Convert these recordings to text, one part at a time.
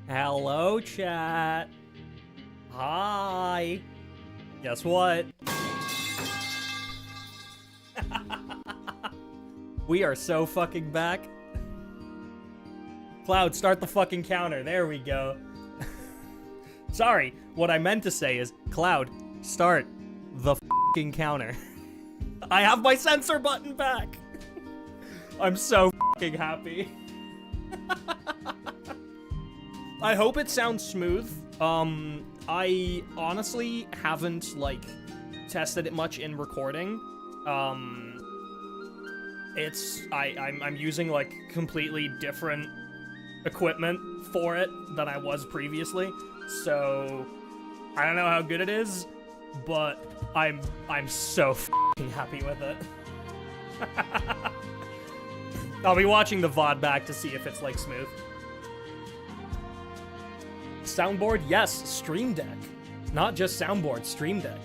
Hello, chat. Hi. Guess what? We are so fucking back. Cloud, start the fucking counter. There we go. Sorry, what I meant to say is, Cloud, start the fucking counter. I have my censor button back. I'm so fucking happy. I hope it sounds smooth. I honestly haven't, like, tested it much in recording. I'm using, like, completely different equipment for it than I was previously, so I don't know how good it is, but I'm so fucking happy with it. I'll be watching the VOD back to see if it's, like, smooth. Soundboard? Yes, Stream Deck. Not just soundboard, Stream Deck.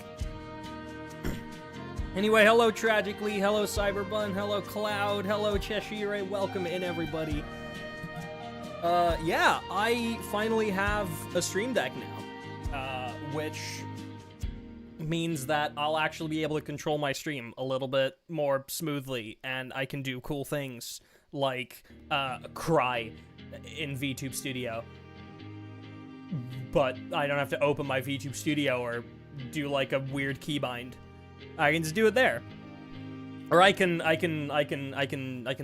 Anyway, hello Tragically, hello Cyberbun, hello Cloud, hello Cheshire, welcome in everybody. Yeah, I finally have a Stream Deck now, which means that I'll actually be able to control my stream a little bit more smoothly, and I can do cool things like, cry in VTube Studio. But I don't have to open my VTube Studio or do like a weird keybind. I can just do it there. Or I can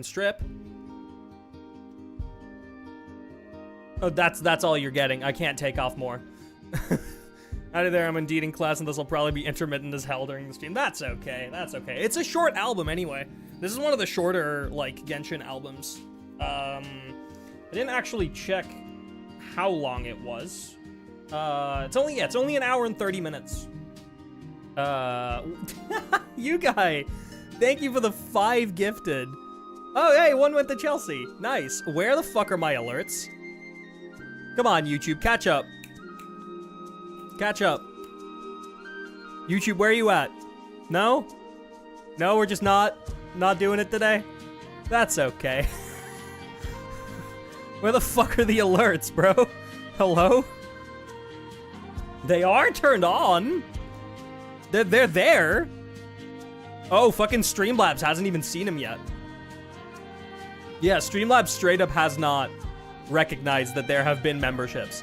strip. Oh, that's all you're getting. I can't take off more. Out of there, I'm indeed in class, and this will probably be intermittent as hell during the stream. That's okay. That's okay. It's a short album anyway. This is one of the shorter, like, Genshin albums. I didn't actually check how long it was. It's only an hour and 30 minutes. You guy, thank you for the 5 gifted. Oh, hey, one went to Chelsea. Nice. Where the fuck are my alerts? Come on, YouTube, catch up. Catch up. YouTube, where are you at? No? No, we're just not doing it today? That's okay. Where the fuck are the alerts, bro? Hello? They are turned on. They're there. Oh, fucking Streamlabs hasn't even seen him yet. Yeah, Streamlabs straight up has not recognized that there have been memberships.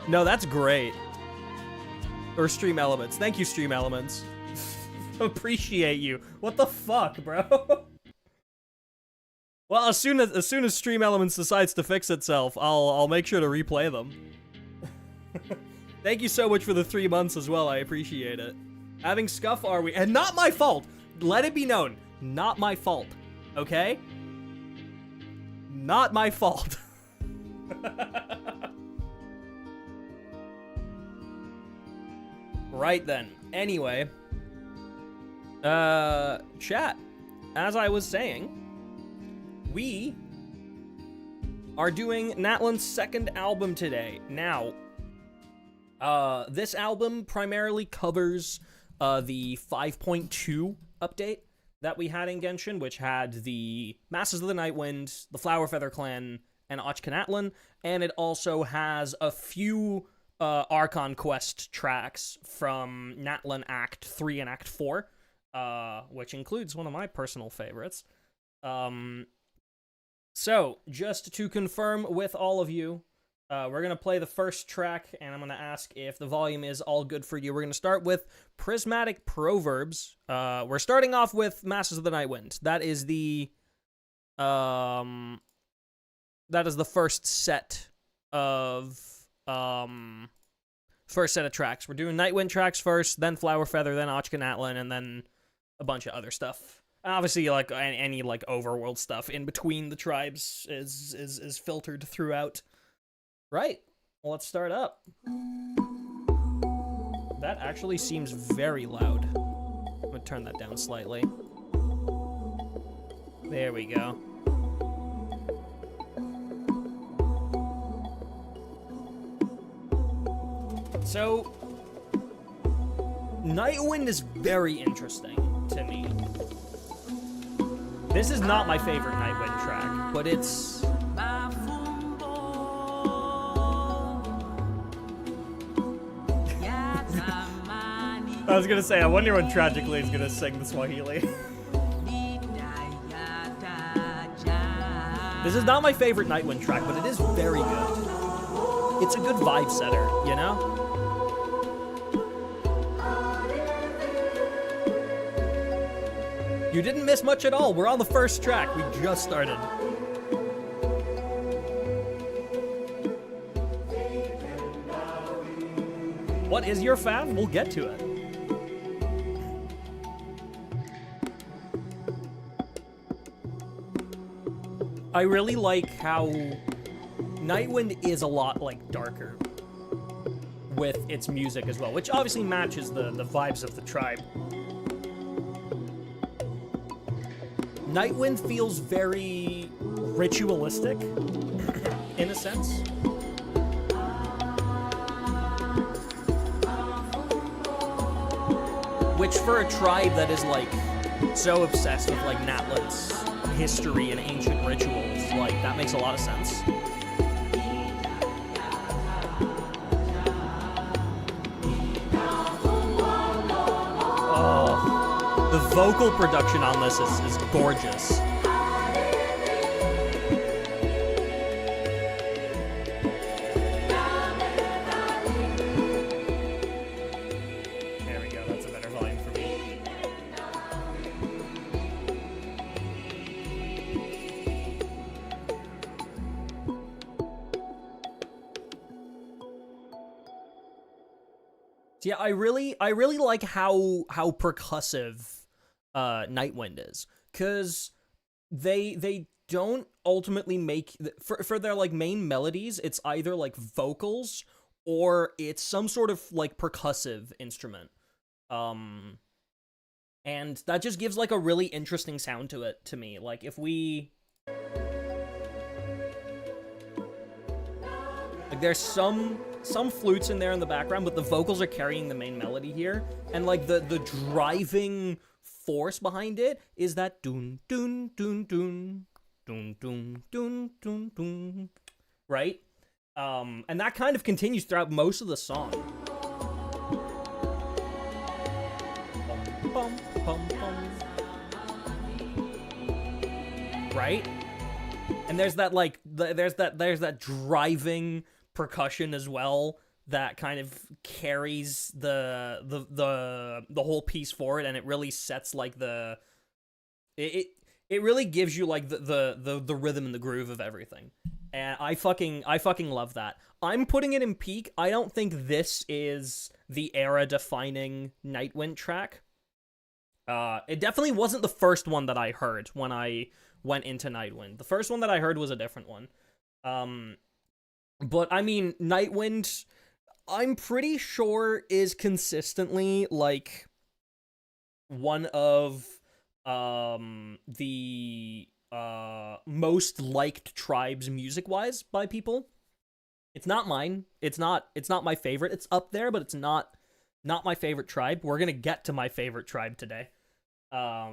No, that's great. Or Stream Elements. Thank you, Stream Elements. Appreciate you. What the fuck, bro? Well, as soon as Stream Elements decides to fix itself, I'll make sure to replay them. Thank you so much for the 3 months as well. I appreciate it. Having scuff are we? And not my fault. Let it be known. Not my fault. Okay? Not my fault. Right then. Anyway. Chat. As I was saying, we are doing Natlan's second album today. Now, this album primarily covers the 5.2 update that we had in Genshin, which had the Masters of the Nightwind, the Flowerfeather Clan, and Natlan, and it also has a few Archon Quest tracks from Natlan Act 3 and Act 4, which includes one of my personal favorites. So, just to confirm with all of you, we're going to play the first track, and I'm going to ask if the volume is all good for you. We're going to start with Prismatic Proverbs. We're starting off with Masters of the Nightwind. That is the first set of tracks. We're doing Nightwind tracks first, then Flowerfeather, then Natlan, and then a bunch of other stuff. Obviously, like any like overworld stuff in between the tribes is filtered throughout. Right. Well, let's start up. That actually seems very loud. I'm gonna turn that down slightly. There we go. So, Nightwind is very interesting to me. This is not my favorite Nightwind track, but it's I was gonna say, I wonder when Tragically is gonna sing the Swahili. This is not my favorite Nightwind track, but it is very good. It's a good vibe setter, you know? You didn't miss much at all. We're on the first track. We just started. What is your fav? We'll get to it. I really like how Nightwind is a lot, like, darker with its music as well, which obviously matches the vibes of the tribe. Nightwind feels very ritualistic, in a sense. Which, for a tribe that is, like, so obsessed with, like, Natlan's history and ancient rituals, like, that makes a lot of sense. Oh, the vocal production on this is gorgeous. There we go, that's a better volume for me. Yeah, I really like how percussive Nightwind is, cause they don't ultimately make for their like main melodies. It's either like vocals or it's some sort of like percussive instrument, and that just gives like a really interesting sound to it to me. Like if we like there's some flutes in there in the background, but the vocals are carrying the main melody here, and like the driving force behind it is that dun dun dun dun dun dun dun dun dun, right? And that kind of continues throughout most of the song. Bum, bum, bum, bum. Right? And there's that like there's that driving percussion as well that kind of carries the whole piece forward, and it really sets like it really gives you like the rhythm and the groove of everything. And I fucking love that. I'm putting it in peak. I don't think this is the era defining Nightwind track. It definitely wasn't the first one that I heard when I went into Nightwind. The first one that I heard was a different one. But, I mean, Nightwind, I'm pretty sure is consistently, like, one of, the, most liked tribes music-wise by people. It's not mine. It's not my favorite. It's up there, but it's not my favorite tribe. We're gonna get to my favorite tribe today.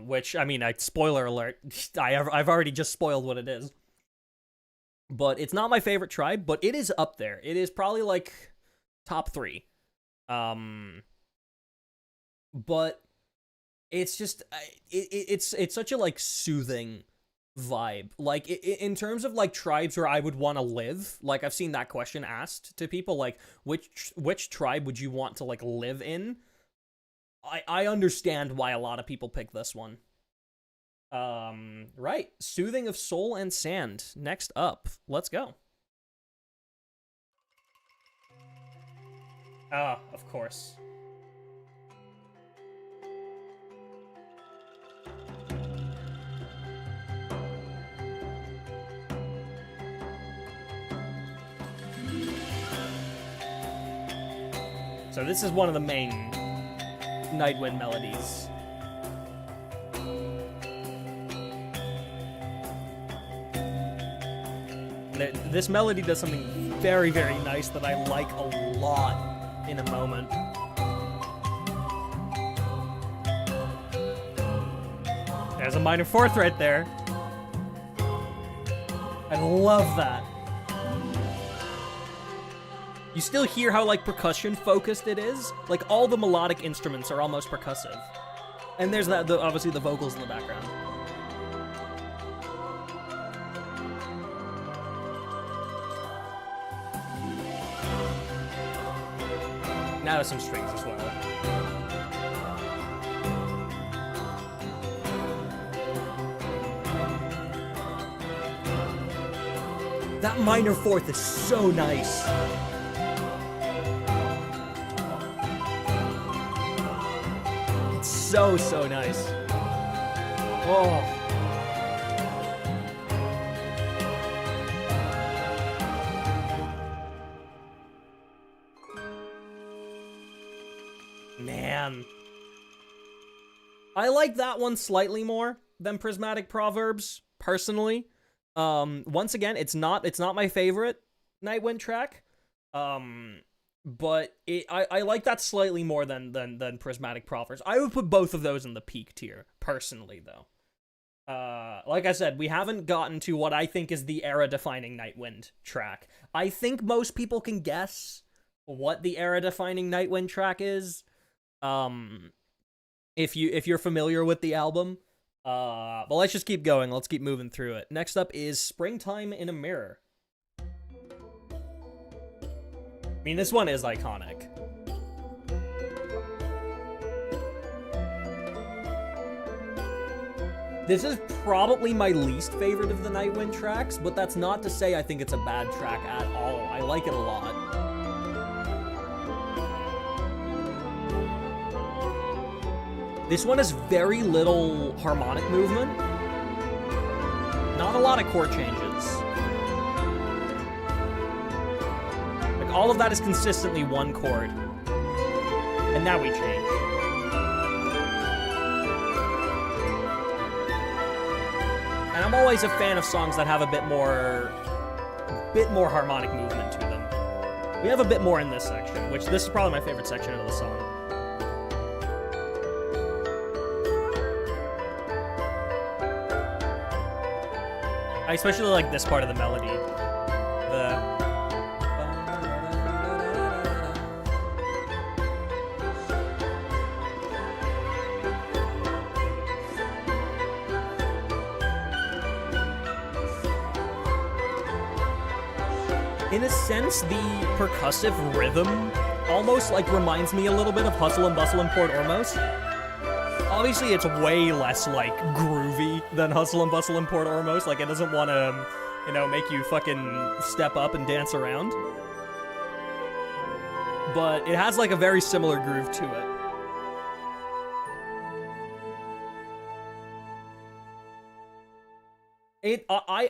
Which, I mean, spoiler alert, I've already just spoiled what it is. But it's not my favorite tribe, but it is up there. It is probably like top 3. But it's just it's such a like soothing vibe. Like in terms of like tribes where I would want to live, like I've seen that question asked to people, like which tribe would you want to like live in? I understand why a lot of people pick this one. Right. Soothing of Soul and Sand. Next up. Let's go. Ah, of course. So this is one of the main Nightwind melodies. This melody does something very, very nice that I like a lot in a moment. There's a minor fourth right there. I love that. You still hear how, like, percussion-focused it is? Like, all the melodic instruments are almost percussive. And there's that, obviously, the vocals in the background. Now there's some strings as well. That minor fourth is so nice. It's so nice. Oh. Man. I like that one slightly more than Prismatic Proverbs, personally. Once again, it's not my favorite Nightwind track. But I like that slightly more than Prismatic Proverbs. I would put both of those in the peak tier, personally, though. Like I said, we haven't gotten to what I think is the era-defining Nightwind track. I think most people can guess what the era-defining Nightwind track is. If you're familiar with the album. But let's just keep going. Let's keep moving through it. Next up is Springtime in a Mirror. I mean, this one is iconic. This is probably my least favorite of the Nightwind tracks, but that's not to say I think it's a bad track at all. I like it a lot. This one has very little harmonic movement. Not a lot of chord changes. Like, all of that is consistently one chord. And now we change. And I'm always a fan of songs that have a bit more harmonic movement to them. We have a bit more in this section, which this is probably my favorite section of the song. I especially like this part of the melody. In a sense, the percussive rhythm almost like reminds me a little bit of Hustle and Bustle in Port Ormos. Obviously, it's way less, like, groovy than Hustle and Bustle in Port Ormos. Like, it doesn't want to, you know, make you fucking step up and dance around. But it has, like, a very similar groove to it.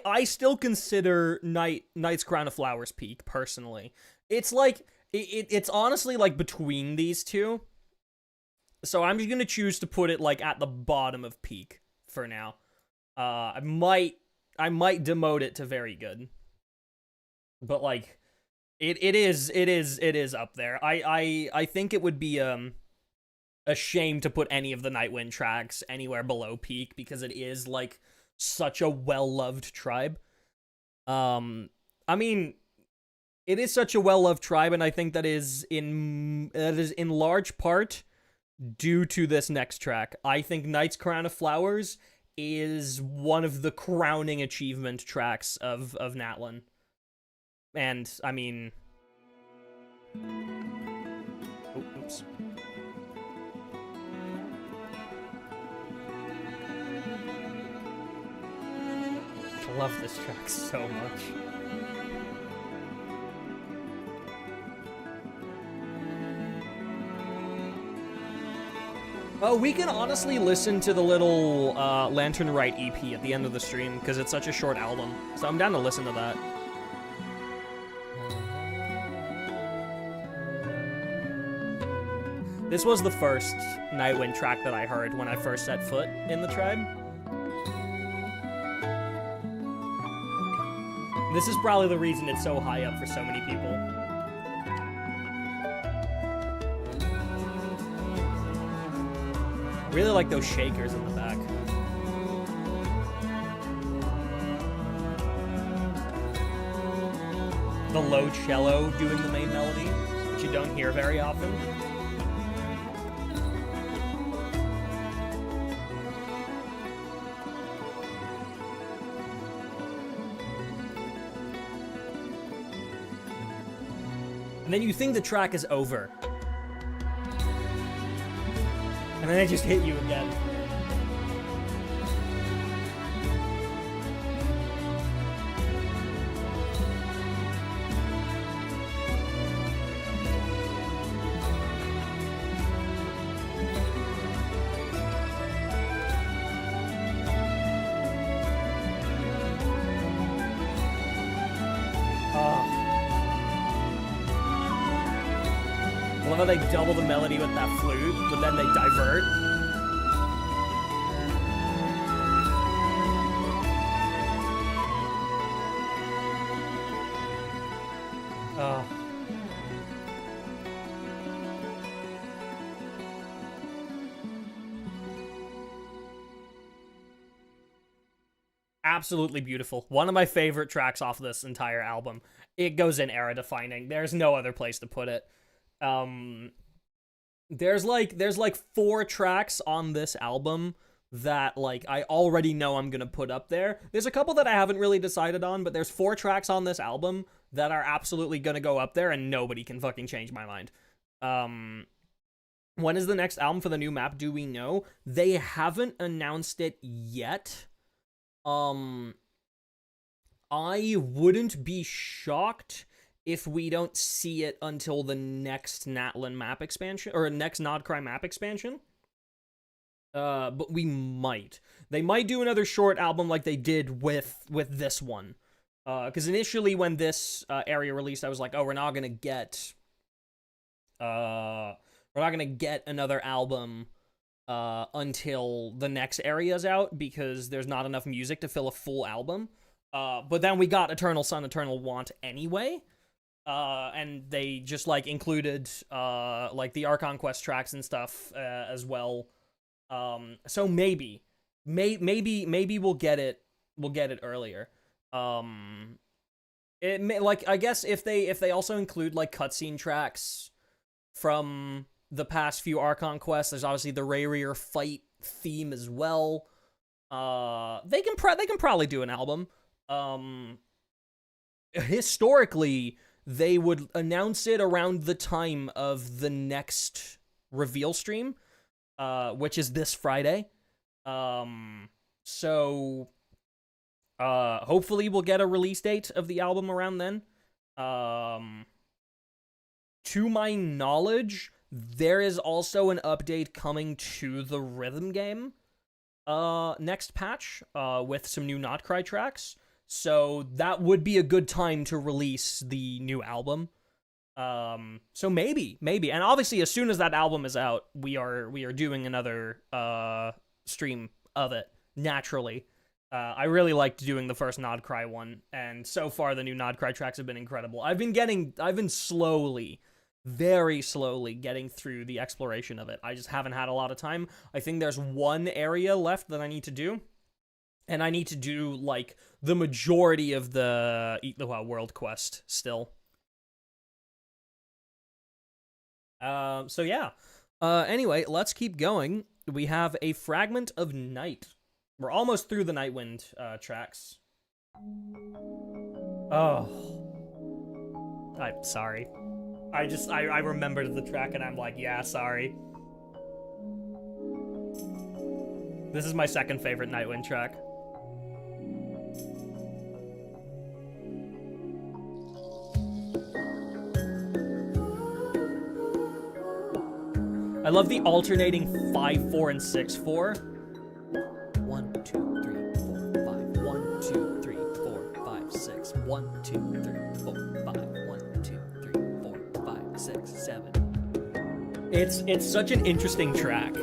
I still consider Night's Crown of Flowers peak, personally. It's, like, it's honestly, like, between these two. So I'm just gonna choose to put it, like, at the bottom of peak for now. I might demote it to very good. But, like, it is up there. I think it would be a shame to put any of the Nightwind tracks anywhere below peak, because it is, like, such a well-loved tribe. I mean, it is such a well-loved tribe, and I think that is in large part due to this next track. I think Night's Crown of Flowers is one of the crowning achievement tracks of Natlan. And, I mean... Oh, oops. I love this track so much. We can honestly listen to the little Lantern Rite EP at the end of the stream, because it's such a short album. So I'm down to listen to that. This was the first Nightwind track that I heard when I first set foot in the tribe. This is probably the reason it's so high up for so many people. Really like those shakers in the back. the low cello doing the main melody, which you don't hear very often. And then you think the track is over. And then they just hit you again. I love how they double the melody with that flute, but then they divert. Oh. Absolutely beautiful. One of my favorite tracks off this entire album. It goes in era defining. There's no other place to put it. There's like 4 tracks on this album that like I already know I'm gonna put up there. There's a couple that I haven't really decided on, but there's 4 tracks on this album that are absolutely gonna go up there, and nobody can fucking change my mind. When is the next album for the new map? Do we know? They haven't announced it yet. I wouldn't be shocked if we don't see it until the next Natlan map expansion, or next Nodcry map expansion. But we might. They might do another short album like they did with this one. Because initially when this area released, I was like, oh, we're not gonna get another album until the next area's out, because there's not enough music to fill a full album. But then we got Eternal Sun, Eternal Want anyway. And they just like included like the Archon Quest tracks and stuff as well. So maybe we'll get it earlier. It may, like, I guess if they also include like cutscene tracks from the past few Archon quests, there's obviously the Rayrear fight theme as well. They can probably do an album. Historically, they would announce it around the time of the next reveal stream, which is this Friday. So hopefully we'll get a release date of the album around then. To my knowledge, there is also an update coming to the rhythm game next patch with some new Notcry tracks. So that would be a good time to release the new album. So maybe. And obviously, as soon as that album is out, we are doing another stream of it, naturally. I really liked doing the first Nodcry one, and so far the new Nodcry tracks have been incredible. I've been slowly, very slowly getting through the exploration of it. I just haven't had a lot of time. I think there's one area left that I need to do. And I need to do, like, the majority of the Eat the Wild World quest still. So yeah. Anyway, let's keep going. We have a Fragment of Night. We're almost through the Nightwind tracks. Oh. I'm sorry. I remembered the track and I'm like, yeah, sorry. This is my second favorite Nightwind track. I love the alternating 5/4 and 6/4. 1, 2, 3, 4, 5. 1, 2, 3, 4, 5, 6. 1, 2, 3, 4, 5. 1, 2, 3, 4, 5, 6, 7. It's such an interesting track.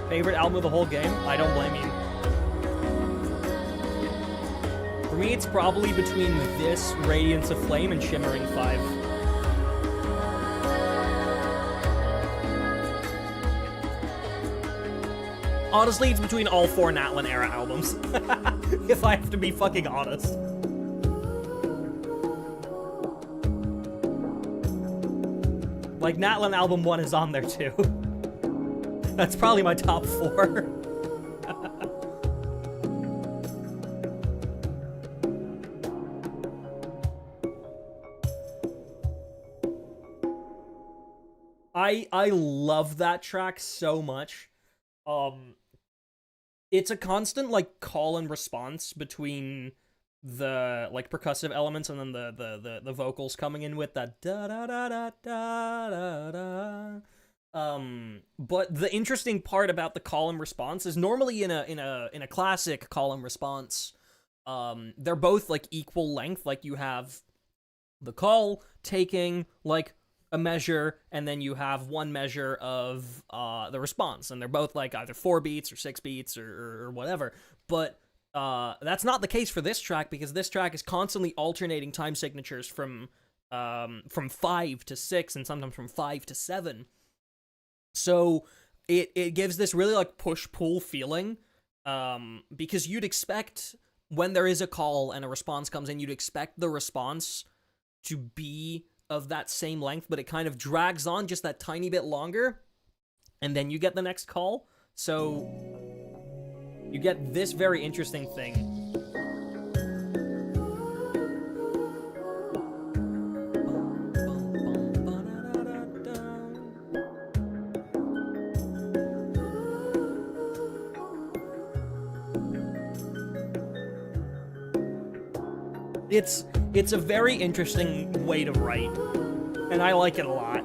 Favorite album of the whole game? I don't blame you. For me, it's probably between this, Radiance of Flame, and Shimmering 5. Honestly, it's between all 4 Natlan era albums. If I have to be fucking honest. Like, Natlan album 1 is on there too. That's probably my top 4. I love that track so much. It's a constant, like, call and response between the, like, percussive elements and then the vocals coming in with that da da da da da da da. But the interesting part about the call and response is normally in a classic call and response, they're both, like, equal length. Like, you have the call taking, like, a measure, and then you have one measure of the response, and they're both like either 4 beats or 6 beats or whatever. But that's not the case for this track, because this track is constantly alternating time signatures from 5 to 6 and sometimes from 5 to 7. So it gives this really like push-pull feeling, because you'd expect when there is a call and a response comes in, you'd expect the response to be of that same length, but it kind of drags on just that tiny bit longer, and then you get the next call. So you get this very interesting thing. It's a very interesting way to write, and I like it a lot.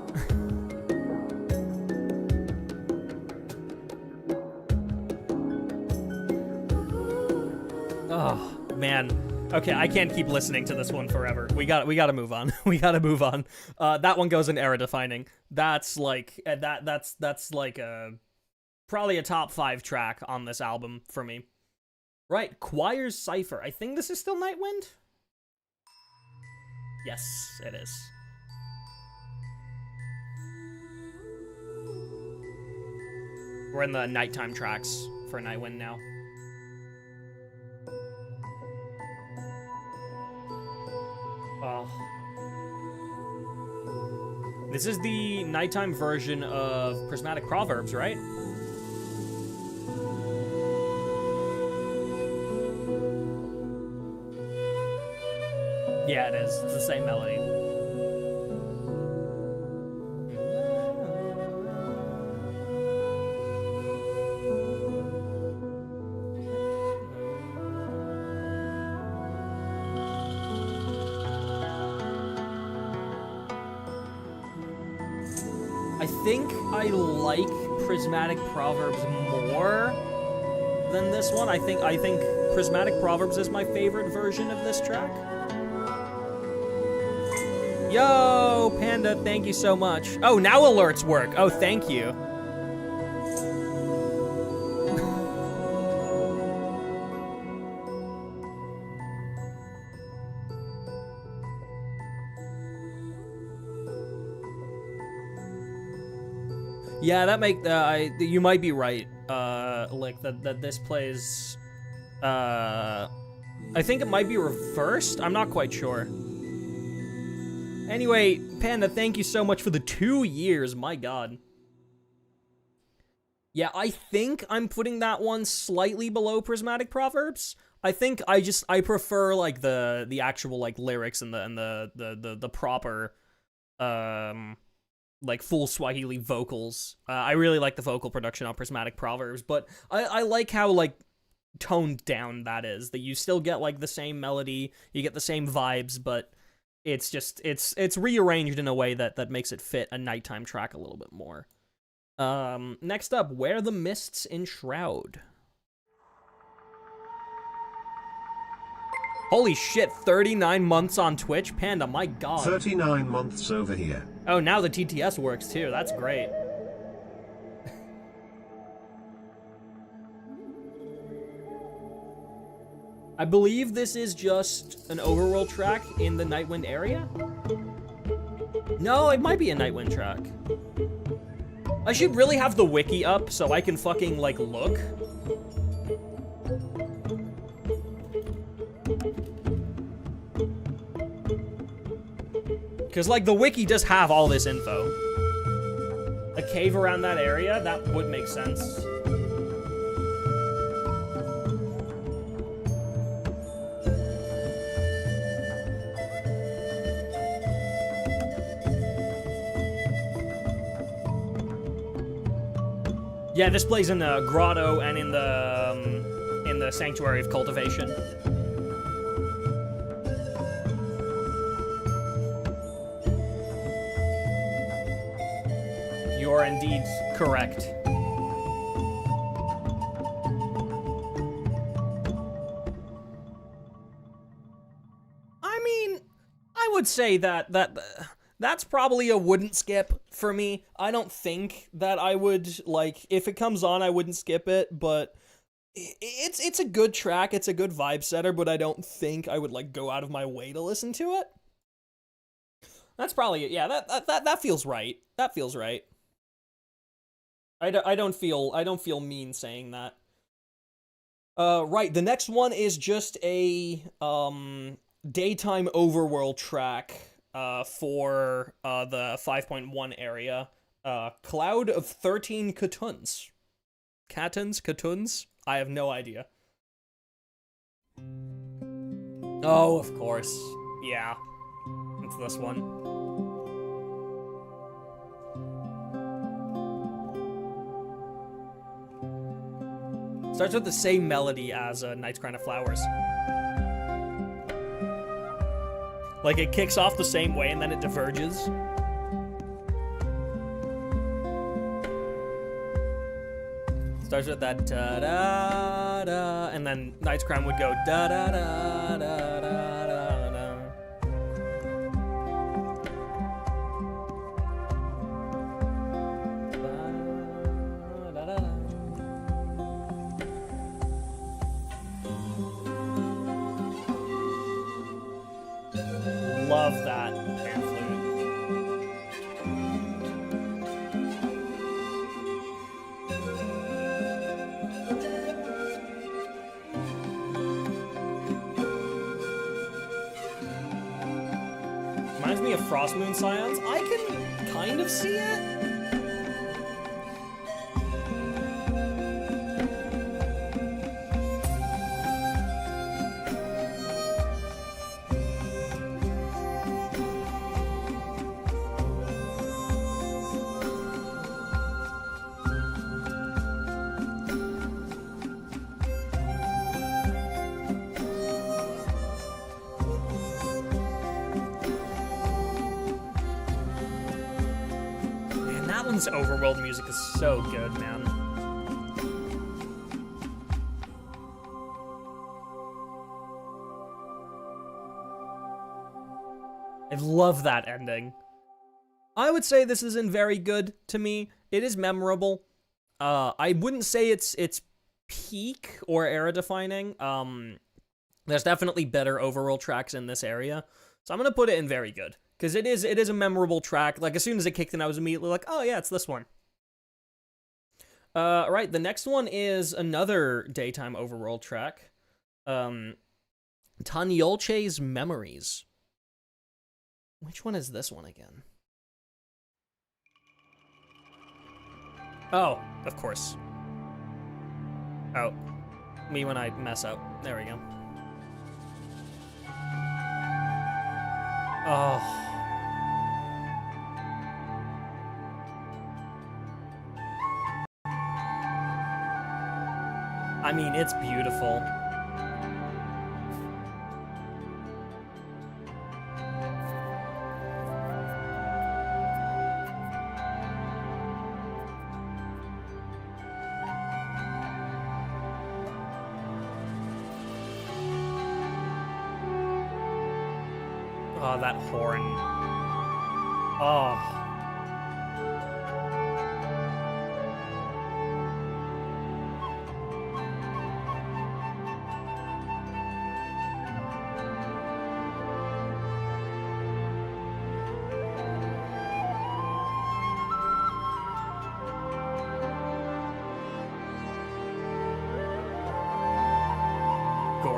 Oh, man. Okay, I can't keep listening to this one forever. We gotta move on. We gotta move on. That one goes in era defining. That's like that's like probably a top 5 track on this album for me. Right, Choir's Cipher. I think this is still Nightwind? Yes, it is. We're in the nighttime tracks for Nightwind now. Oh. This is the nighttime version of Prismatic Proverbs, right? Yeah, it is. It's the same melody. I think I like Prismatic Proverbs more than this one. I think Prismatic Proverbs is my favorite version of this track. Yo, Panda, thank you so much. Oh, now alerts work. Oh, thank you. Yeah, that make you might be right. Like that this plays. I think it might be reversed. I'm not quite sure. Anyway, Panda, thank you so much for the 2 years. My God. Yeah, I think I'm putting that one slightly below Prismatic Proverbs. I think I prefer like the actual like lyrics and the proper like full Swahili vocals. I really like the vocal production on Prismatic Proverbs, but I like how like toned down that is. That you still get like the same melody, you get the same vibes, but it's just it's rearranged in a way that makes it fit a nighttime track a little bit more. Next up, Where the Mists Enshroud. Holy shit, 39 months on Twitch? Panda, my God. 39 months over here. Oh, now the TTS works too. That's great. I believe this is just an overworld track in the Nightwind area? No, it might be a Nightwind track. I should really have the wiki up so I can fucking, like, look. Because, like, the wiki does have all this info. A cave around that area? That would make sense. Yeah, this plays in the grotto and in the Sanctuary of Cultivation. You are indeed correct. I mean, I would say that's probably a wouldn't skip for me. I don't think that I would, like, if it comes on, I wouldn't skip it, but it's a good track, it's a good vibe setter, but I don't think I would, like, go out of my way to listen to it. That's probably it. Yeah, that feels right. That feels right. I don't feel mean saying that. Right, the next one is just a daytime overworld track for the 5.1 area. Cloud of 13 Katuns. Katuns? I have no idea. Oh, of course. Yeah. It's this one. Starts with the same melody as Night's Crown of Flowers. Like, it kicks off the same way and then it diverges. Starts with that da-da-da, and then Night's Crown would go da-da-da-da-da-da-da. Love that pan flute. Reminds me of Frost Moon Scions. I can kind of see it. Natlan's overworld music is so good, man. I love that ending. I would say this isn't very good to me. It is memorable. I wouldn't say it's peak or era defining. There's definitely better overworld tracks in this area, so I'm gonna put it in very good. Because it is a memorable track. Like, as soon as it kicked in, I was immediately like, oh yeah, it's this one. Right, the next one is another daytime overworld track. Tanyolche's Memories. Which one is this one again? Oh, of course. Oh, me when I mess up. There we go. Oh. I mean, it's beautiful. Oh, that horn. Oh.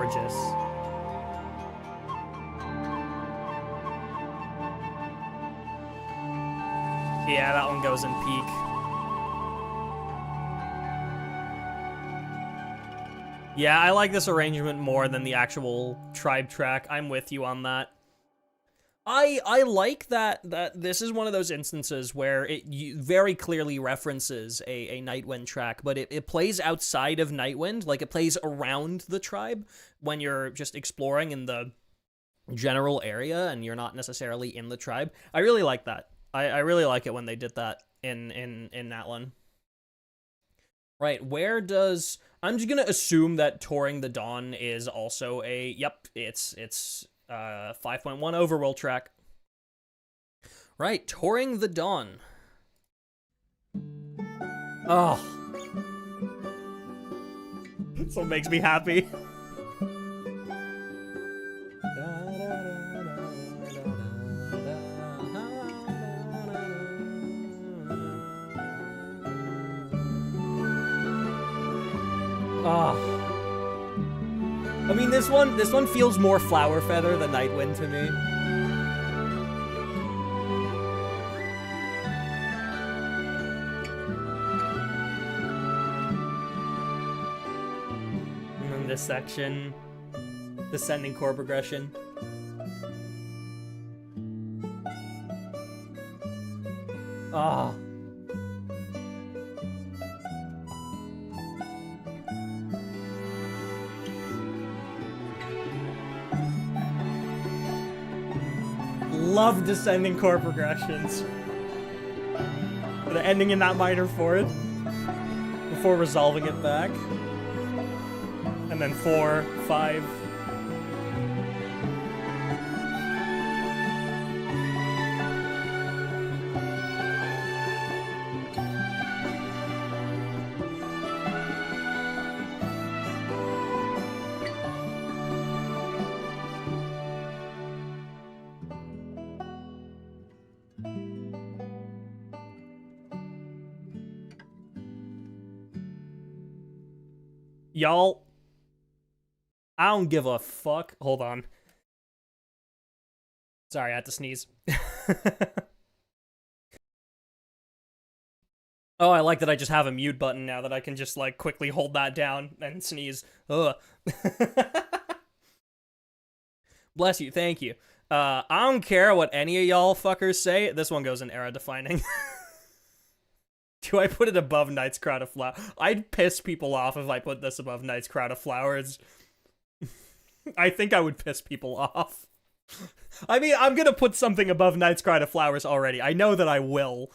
gorgeous. Yeah, that one goes in peak. Yeah, I like this arrangement more than the actual tribe track. I'm with you on that. I like that this is one of those instances where it very clearly references a Nightwind track, but it plays outside of Nightwind, like it plays around the tribe when you're just exploring in the general area and you're not necessarily in the tribe. I really like that. I really like it when they did that in Natlan. Right, where does... I'm just gonna assume that Touring the Dawn is also a... Yep, it's 5.1 overworld track. Right, Touring the Dawn. Oh. This one makes me happy. Oh. I mean, this one feels more Flower Feather than Nightwind to me. And then this section, descending chord progression. Ah. Oh. Love descending chord progressions. The ending in that minor fourth before resolving it back. And then 4, 5. Y'all, I don't give a fuck. Hold on. Sorry, I had to sneeze. Oh, I like that I just have a mute button now that I can just, like, quickly hold that down and sneeze. Ugh. Bless you, thank you. I don't care what any of y'all fuckers say. This one goes in era defining. Do I put it above Night's Crown of Flowers? I'd piss people off if I put this above Night's Crown of Flowers. I think I would piss people off. I mean, I'm gonna put something above Night's Crown of Flowers already. I know that I will.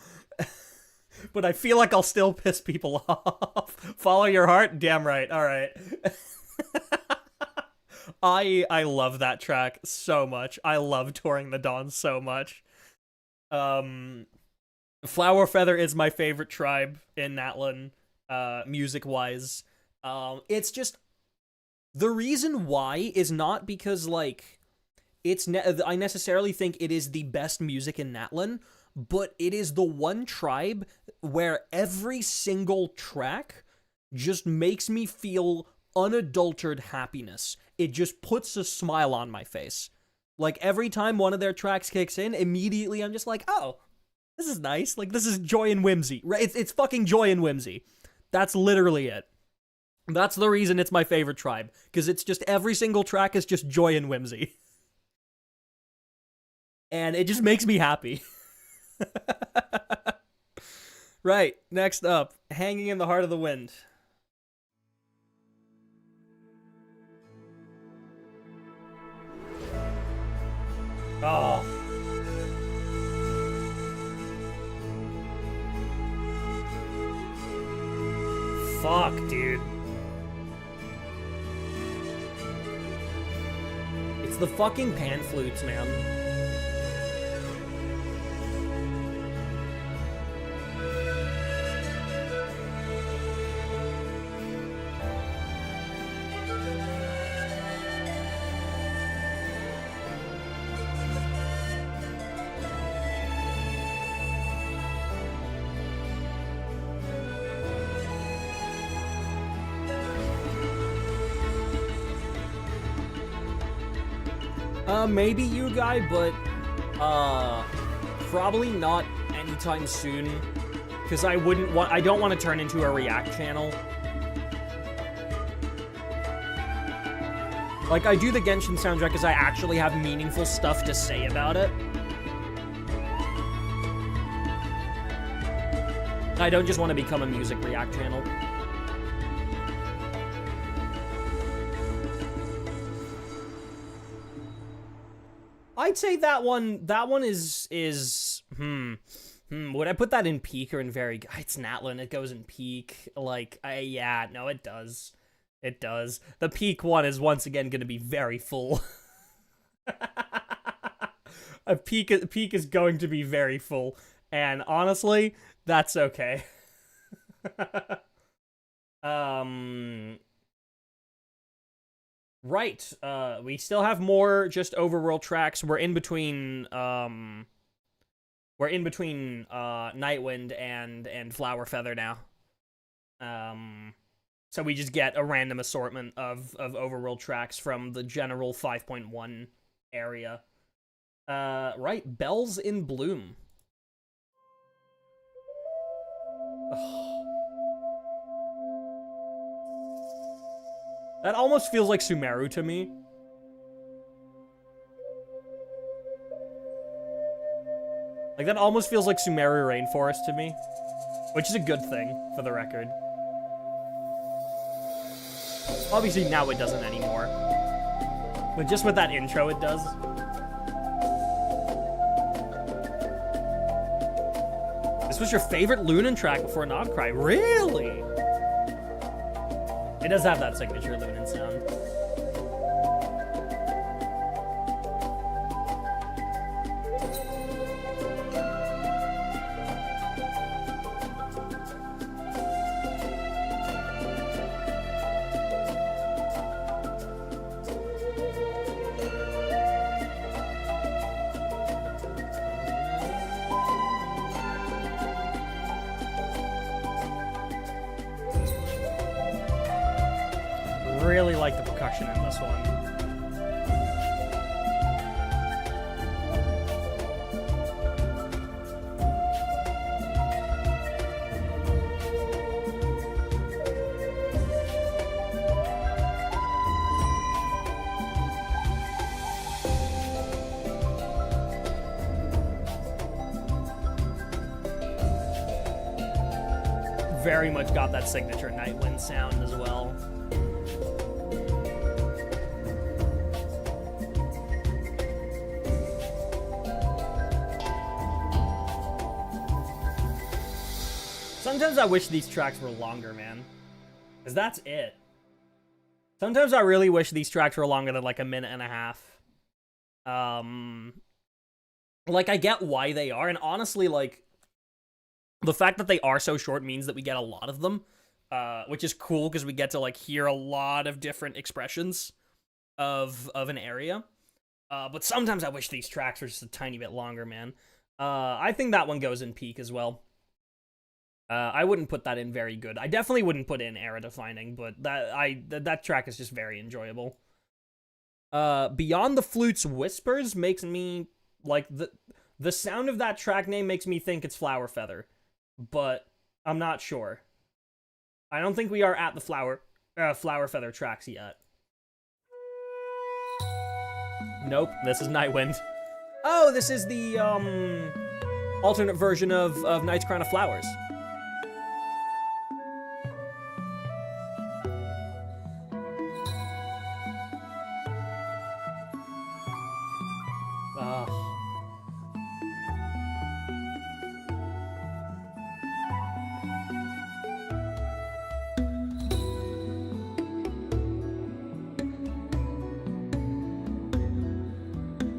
But I feel like I'll still piss people off. Follow your heart? Damn right. Alright. I love that track so much. I love Touring the Dawn so much. Flower Feather is my favorite tribe in Natlan, music-wise. It's just... The reason why is not because, like, I necessarily think it is the best music in Natlan, but it is the one tribe where every single track just makes me feel unadulterated happiness. It just puts a smile on my face. Like, every time one of their tracks kicks in, immediately I'm just like, oh, this is nice. Like, this is joy and whimsy. Right? It's fucking joy and whimsy. That's literally it. That's the reason it's my favorite tribe. Because it's just, every single track is just joy and whimsy. And it just makes me happy. Right, next up, Hanging in the Heart of the Wind. Oh. Fuck, dude. It's the fucking pan flutes, man. Maybe you guy, but probably not anytime soon. Because I don't want to turn into a React channel. Like, I do the Genshin soundtrack because I actually have meaningful stuff to say about it. I don't just want to become a music React channel. I'd say that one is would I put that in peak or in very... It's Natlan, it goes in peak. Like, yeah, no, it does. It does. The peak one is once again going to be very full. A peak is going to be very full. And honestly, that's okay. Right. We still have more just overworld tracks. We're in between Nightwind and Flower Feather now. So we just get a random assortment of overworld tracks from the general 5.1 area. Right, Bells in Bloom. Ugh. That almost feels like Sumeru to me. Like, that almost feels like Sumeru Rainforest to me. Which is a good thing, for the record. Obviously, now it doesn't anymore. But just with that intro, it does. This was your favorite Lunan track before Nodcry? Really? It does have that signature Lunan sound. Really like the percussion in this one. Very much got that signature Nightwind sound as well. Sometimes I wish these tracks were longer, man. Because that's it. Sometimes I really wish these tracks were longer than like a minute and a half. Like, I get why they are, and honestly, like, the fact that they are so short means that we get a lot of them, which is cool because we get to, like, hear a lot of different expressions of an area. But sometimes I wish these tracks were just a tiny bit longer, man. I think that one goes in peak as well. I wouldn't put that in very good. I definitely wouldn't put in era defining, but that track is just very enjoyable. Beyond the Flute's Whispers makes me like the sound of that track name makes me think it's Flower Feather, but I'm not sure. I don't think we are at the Flower Feather tracks yet. Nope, this is Nightwind. Oh, this is the alternate version of Knight's Crown of Flowers.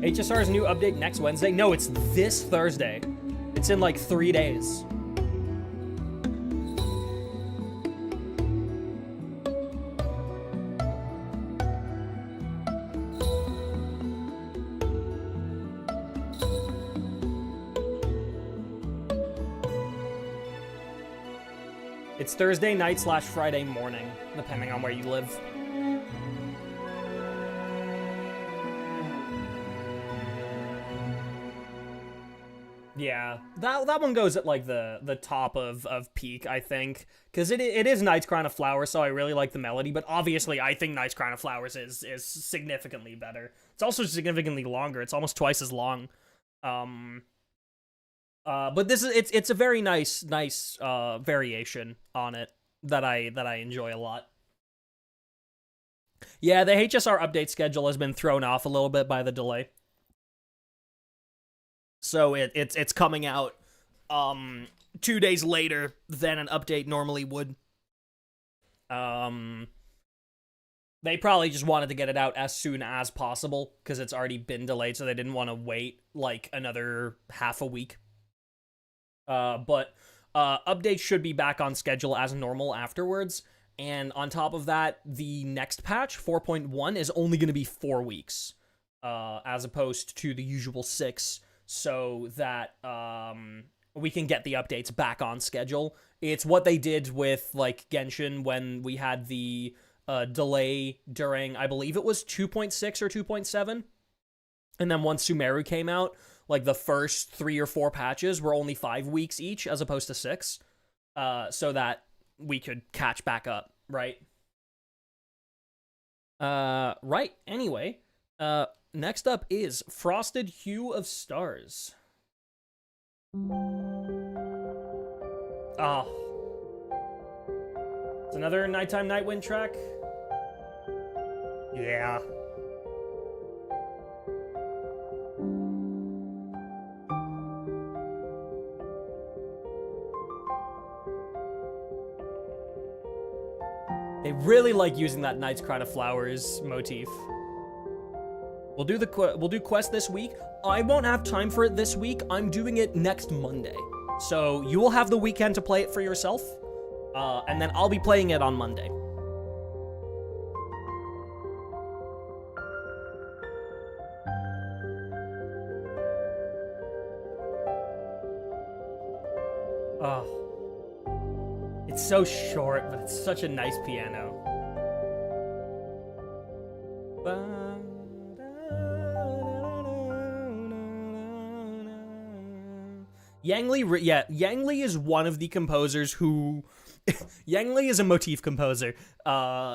HSR's new update next Wednesday? No, it's this Thursday. It's in like 3 days. It's Thursday night / Friday morning, depending on where you live. Yeah, that one goes at like the top of peak, I think, because it is Knight's Crown of Flowers, so I really like the melody. But obviously, I think Knight's Crown of Flowers is significantly better. It's also significantly longer. It's almost twice as long. But this is it's a very nice variation on it that I enjoy a lot. Yeah, the HSR update schedule has been thrown off a little bit by the delay. So it's coming out 2 days later than an update normally would. They probably just wanted to get it out as soon as possible because it's already been delayed, so they didn't want to wait like another half a week. But updates should be back on schedule as normal afterwards. And on top of that, the next patch, 4.1, is only going to be 4 weeks, as opposed to the usual 6, so that we can get the updates back on schedule. It's what they did with, like, Genshin when we had the delay during, I believe it was 2.6 or 2.7. And then once Sumeru came out, like, the first 3 or 4 patches were only 5 weeks each, as opposed to 6, so that we could catch back up, right? Right, anyway, next up is Frosted Hue of Stars. Oh. It's another Nighttime Nightwind track? Yeah. They really like using that Knight's Crown of Flowers motif. We'll do quest this week. I won't have time for it this week. I'm doing it next Monday. So you will have the weekend to play it for yourself. And then I'll be playing it on Monday. Oh. It's so short, but it's such a nice piano. Yang Li is one of the composers who... Yang Li is a motif composer.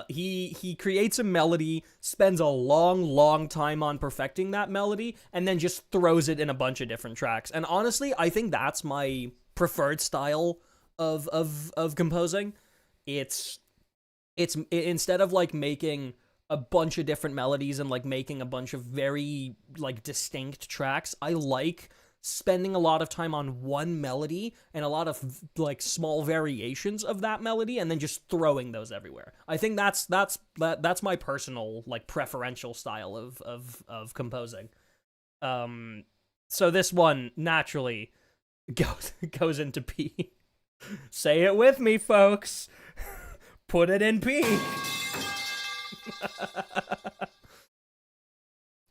He creates a melody, spends a long time on perfecting that melody, and then just throws it in a bunch of different tracks. And honestly, I think that's my preferred style of composing. It's instead of like making a bunch of different melodies and like making a bunch of very like distinct tracks, I like spending a lot of time on one melody and a lot of like small variations of that melody and then just throwing those everywhere. I think that's my personal like preferential style of composing. So this one naturally goes into P. Say it with me, folks. Put it in P.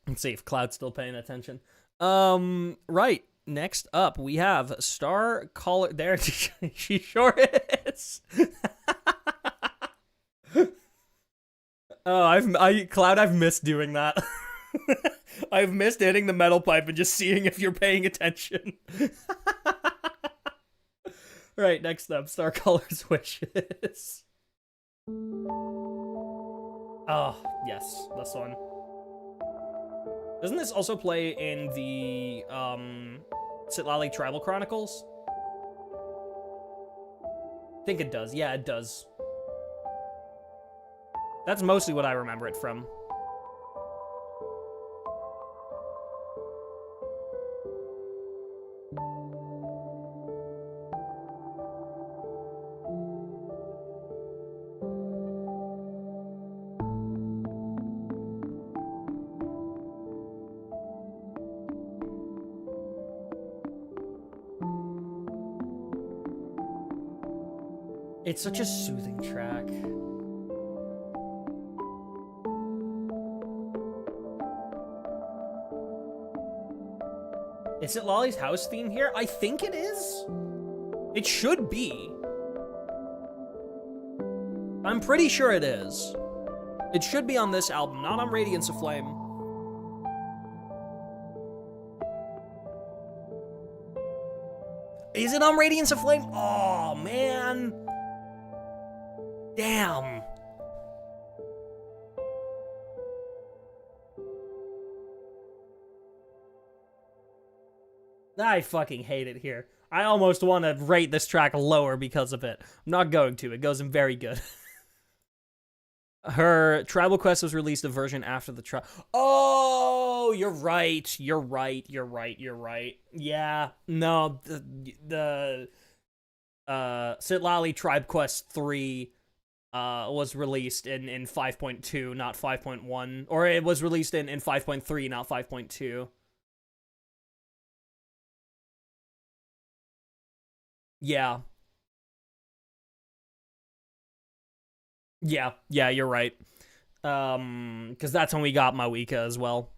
Let's see if Cloud's still paying attention. Right. Next up, we have Star Caller. There, she sure is. Oh, Cloud, I've missed doing that. I've missed hitting the metal pipe and just seeing if you're paying attention. Right, next up, Star Color's Wishes. Oh, yes, this one. Doesn't this also play in the, Citlali Tribal Chronicles? I think it does. Yeah, it does. That's mostly what I remember it from. It's such a soothing track. Is it Lolly's house theme here? I think it is. It should be. I'm pretty sure it is. It should be on this album, not on Radiance of Flame. Is it on Radiance of Flame? Oh, man. Damn. I fucking hate it here. I almost want to rate this track lower because of it. I'm not going to. It goes in very good. Her Tribal Quest was released a version after the trial. Oh, you're right. You're right. Yeah, no, the Sitlali Tribe Quest 3 was released in 5.2, not 5.1. Or it was released in 5.3, not 5.2. Yeah. Yeah, you're right. Because that's when we got Mawika as well.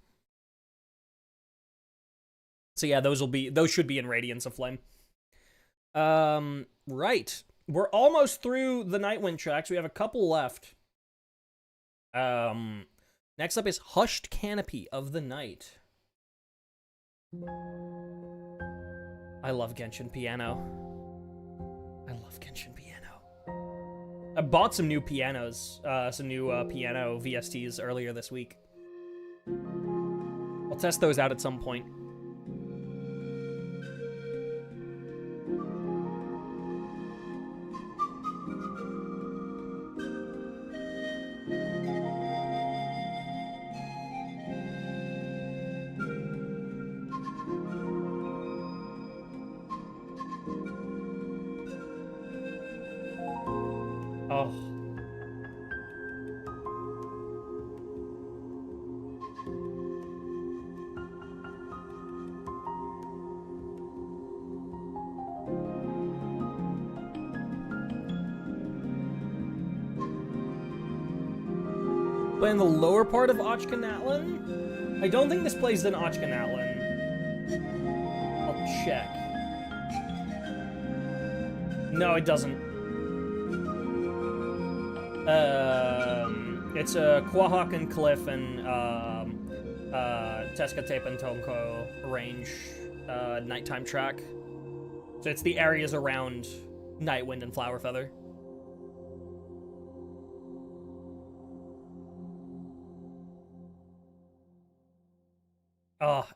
So yeah, those should be in Radiance of Flame. Right. We're almost through the Nightwind tracks. We have a couple left. Next up is Hushed Canopy of the Night. I love Genshin piano. I bought some new pianos, some new piano VSTs earlier this week. I'll test those out at some point. Oh. But in the lower part of Natlan? I don't think this plays in Natlan. I'll check. No, it doesn't. It's a Quahakan Cliff and Teskatep and Tonko range nighttime track. So it's the areas around Nightwind and Flowerfeather. Oh,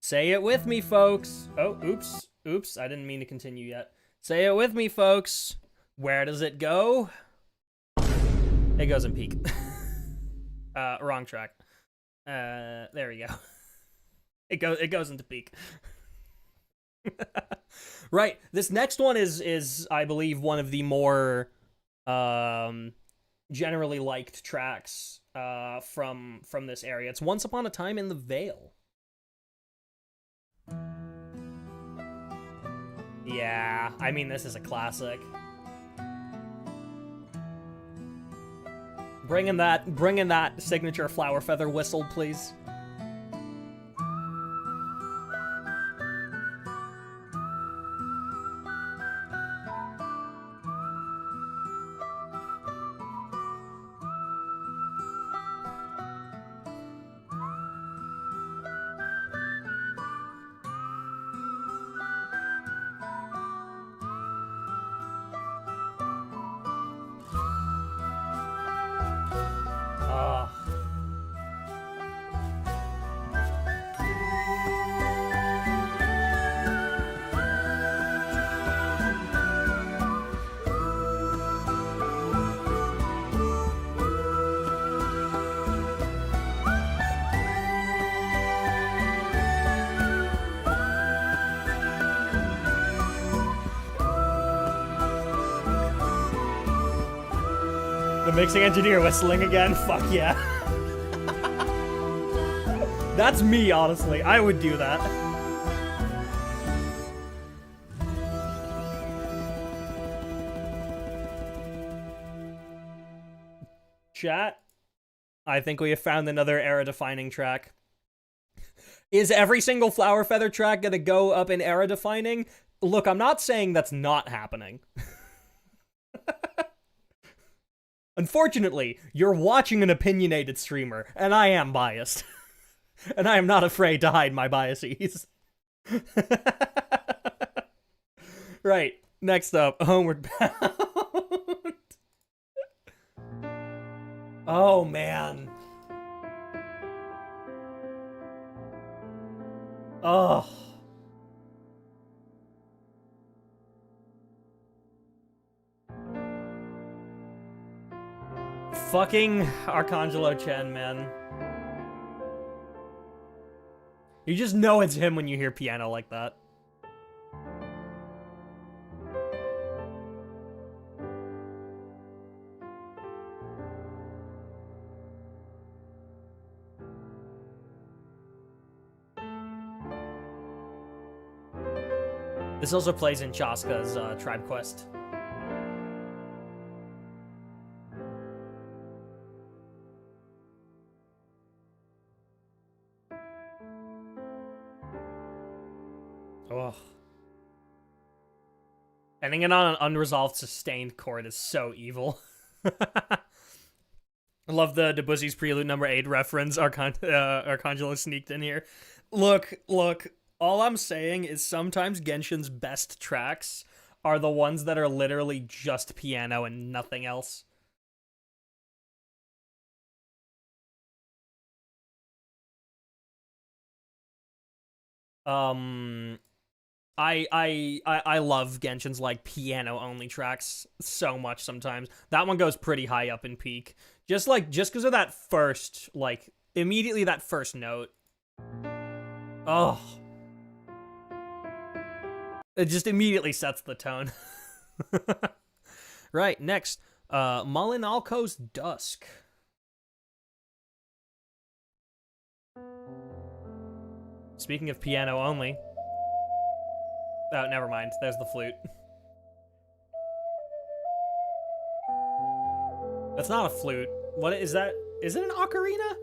say it with me, folks. Oh, oops, I didn't mean to continue yet. Say it with me, folks. Where does it go? It goes in peak. Wrong track. There we go. It goes into peak. Right. This next one is I believe one of the more generally liked tracks from this area. It's Once Upon a Time in the Vale. Yeah, I mean this is a classic. Bring in that signature Flowerfeather whistle, please. The mixing engineer whistling again? Fuck yeah. That's me, honestly. I would do that. Chat, I think we have found another era-defining track. Is every single Flowerfeather track gonna go up in era-defining? Look, I'm not saying that's not happening. Unfortunately, you're watching an opinionated streamer, and I am biased. And I am not afraid to hide my biases. Right. Next up, Homeward Bound. Oh, man. Oh. Fucking Arcangelo Chen, man. You just know it's him when you hear piano like that. This also plays in Chaska's Tribe Quest. Oh. Ending it on an unresolved sustained chord is so evil. I love the Debussy's Prelude number 8 reference Arcangelo sneaked in here. Look, all I'm saying is sometimes Genshin's best tracks are the ones that are literally just piano and nothing else. I love Genshin's like piano only tracks so much sometimes. That one goes pretty high up in peak. Just because of that first, like, immediately that first note. Oh. It just immediately sets the tone. Right, next. Malinalco's Dusk. Speaking of piano only. Oh, never mind. There's the flute. That's not a flute. What is that? Is it an ocarina?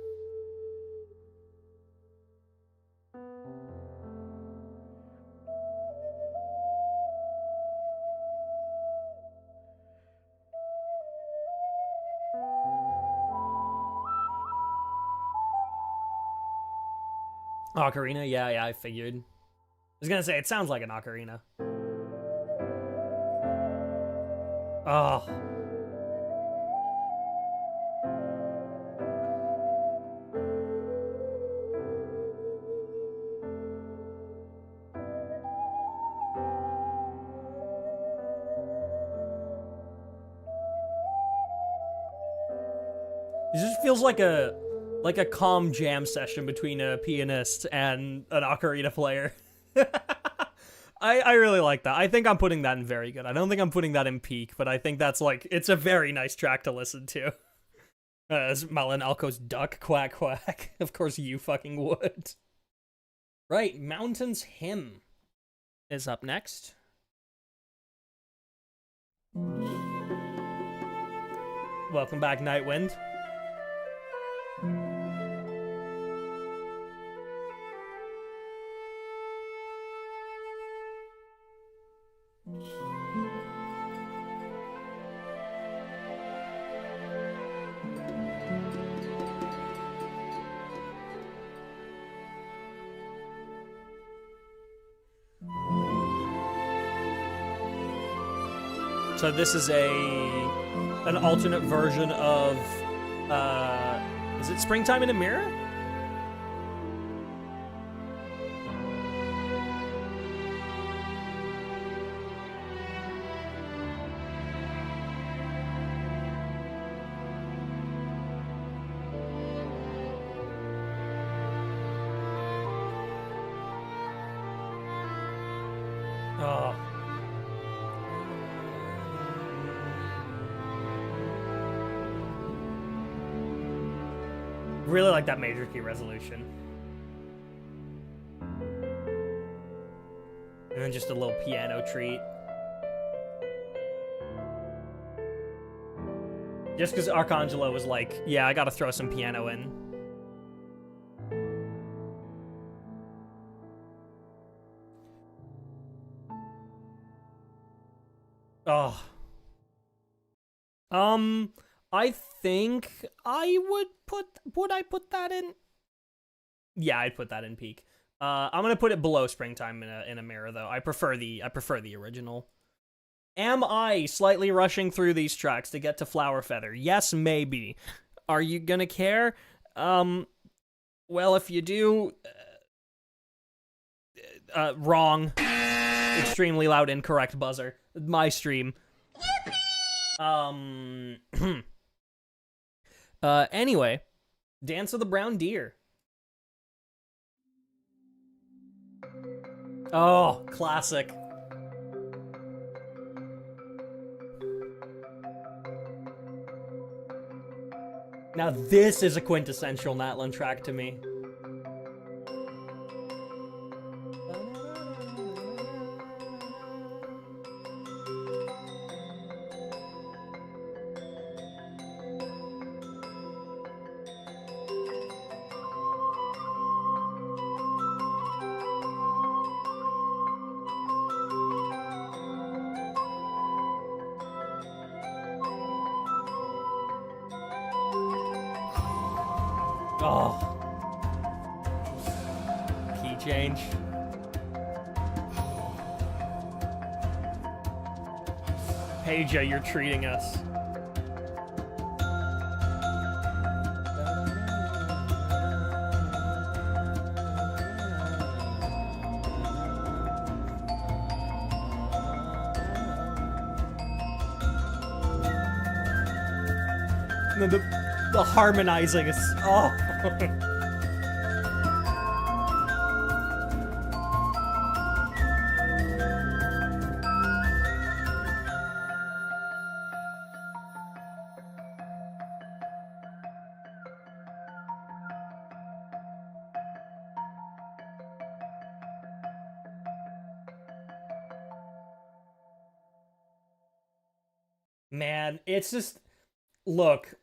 Ocarina? Yeah, I figured. I was gonna say, it sounds like an ocarina. Oh. It just feels like a calm jam session between a pianist and an ocarina player. I really like that. I think I'm putting that in very good. I don't think I'm putting that in peak, but I think that's like, it's a very nice track to listen to. As Malinalco's Duck, quack quack. Of course you fucking would. Right, Mountain's Hymn is up next. Welcome back, Nightwind. So this is an alternate version of, is it Springtime in a Mirror? Oh. Really like that major key resolution. And then just a little piano treat. Just because Arcangelo was like, yeah, I gotta throw some piano in. Oh. I think I would I put that in? Yeah, I'd put that in peak. I'm gonna put it below Springtime in a mirror though. I prefer the original. Am I slightly rushing through these tracks to get to Flower Feather? Yes, maybe. Are you gonna care? Well, if you do, wrong. Extremely loud, incorrect buzzer. My stream. Anyway, Dance of the Brown Deer. Oh, classic. Now this is a quintessential Natlan track to me. Oh. Key change. Paja, you're treating us. The harmonizing is oh. Man, it's just look.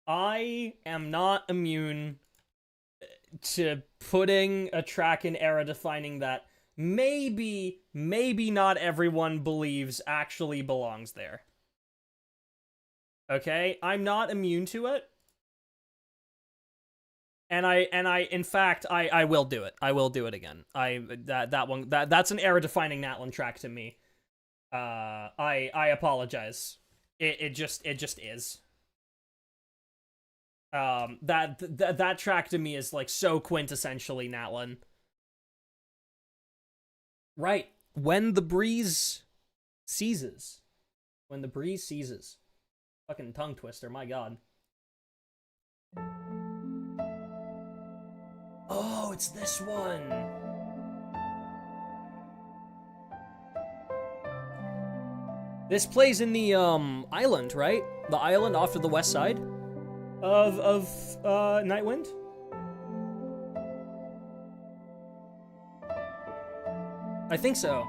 I am not immune to putting a track in era defining that maybe not everyone believes actually belongs there. Okay? I'm not immune to it. And I in fact I will do it. I will do it again. That's an era defining Natlan track to me. I apologize. It just is. That track to me is like so quintessentially Natlan. Right. When the breeze ceases. When the breeze ceases. Fucking tongue twister, my god. Oh, it's this one. This plays in the island, right? The island off to the west side of Nightwind. I think so.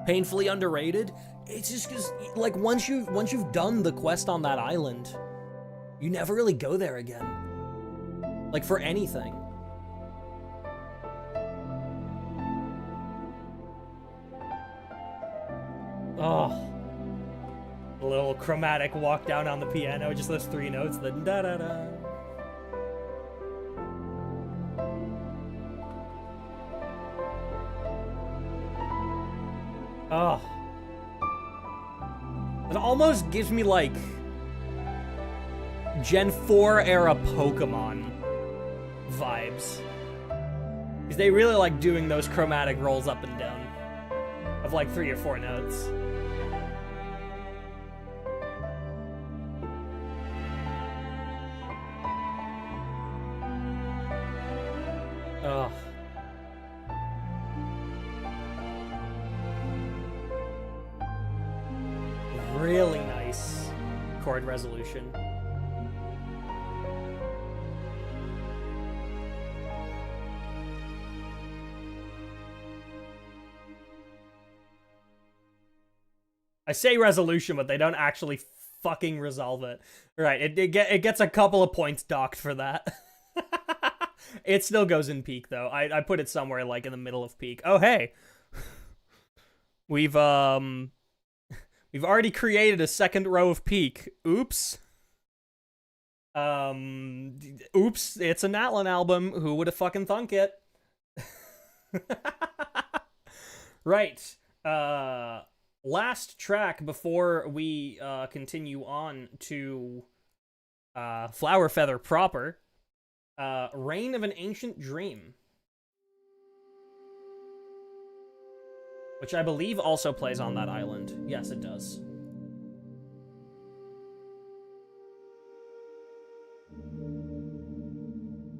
Painfully underrated. It's just because, like, once you've done the quest on that island, you never really go there again. Like, for anything. Oh. A little chromatic walk down on the piano, just those three notes, the da-da-da. Oh. It almost gives me, like, Gen 4 era Pokemon vibes. Because they really like doing those chromatic rolls up and down of like 3 or 4 notes. Ugh. Really nice chord resolution. I say resolution, but they don't actually fucking resolve it. Right, it gets a couple of points docked for that. It still goes in peak, though. I put it somewhere, like, in the middle of peak. Oh, hey! We've already created a second row of peak. Oops. Oops, it's a Natlan album. Who would have fucking thunk it? Right. Last track before we continue on to Flower Feather proper. Reign of an Ancient Dream. Which I believe also plays on that island. Yes, it does.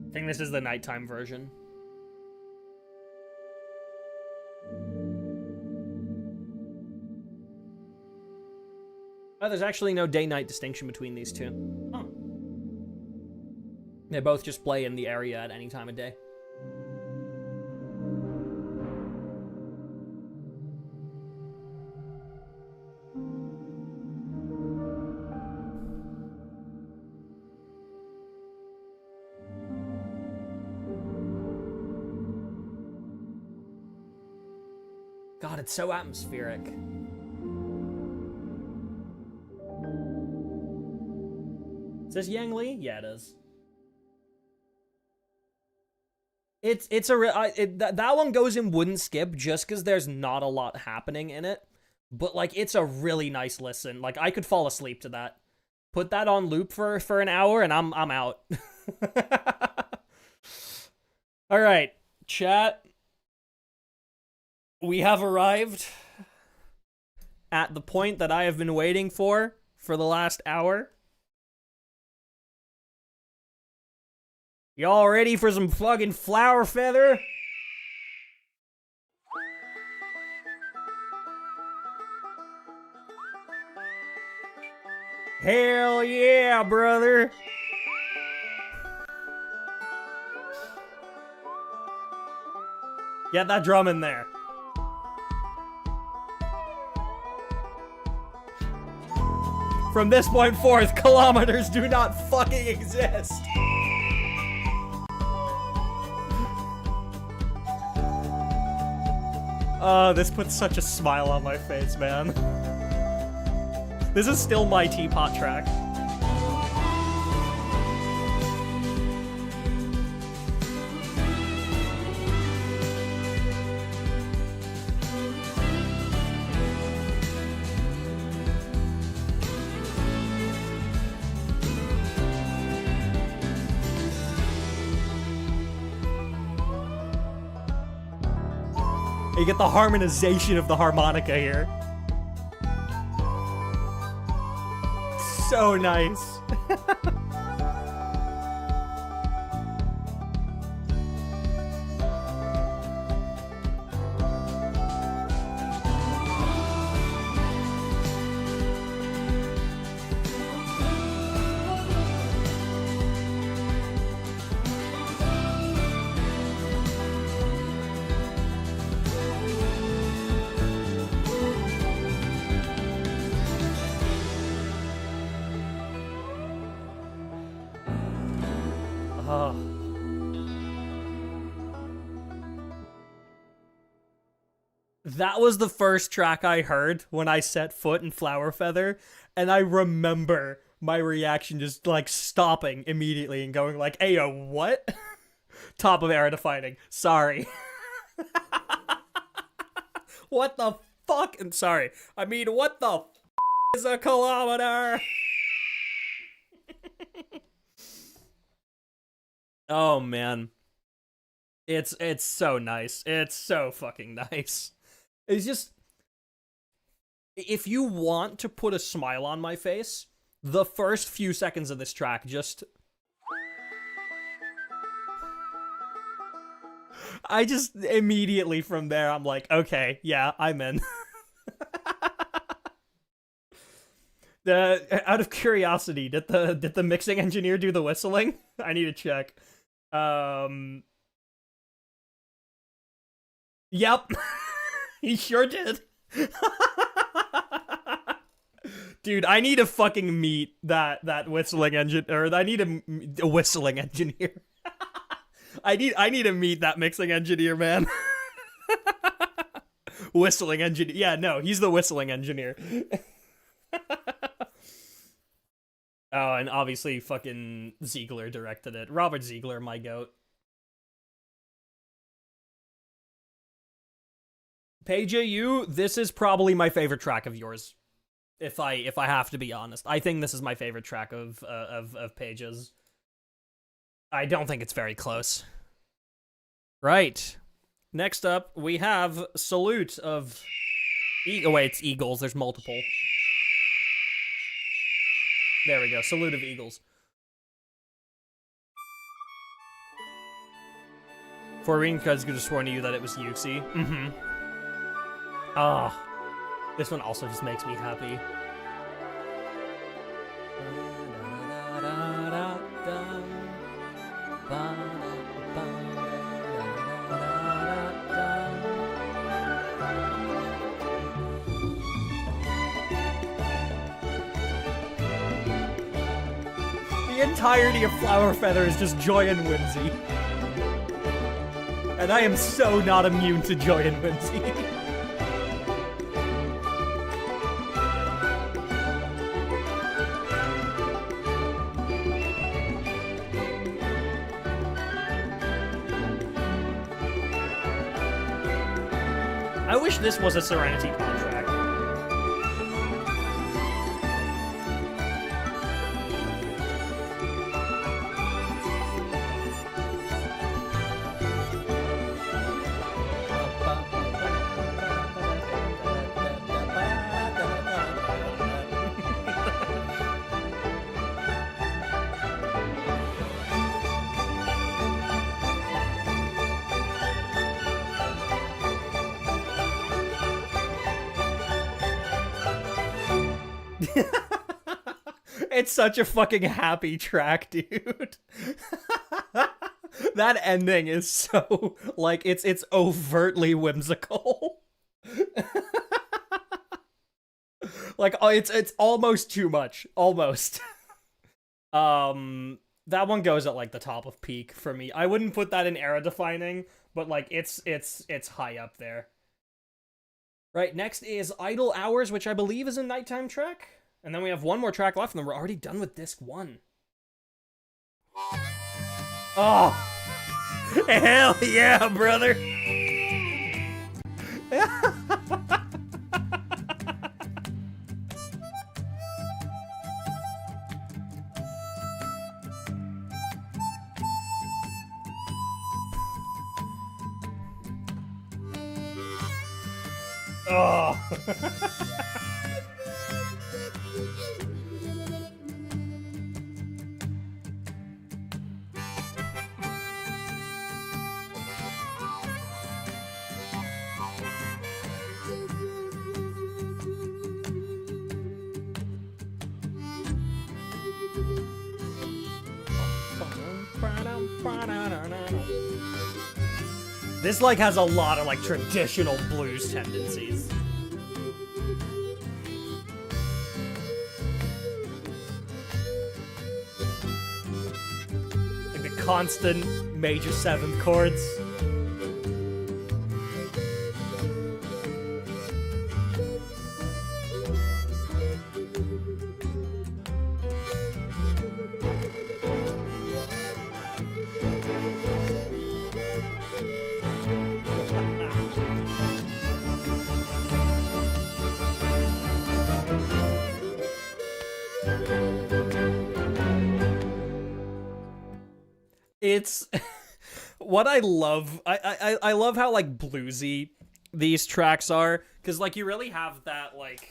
I think this is the nighttime version. Oh, there's actually no day-night distinction between these two. Huh. They both just play in the area at any time of day. God, it's so atmospheric. Is this Yang Li? Yeah, it is. That one goes in wouldn't skip just because there's not a lot happening in it, but like it's a really nice listen. Like I could fall asleep to that. Put that on loop for an hour and I'm out. All right, chat. We have arrived at the point that I have been waiting for the last hour. Y'all ready for some fucking Flower Feather? Hell yeah, brother! Get that drum in there. From this point forth, kilometers do not fucking exist. This puts such a smile on my face, man. This is still my teapot track. You get the harmonization of the harmonica here. So nice. That was the first track I heard when I set foot in Flower Feather, and I remember my reaction just like stopping immediately and going like, "Ayo, what?" Top of era defining. Sorry. What the fuck? And sorry. I mean, what the f is a kilometer? Oh man. It's so nice. It's so fucking nice. It's just, if you want to put a smile on my face, the first few seconds of this track just... I just immediately from there, I'm like, okay, yeah, I'm in. Out of curiosity, did the mixing engineer do the whistling? I need to check. Yep. He sure did. Dude, I need to fucking meet that whistling engine, or I need a whistling engineer. I need to meet that mixing engineer, man. Whistling engineer. Yeah, no, he's the whistling engineer. Oh, and obviously fucking Ziegler directed it. Robert Ziegler, my goat. PJU, this is probably my favorite track of yours. If I have to be honest, I think this is my favorite track of Page's. I don't think it's very close. Right. Next up, we have Salute of... Oh wait, it's Eagles. There's multiple. There we go. Salute of Eagles. For reading, because I could have sworn to you that it was Yuxi. Mm-hmm. Ah. This one also just makes me happy. The entirety of Flower Feather is just joy and whimsy. And I am so not immune to joy and whimsy. I wish this was a Serenity contract. It's such a fucking happy track, dude. That ending is so, like, it's overtly whimsical. Like, it's almost too much. Almost. That one goes at, like, the top of peak for me. I wouldn't put that in era defining, but, like, it's high up there. Right, next is Idle Hours, which I believe is a nighttime track. And then we have one more track left, and then we're already done with disc 1. Oh! Hell yeah, brother! Oh! This, like, has a lot of, like, traditional blues tendencies. Like, the constant major 7th chords. It's what I love. I love how, like, bluesy these tracks are, because, like, you really have that, like,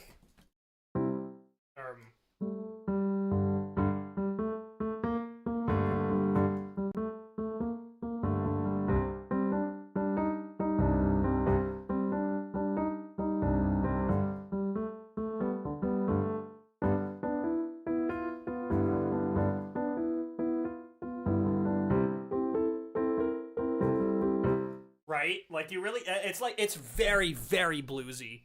right? Like, you really, it's like, it's very, very bluesy.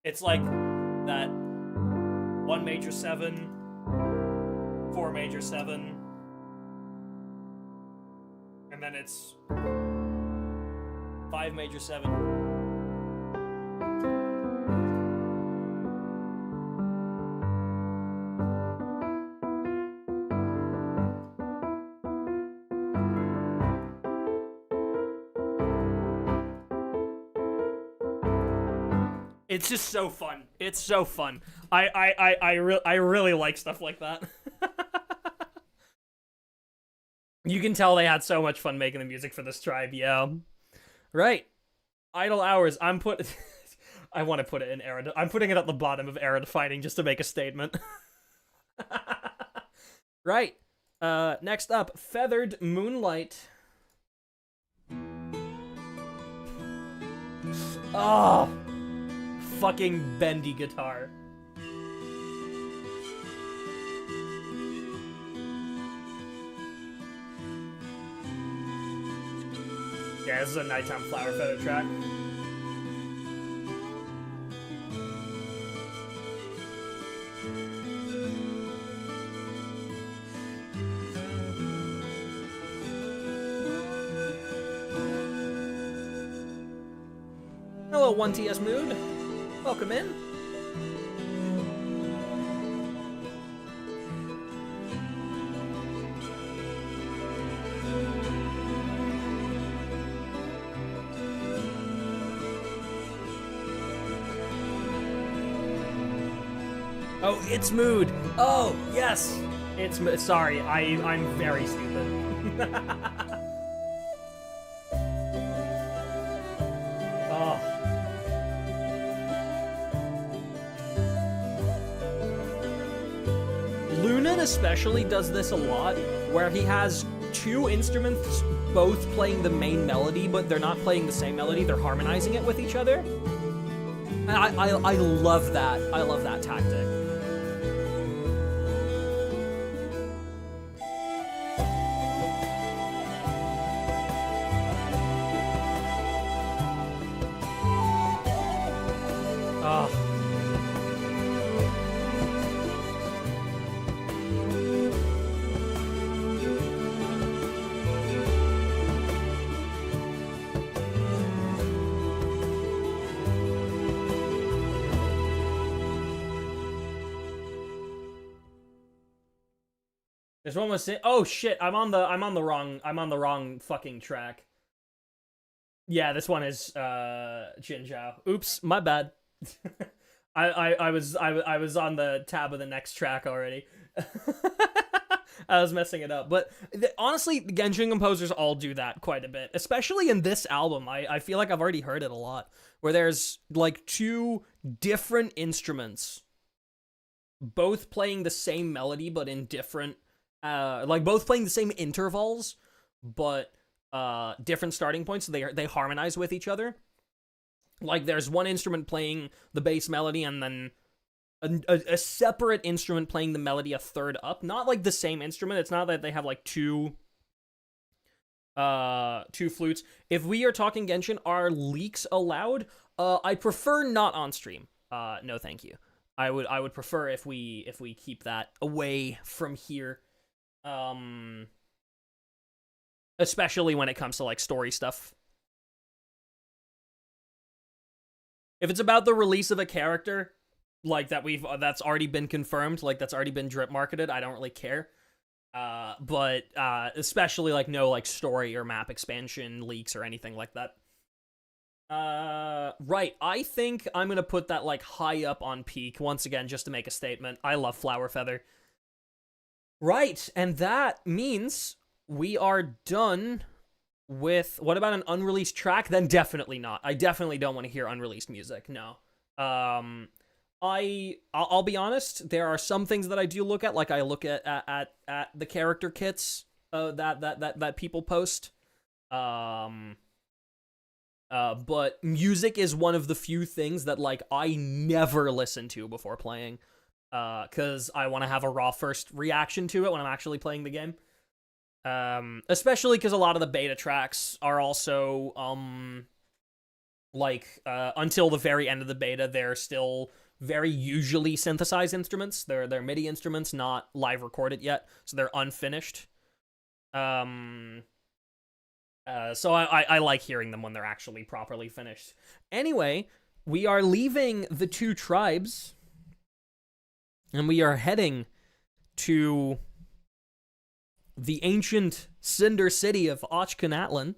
It's like that 1 major 7, 4 major 7, And then it's 5 major 7. It's just so fun. It's so fun. I really like stuff like that. You can tell they had so much fun making the music for this tribe, yeah. Right. Idle hours. I want to put it in era. I'm putting it at the bottom of era defining just to make a statement. Right. Next up, Feathered Moonlight. Oh, fucking bendy guitar. Yeah, this is a nighttime flower feather track. Hello, 1TS Mood. Welcome in. Oh, it's Mood. Oh, yes. It's sorry. I'm very stupid. Oh. Lunan especially does this a lot, where he has two instruments both playing the main melody, but they're not playing the same melody, they're harmonizing it with each other. And I love that. I love that tactic. Oh. There's one was oh shit, I'm on the wrong fucking track. Yeah, this one is Jinzhao. Oops, my bad. I was on the tab of the next track already. I was messing it up, but honestly, Genshin composers all do that quite a bit, especially in this album. I feel like I've already heard it a lot, where there's like two different instruments, both playing the same melody but in different, like both playing the same intervals, but different starting points. So they harmonize with each other. Like there's one instrument playing the bass melody and then a separate instrument playing the melody a third up. Not like the same instrument. It's not that they have like two flutes. If we are talking Genshin, are leaks allowed? I prefer not on stream. No, thank you. I would prefer if we keep that away from here. Especially when it comes to like story stuff. If it's about the release of a character, like that's already been confirmed, like that's already been drip marketed, I don't really care. But especially like no like story or map expansion leaks or anything like that. Right, I think I'm gonna put that like high up on peak once again just to make a statement. I love Flower Feather. Right, and that means we are done with, what about an unreleased track? Then definitely not. I definitely don't want to hear unreleased music, no. I'll be honest, there are some things that I do look at, like I look at the character kits that people post. But music is one of the few things that like I never listen to before playing. Because I want to have a raw first reaction to it when I'm actually playing the game. Especially because a lot of the beta tracks are also, until the very end of the beta, they're still very usually synthesized instruments. They're MIDI instruments, not live recorded yet, so they're unfinished. So I like hearing them when they're actually properly finished. Anyway, we are leaving the two tribes, and we are heading to the ancient Cinder City of Natlan.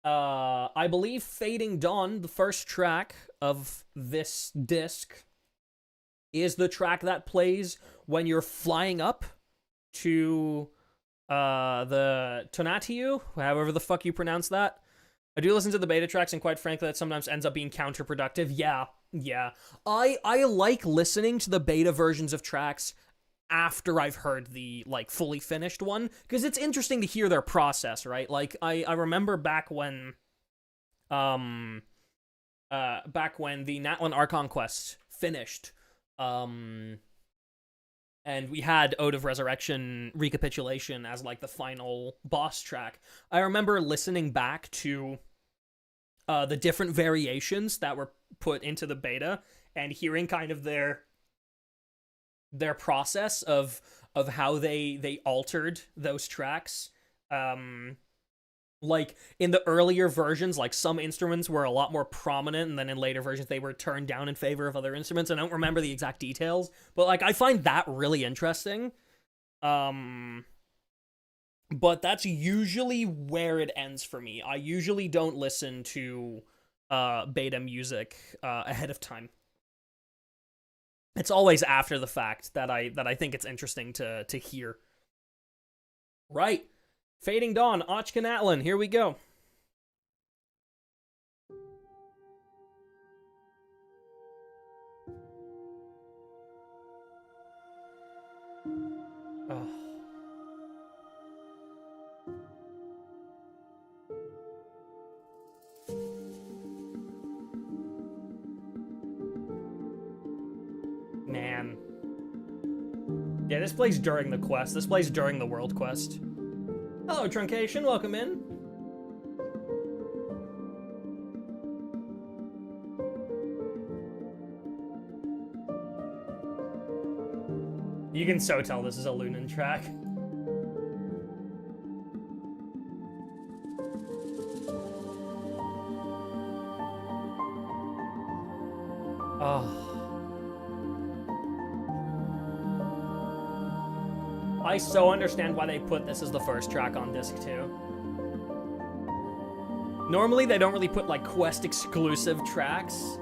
I believe Fading Dawn, the first track of this disc, is the track that plays when you're flying up to the Tonatiuh, however the fuck you pronounce that. I do listen to the beta tracks, and quite frankly, that sometimes ends up being counterproductive. Yeah. I like listening to the beta versions of tracks after I've heard the, like, fully finished one, because it's interesting to hear their process, right? Like, I remember back when the Natlan Archon quest finished, and we had Ode of Resurrection Recapitulation as, like, the final boss track. I remember listening back to the different variations that were put into the beta and hearing kind of their process of how they altered those tracks. Like, in the earlier versions, like, some instruments were a lot more prominent, and then in later versions they were turned down in favor of other instruments. I don't remember the exact details, but, like, I find that really interesting. But that's usually where it ends for me. I usually don't listen to beta music ahead of time. It's always after the fact that I think it's interesting to hear. Right. Fading Dawn, Natlan, here we go. Oh. Man. Yeah, this plays during the quest. This plays during the world quest. Hello, Truncation. Welcome in. You can so tell this is a Lunan track. Oh. I so understand why they put this as the first track on disc 2. Normally, they don't really put, like, quest-exclusive tracks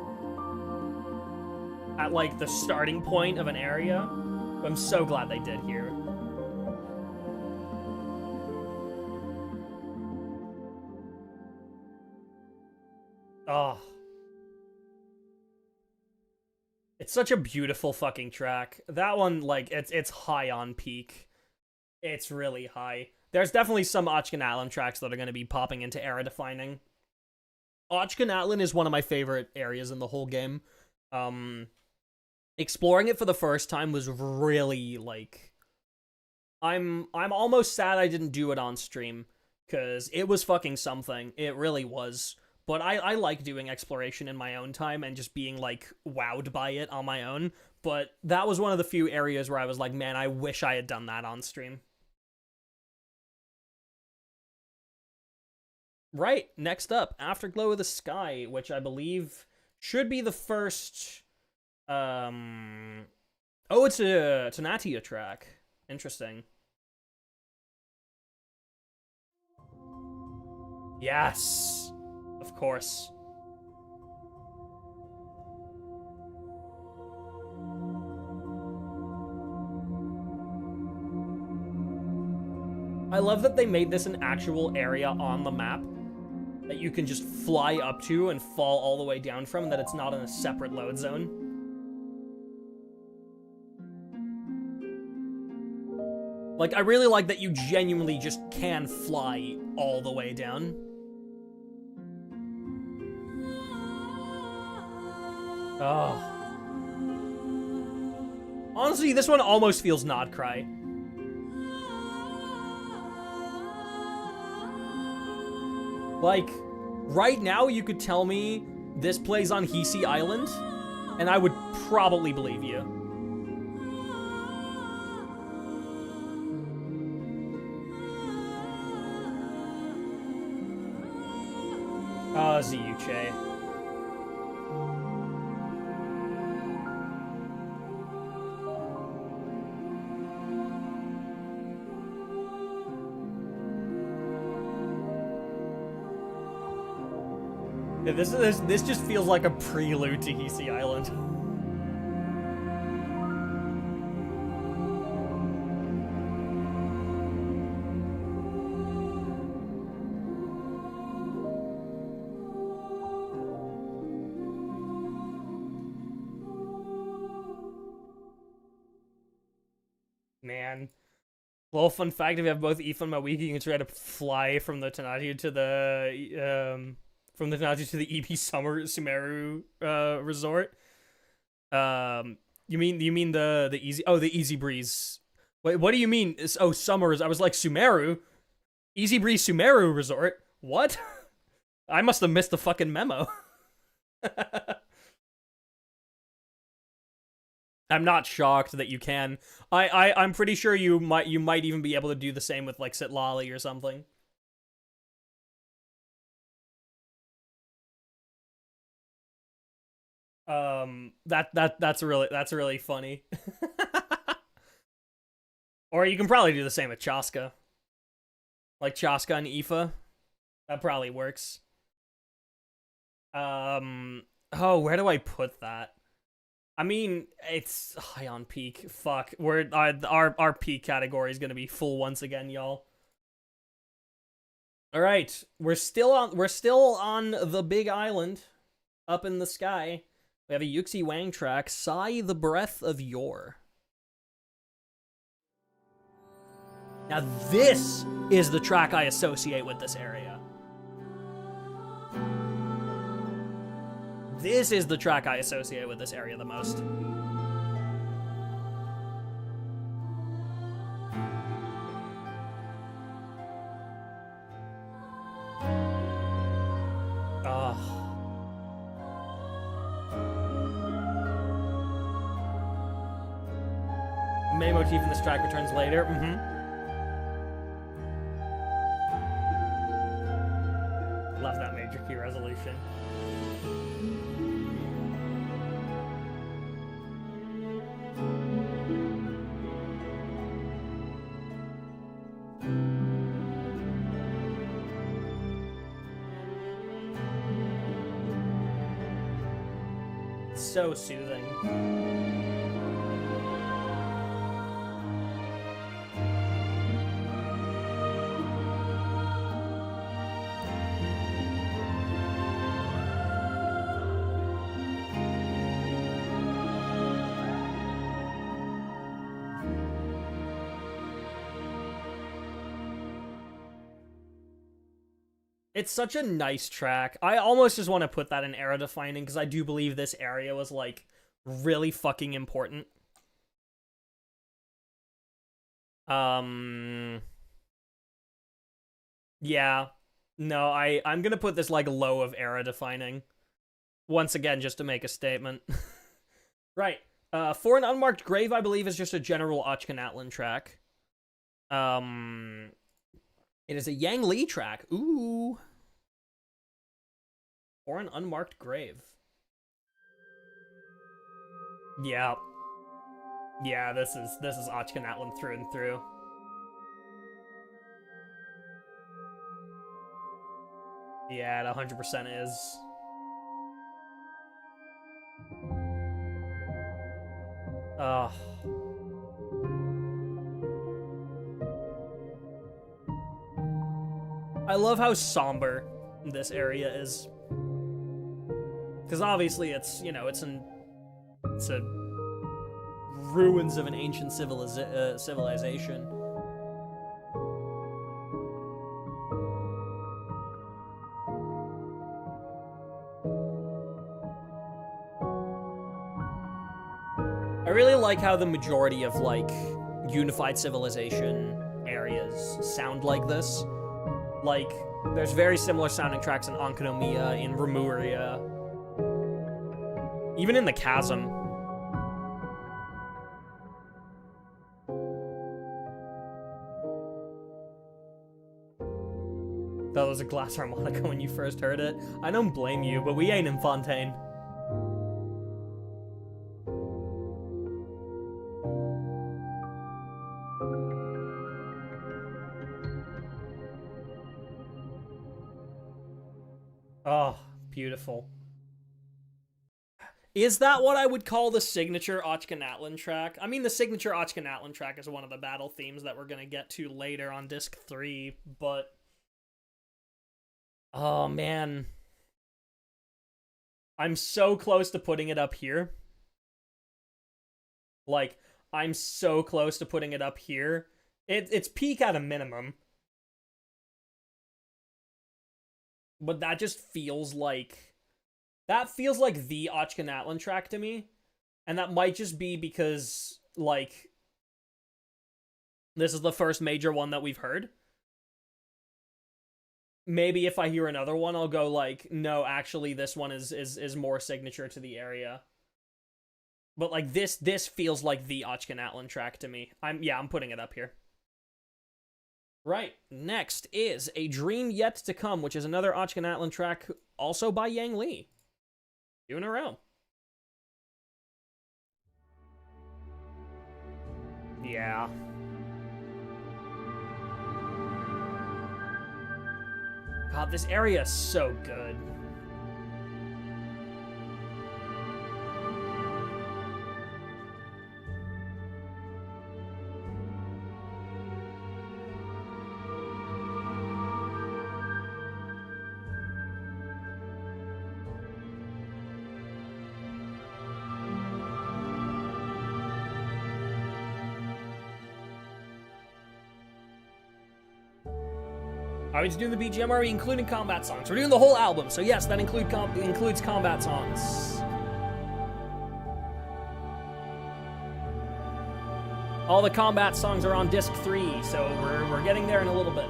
at, like, the starting point of an area. But I'm so glad they did here. Oh. It's such a beautiful fucking track. That one, like, it's high on peak. It's really high. There's definitely some Natlan tracks that are going to be popping into era-defining. Natlan is one of my favorite areas in the whole game. Exploring it for the first time was really, like... I'm almost sad I didn't do it on stream, because it was fucking something. It really was. But I like doing exploration in my own time and just being, like, wowed by it on my own. But that was one of the few areas where I was like, man, I wish I had done that on stream. Right, next up, Afterglow of the Sky, which I believe should be the first... Oh, it's a Tonatiuh track. Interesting. Yes! Of course. I love that they made this an actual area on the map that you can just fly up to and fall all the way down from, and that it's not in a separate load zone. Like, I really like that you genuinely just can fly all the way down. Oh. Honestly, this one almost feels Nod Cry. Like, right now you could tell me this plays on Hisi Island, and I would probably believe you. Ziyuche. Yeah, this just feels like a prelude to Hisi Island. Man. Little fun fact, if you have both Aoife and Mawiki, you can try to fly from the Tanaji to the EB Summer Sumeru resort. You mean the easy breeze. Wait, what do you mean? Oh, Summers. I was like Sumeru. Easy breeze Sumeru resort. What? I must have missed the fucking memo. I'm not shocked that you can. I'm pretty sure you might even be able to do the same with like Sitlali or something. That's really funny. Or you can probably do the same with Chaska. Like Chaska and Aoife. That probably works. Oh, where do I put that? I mean, it's high on peak. Fuck, our peak category is gonna be full once again, y'all. All right, we're still on the big island, up in the sky. We have a Yuxi Wang track, "Sigh the Breath of Yore." Now this is the track I associate with this area. This is the track I associate with this area the most. The main motif in this track returns later. Love that major key resolution. So soothing. It's such a nice track. I almost just want to put that in era defining because I do believe this area was like really fucking important. Yeah. No, I'm gonna put this like low of era defining. Once again, just to make a statement. Right. For an Unmarked Grave, I believe is just a general Ochka Natlan track. It is a Yang Li track. Ooh. Or an Unmarked Grave. Yeah. Yeah, this is Ochka Natlan through and through. Yeah, it 100% is. Ugh. I love how somber this area is. Because obviously it's, you know, it's a ruins of an ancient civilization. I really like how the majority of, like, unified civilization areas sound like this. Like, there's very similar sounding tracks in Onkonomiya, in Remuria, even in the Chasm. That was a glass harmonica when you first heard it. I don't blame you, but we ain't in Fontaine. Oh, beautiful. Is that what I would call the signature Natlan track? I mean, the signature Natlan track is one of the battle themes that we're going to get to later on Disc 3, but... Oh, man. I'm so close to putting it up here. Like, I'm so close to putting it up here. It's peak at a minimum. But that just feels like... That feels like the Natlan track to me. And that might just be because, like, this is the first major one that we've heard. Maybe if I hear another one, I'll go like, no, actually, this one is more signature to the area. But, like, this feels like the Natlan track to me. I'm putting it up here. Right, next is A Dream Yet to Come, which is another Natlan track, also by Yang Lee. 2 in a row. Yeah. God, this area is so good. Are we just doing the BGM, or are we including combat songs? We're doing the whole album, so yes, that includes combat songs. All the combat songs are on disc 3, so we're getting there in a little bit.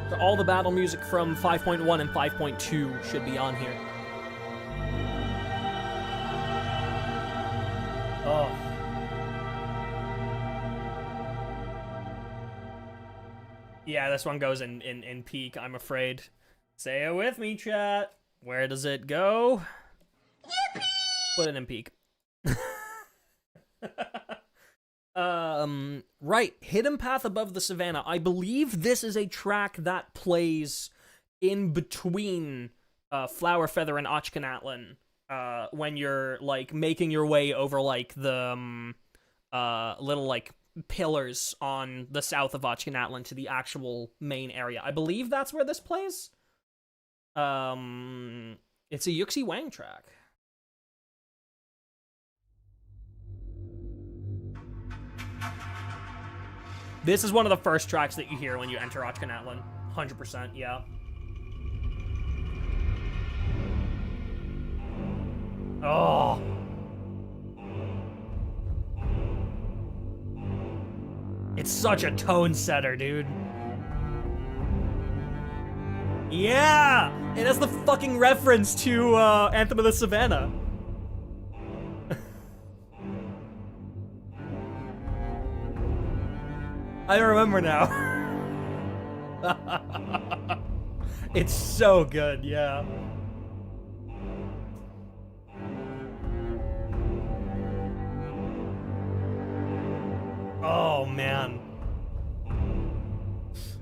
So all the battle music from 5.1 and 5.2 should be on here. Oh. Yeah, this one goes in peak, I'm afraid. Say it with me, chat. Where does it go? Yippee! Put it in peak. Right, Hidden Path Above the Savannah. I believe this is a track that plays in between Flower Feather and Natlan. When you're, like, making your way over, like, the, little, like, pillars on the south of Natlan to the actual main area. I believe that's where this plays. It's a Yuxi Wang track. This is one of the first tracks that you hear when you enter Natlan. 100%, yeah. Oh. It's such a tone setter, dude. Yeah! It has the fucking reference to Anthem of the Savannah. I remember now. It's so good, yeah. Oh, man.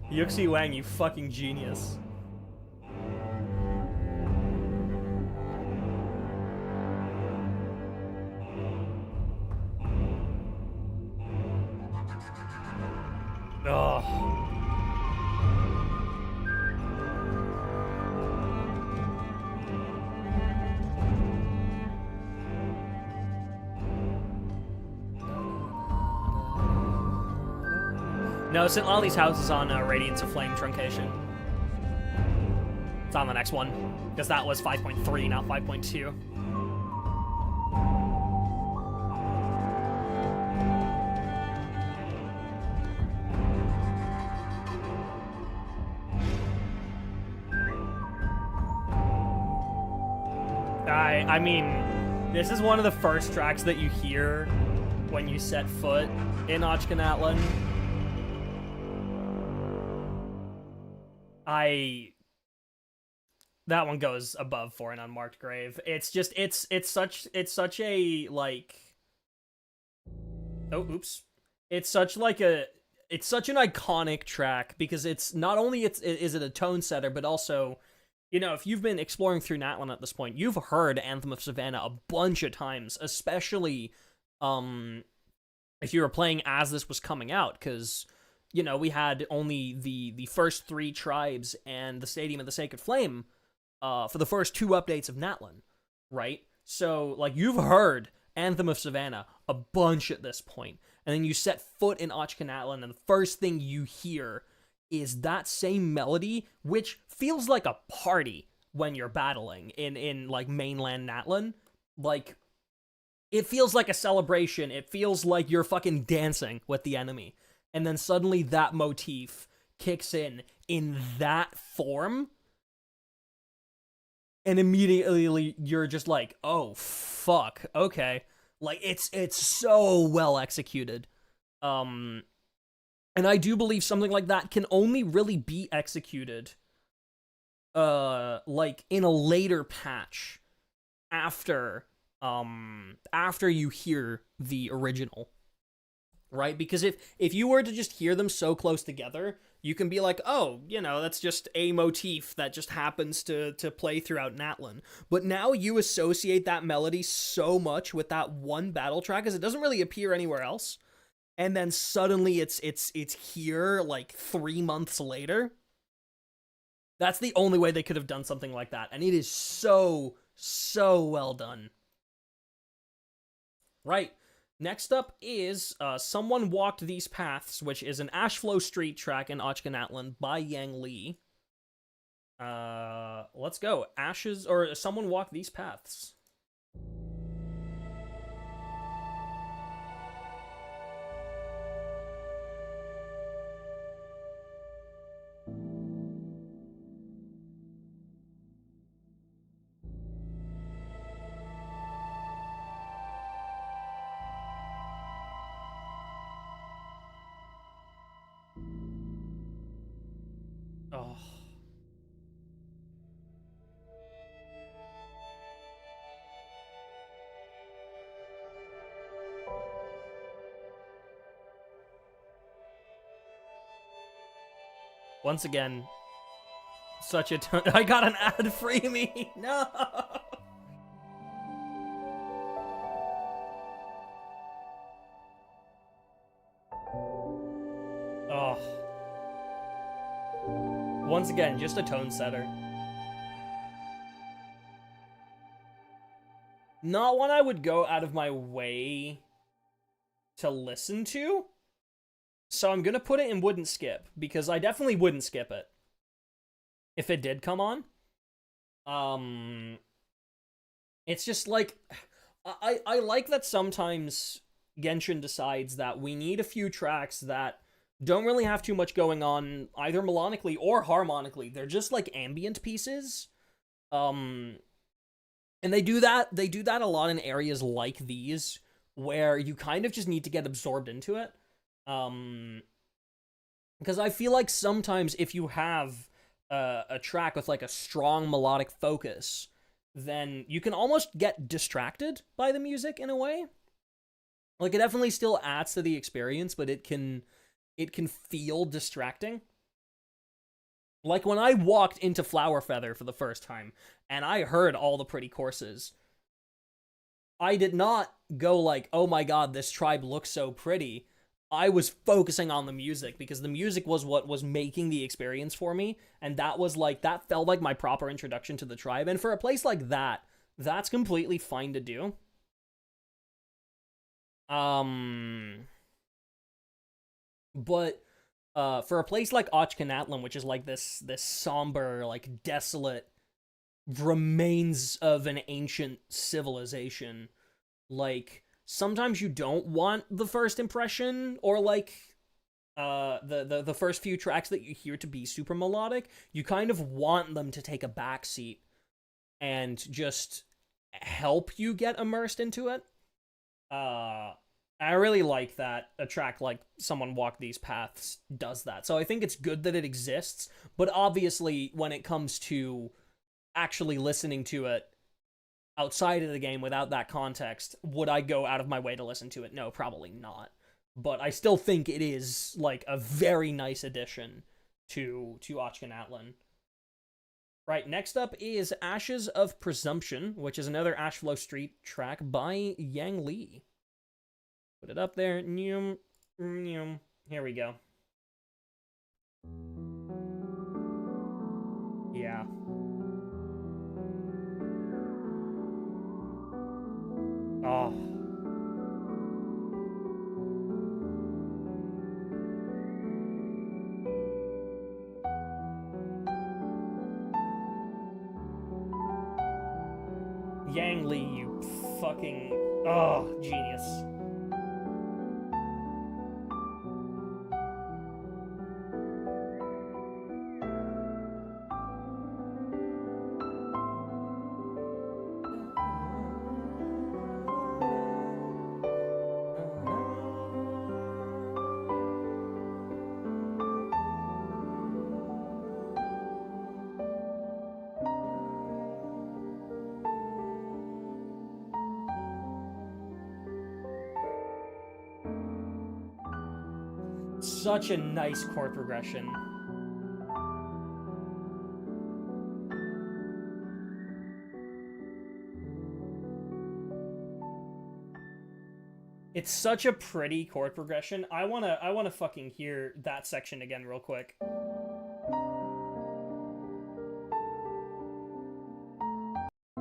Yuxi Wang, you fucking genius. Oh. No, St. Lolly's House is on Radiance of Flame Truncation. It's on the next one, because that was 5.3, not 5.2. I mean, This is one of the first tracks that you hear when you set foot in Natlan. That one goes above for an unmarked grave. It's just it's such a like, oh oops. It's such an iconic track because it's not only is it a tone setter, but also, you know, if you've been exploring through Natlan at this point, you've heard Anthem of Savannah a bunch of times, especially if you were playing as this was coming out, because, you know, we had only the first 3 tribes and the Stadium of the Sacred Flame for the first 2 updates of Natlan, right? So, like, you've heard Anthem of Savannah a bunch at this point, and then you set foot in Natlan, and the first thing you hear is that same melody, which feels like a party when you're battling in like mainland Natlan. Like, it feels like a celebration. It feels like you're fucking dancing with the enemy. And then suddenly that motif kicks in that form, and immediately you're just like, oh fuck, okay. Like, it's so well executed. And I do believe something like that can only really be executed like in a later patch after you hear the original. Right? Because if you were to just hear them so close together, you can be like, oh, you know, that's just a motif that just happens to play throughout Natlan. But now you associate that melody so much with that one battle track, because it doesn't really appear anywhere else. And then suddenly it's here like 3 months later. That's the only way they could have done something like that. And it is so well done. Right. Next up is Someone Walked These Paths, which is an Ashflow Street track in Natlan by Yang Li. Let's go. Ashes, or Someone Walked These Paths. Oh. Once again, such a I got an ad free me. No. Oh. Once again, just a tone setter. Not one I would go out of my way to listen to. So I'm gonna put it in wouldn't skip, because I definitely wouldn't skip it if it did come on. It's just like, I like that sometimes Genshin decides that we need a few tracks that don't really have too much going on, either melodically or harmonically. They're just like ambient pieces. And they do that a lot in areas like these, where you kind of just need to get absorbed into it. Because I feel like sometimes if you have a track with like a strong melodic focus, then you can almost get distracted by the music in a way. Like, it definitely still adds to the experience, but it can feel distracting. Like when I walked into Flower Feather for the first time and I heard all the pretty courses, I did not go like, oh my god, this tribe looks so pretty. I was focusing on the music, because the music was what was making the experience for me, and that felt like my proper introduction to the tribe. And for a place like that, that's completely fine to do. But for a place like Natlan, which is like this somber, like desolate remains of an ancient civilization, like, sometimes you don't want the first impression, or like the first few tracks that you hear to be super melodic. You kind of want them to take a backseat and just help you get immersed into it. I really like that a track like Someone Walk These Paths does that. So I think it's good that it exists, but obviously when it comes to actually listening to it outside of the game without that context, would I go out of my way to listen to it? No, probably not. But I still think it is like a very nice addition to Natlan. Right, next up is Ashes of Presumption, which is another Ashflow Street track by Yang Li. Put it up there. Here we go. Yeah. Oh. Yang Li, you fucking... Oh, genius. Such a nice chord progression. It's such a pretty chord progression. I wanna fucking hear that section again real quick. A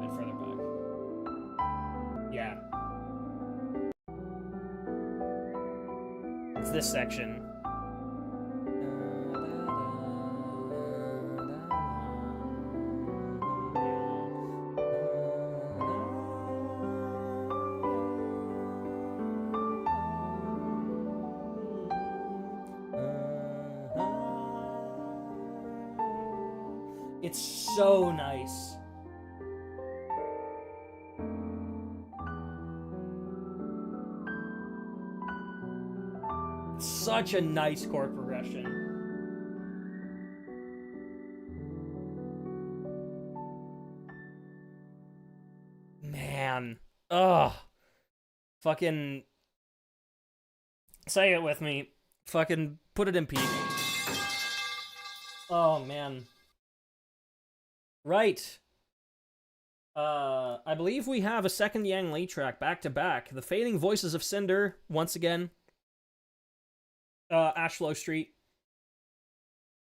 bit further back. Yeah. It's this section. It's so nice. It's such a nice chord progression. Man. Ugh. Fucking... Say it with me. Fucking put it in peak. Oh, man. Right. I believe we have a second Yang Li track back to back. The Fading Voices of Cinder, once again. Ashflow Street,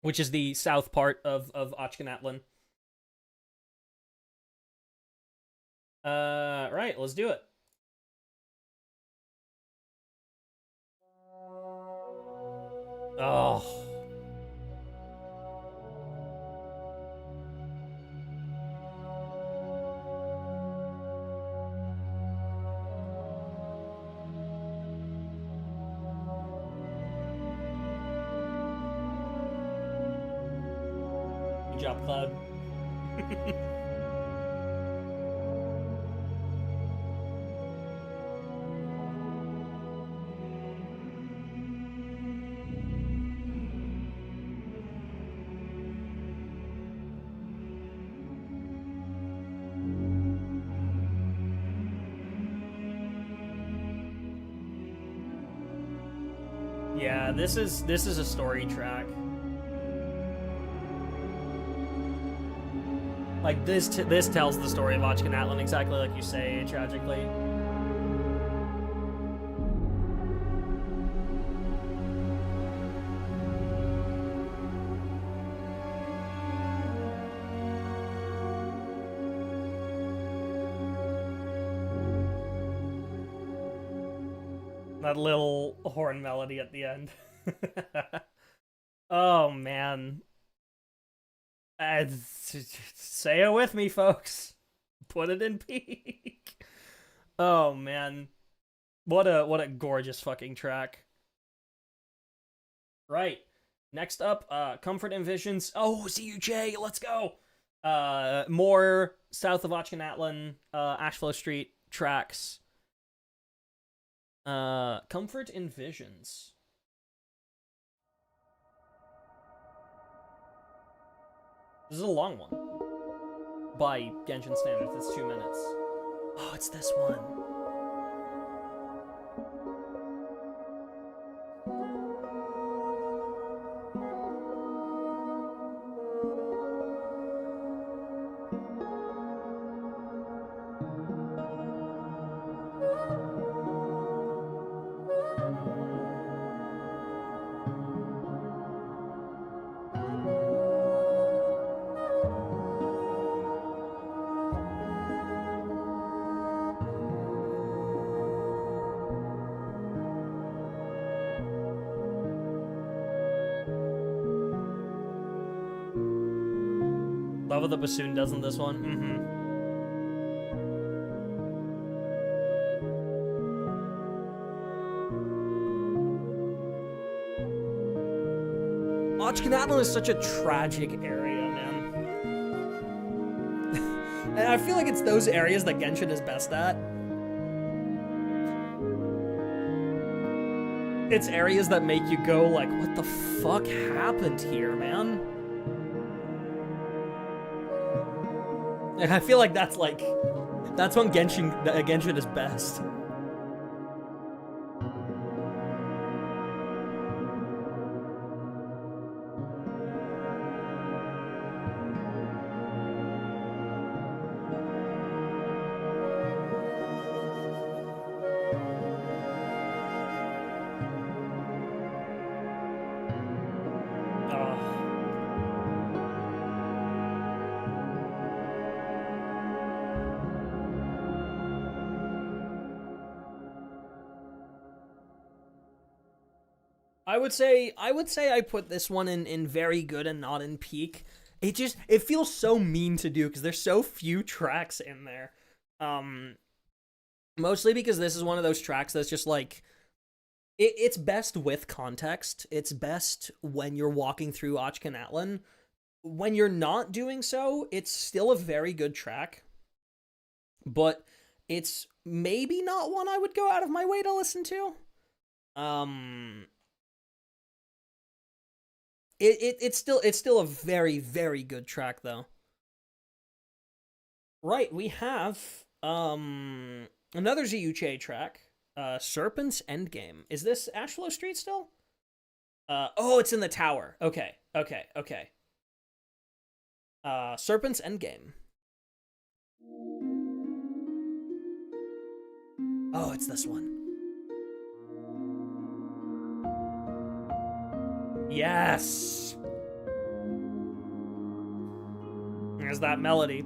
which is the south part of Natlan. Right, let's do it. Oh. Good job, Cloud. Yeah, this is a story track. Like, this tells the story of Natlan exactly like you say, tragically. That little horn melody at the end. Oh, man. Say it with me, folks. Put it in peak. Oh, man. What a gorgeous fucking track. Right. Next up, Comfort and Visions. Oh, CUJ, let's go. More south of Natlan, Ashflow Street tracks. Comfort in Visions. This is a long one. By Genshin standards, it's 2 minutes. Oh, it's this one. Love what the bassoon does in this one. Natlan is such a tragic area, man. And I feel like it's those areas that Genshin is best at. It's areas that make you go like, what the fuck happened here, man? And I feel like that's when Genshin is best. I would say I put this one in very good and not in peak. It feels so mean to do because there's so few tracks in there. Mostly because this is one of those tracks that's just like it's best with context. It's best when you're walking through Natlan. When you're not doing so, it's still a very good track. But it's maybe not one I would go out of my way to listen to. It's still a very, very good track though. Right, we have another ZUCHE track, Serpent's Endgame. Is this Ashflow Street still? Oh, it's in the tower. Okay. Serpent's Endgame. Oh, it's this one. Yes! There's that melody.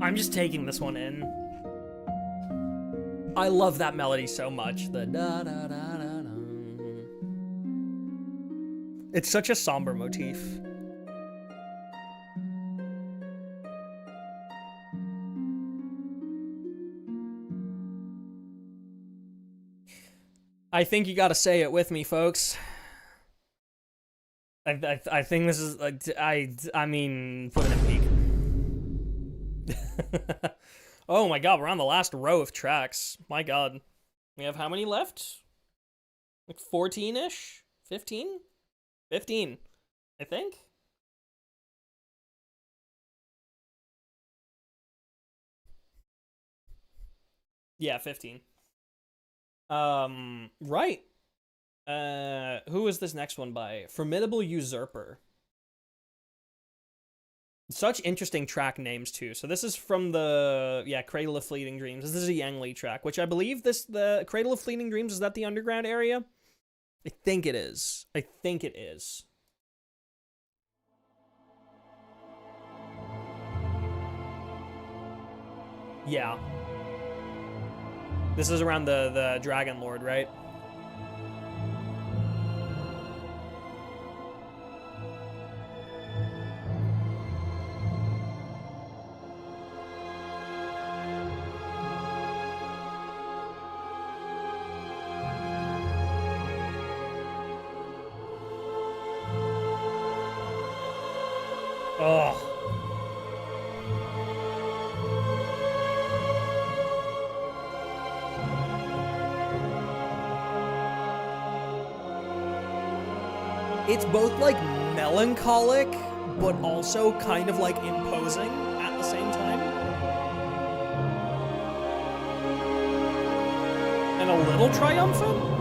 I'm just taking this one in. I love that melody so much. The da da da da da. It's such a somber motif. I think you gotta say it with me, folks. I think this is like I mean, put it in peak. Oh my god, we're on the last row of tracks. My god. We have how many left? Like 14-ish? 15? 15, I think. Yeah, 15. Right. Who is this next one by? Formidable Usurper. Such interesting track names too. So this is from the Cradle of Fleeting Dreams. This is a Yang Li track, which I believe the Cradle of Fleeting Dreams, is that the underground area? I think it is. I think it is. Yeah. This is around the Dragon Lord, right? Oh. It's both like melancholic, but also kind of like imposing at the same time. And a little triumphant?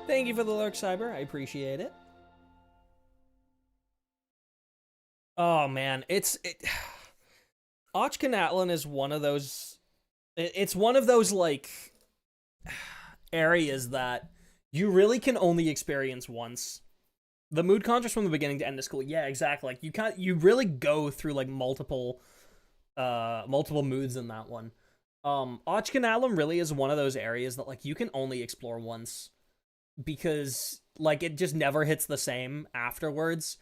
Thank you for the lurk, Cyber. I appreciate it. Oh man, Natlan is one of those. It's one of those like areas that you really can only experience once. The mood contrast from the beginning to end of school. Yeah, exactly. Like you really go through like multiple moods in that one. Natlan really is one of those areas that like you can only explore once, because like it just never hits the same afterwards.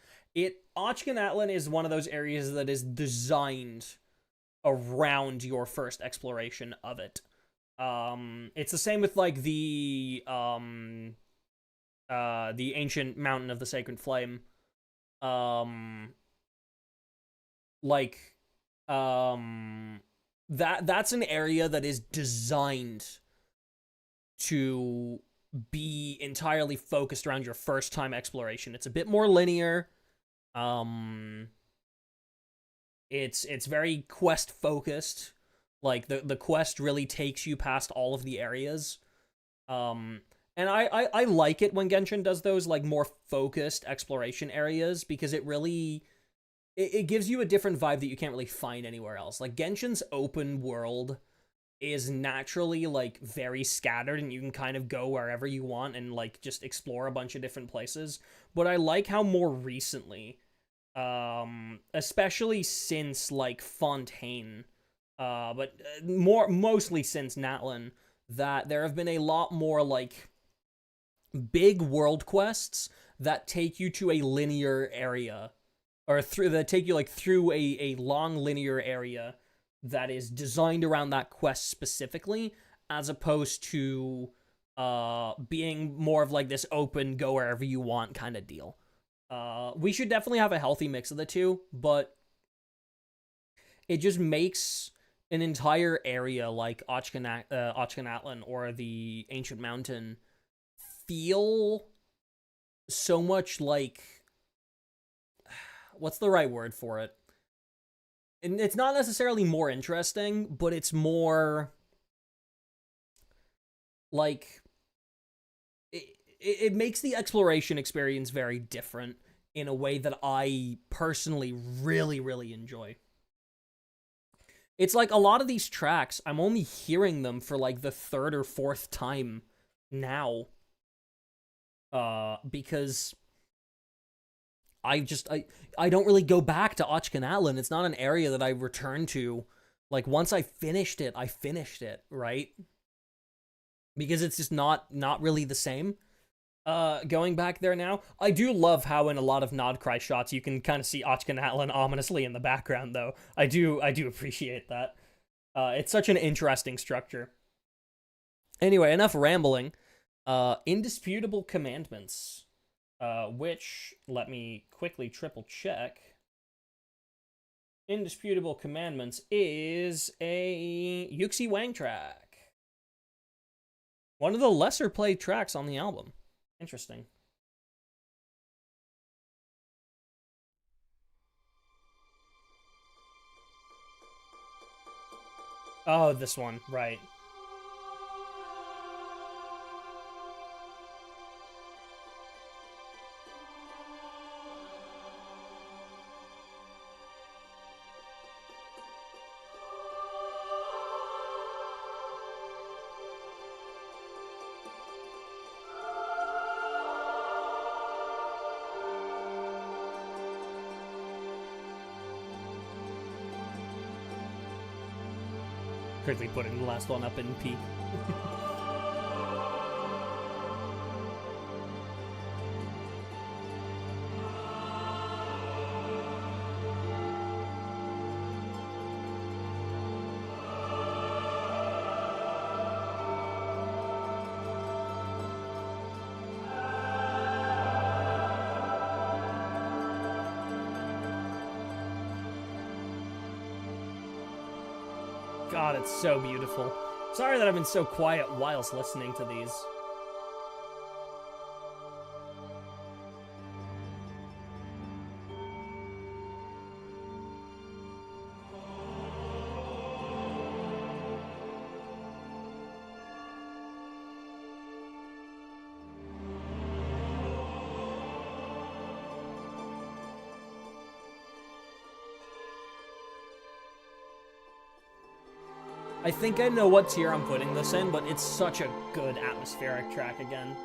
Natlan is one of those areas that is designed around your first exploration of it. It's the same with like the ancient mountain of the sacred flame. That's an area that is designed to be entirely focused around your first time exploration. It's a bit more linear. It's very quest focused. Like the quest really takes you past all of the areas. And I like it when Genshin does those like more focused exploration areas, because it really it gives you a different vibe that you can't really find anywhere else. Like Genshin's open world is naturally like very scattered, and you can kind of go wherever you want and like just explore a bunch of different places. But I like how more recently, especially since like Fontaine, but mostly since Natlan, that there have been a lot more like big world quests that take you to a linear area, or that take you like through a long linear area that is designed around that quest specifically, as opposed to being more of like this open go wherever you want kind of deal. We should definitely have a healthy mix of the two, but it just makes an entire area like Natlan or the Ancient Mountain feel so much like, what's the right word for it? And it's not necessarily more interesting, but it's more like it makes the exploration experience very different in a way that I personally really, really enjoy. It's like a lot of these tracks, I'm only hearing them for like the third or fourth time now. Because I don't really go back to Natlan. It's not an area that I return to. Like, once I finished it, right? Because it's just not really the same. Going back there now, I do love how in a lot of nod cry shots you can kind of see Ochka Natlan ominously in the background, though. I do appreciate that. It's such an interesting structure. Anyway, enough rambling. Indisputable Commandments, which, let me quickly triple check. Indisputable Commandments is a Yuxi Wang track. One of the lesser played tracks on the album. Interesting. Oh, this one, right. Quickly putting the last one up in peak. God, it's so beautiful. Sorry that I've been so quiet whilst listening to these. I think I know what tier I'm putting this in, but it's such a good atmospheric track again.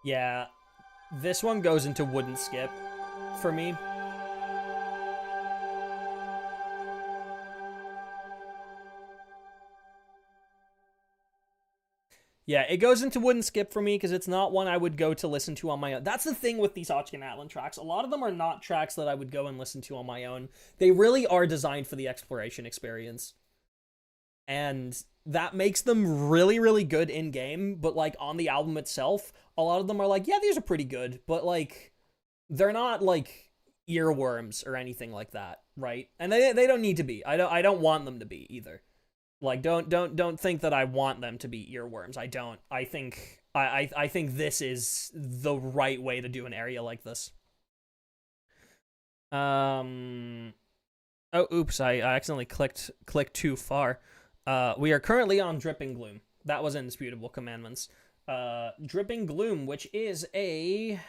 Yeah, this one goes into Wouldn't Skip for me. Yeah, it goes into Wouldn't Skip for me because it's not one I would go to listen to on my own. That's the thing with these Ochka Natlan tracks. A lot of them are not tracks that I would go and listen to on my own. They really are designed for the exploration experience. And that makes them really, really good in-game, but, like, on the album itself, a lot of them are like, yeah, these are pretty good, but, like, they're not, like, earworms or anything like that, right? And they don't need to be. I don't want them to be, either. Like, don't think that I want them to be earworms. I don't. I think I think this is the right way to do an area like this. Oh, oops! I accidentally clicked too far. We are currently on Dripping Gloom. That was Indisputable Commandments. Dripping Gloom, which is a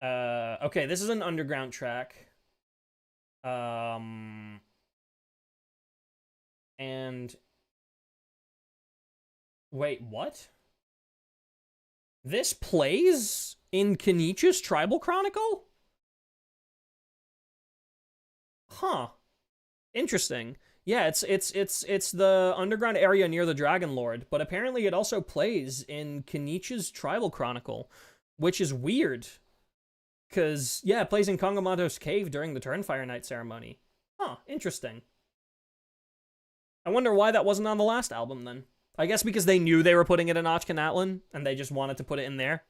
okay. This is an underground track. And wait, what? This plays in Kenichi's Tribal Chronicle? Huh. Interesting. Yeah, it's the underground area near the Dragon Lord, but apparently it also plays in Kenichi's Tribal Chronicle, which is weird. Cause yeah, it plays in Kongamato's cave during the Turnfire Night ceremony. Huh, interesting. I wonder why that wasn't on the last album, then. I guess because they knew they were putting it in Ochka Natlan, and they just wanted to put it in there.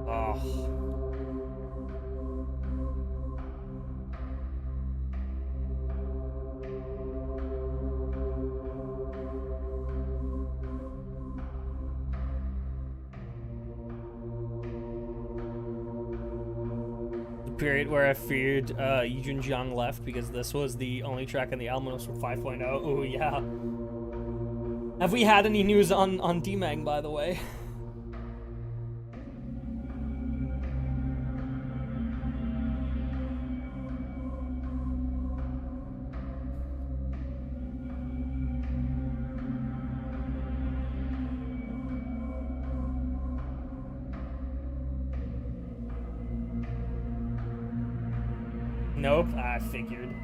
Oh. Period where I feared Yijun Jiang left because this was the only track on the album was from 5.0. Oh yeah. Have we had any news on D-Mang, by the way? Nope, I figured.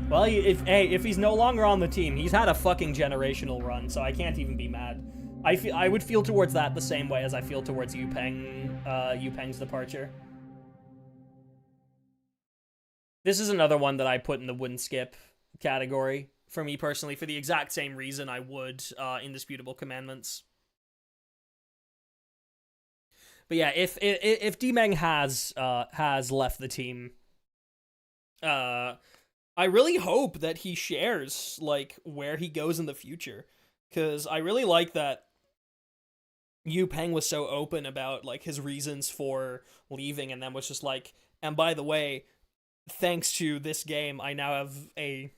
Well, if he's no longer on the team, he's had a fucking generational run, so I can't even be mad. I would feel towards that the same way as I feel towards Yupeng's departure. This is another one that I put in the wouldn't skip category for me personally, for the exact same reason I would Indisputable Commandments. But yeah, if D-Meng has left the team, I really hope that he shares like where he goes in the future, because I really like that Yupeng was so open about like his reasons for leaving, and then was just like, and by the way, thanks to this game, I now have a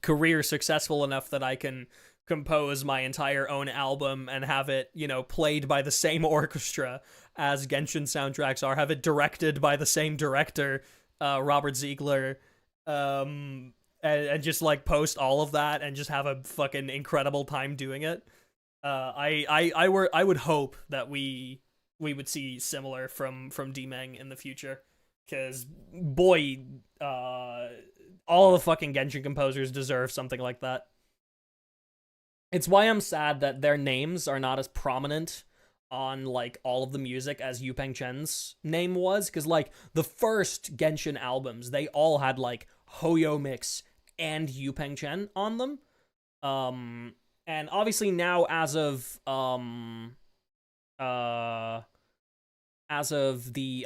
career successful enough that I can compose my entire own album and have it, you know, played by the same orchestra as Genshin soundtracks are, have it directed by the same director, Robert Ziegler, and just like post all of that and just have a fucking incredible time doing it. I would hope that we would see similar from D-Meng in the future, because boy, all the fucking Genshin composers deserve something like that. It's why I'm sad that their names are not as prominent on like all of the music as Yupeng Chen's name was, because like the first Genshin albums, they all had like Hoyo Mix and Yupeng Chen on them. And obviously now as of the,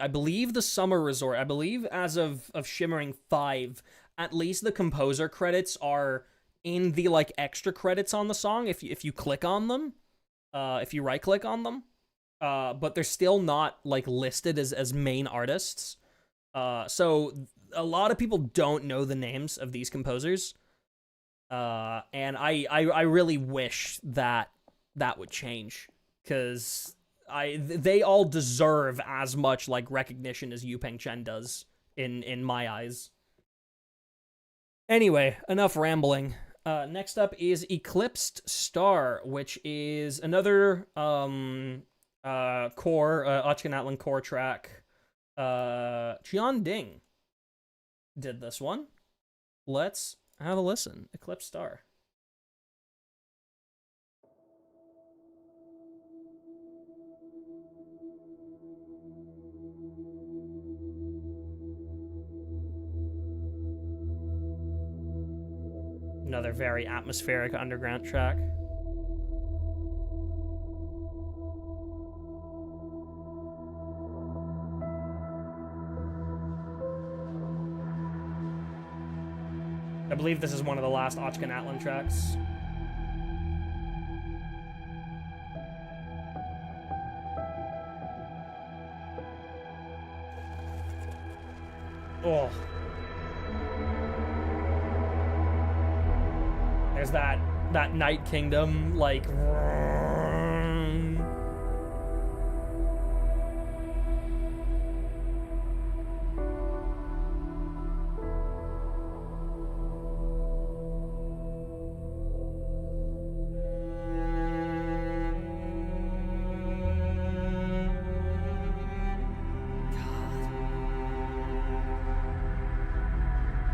I believe the Summer Resort, I believe as of Shimmering 5, at least the composer credits are in the like extra credits on the song if you click on them, if you right click on them, but they're still not like listed as main artists. So a lot of people don't know the names of these composers, and I really wish that would change, because they all deserve as much like recognition as Yupeng Chen does in my eyes. Anyway, enough rambling. Next up is Eclipsed Star, which is another core Ochka Natlan core track. Jian Ding did this one. Let's have a listen. Eclipsed Star. Another very atmospheric underground track. I believe this is one of the last Ochka Natlan tracks. Oh. There's that Night Kingdom, like...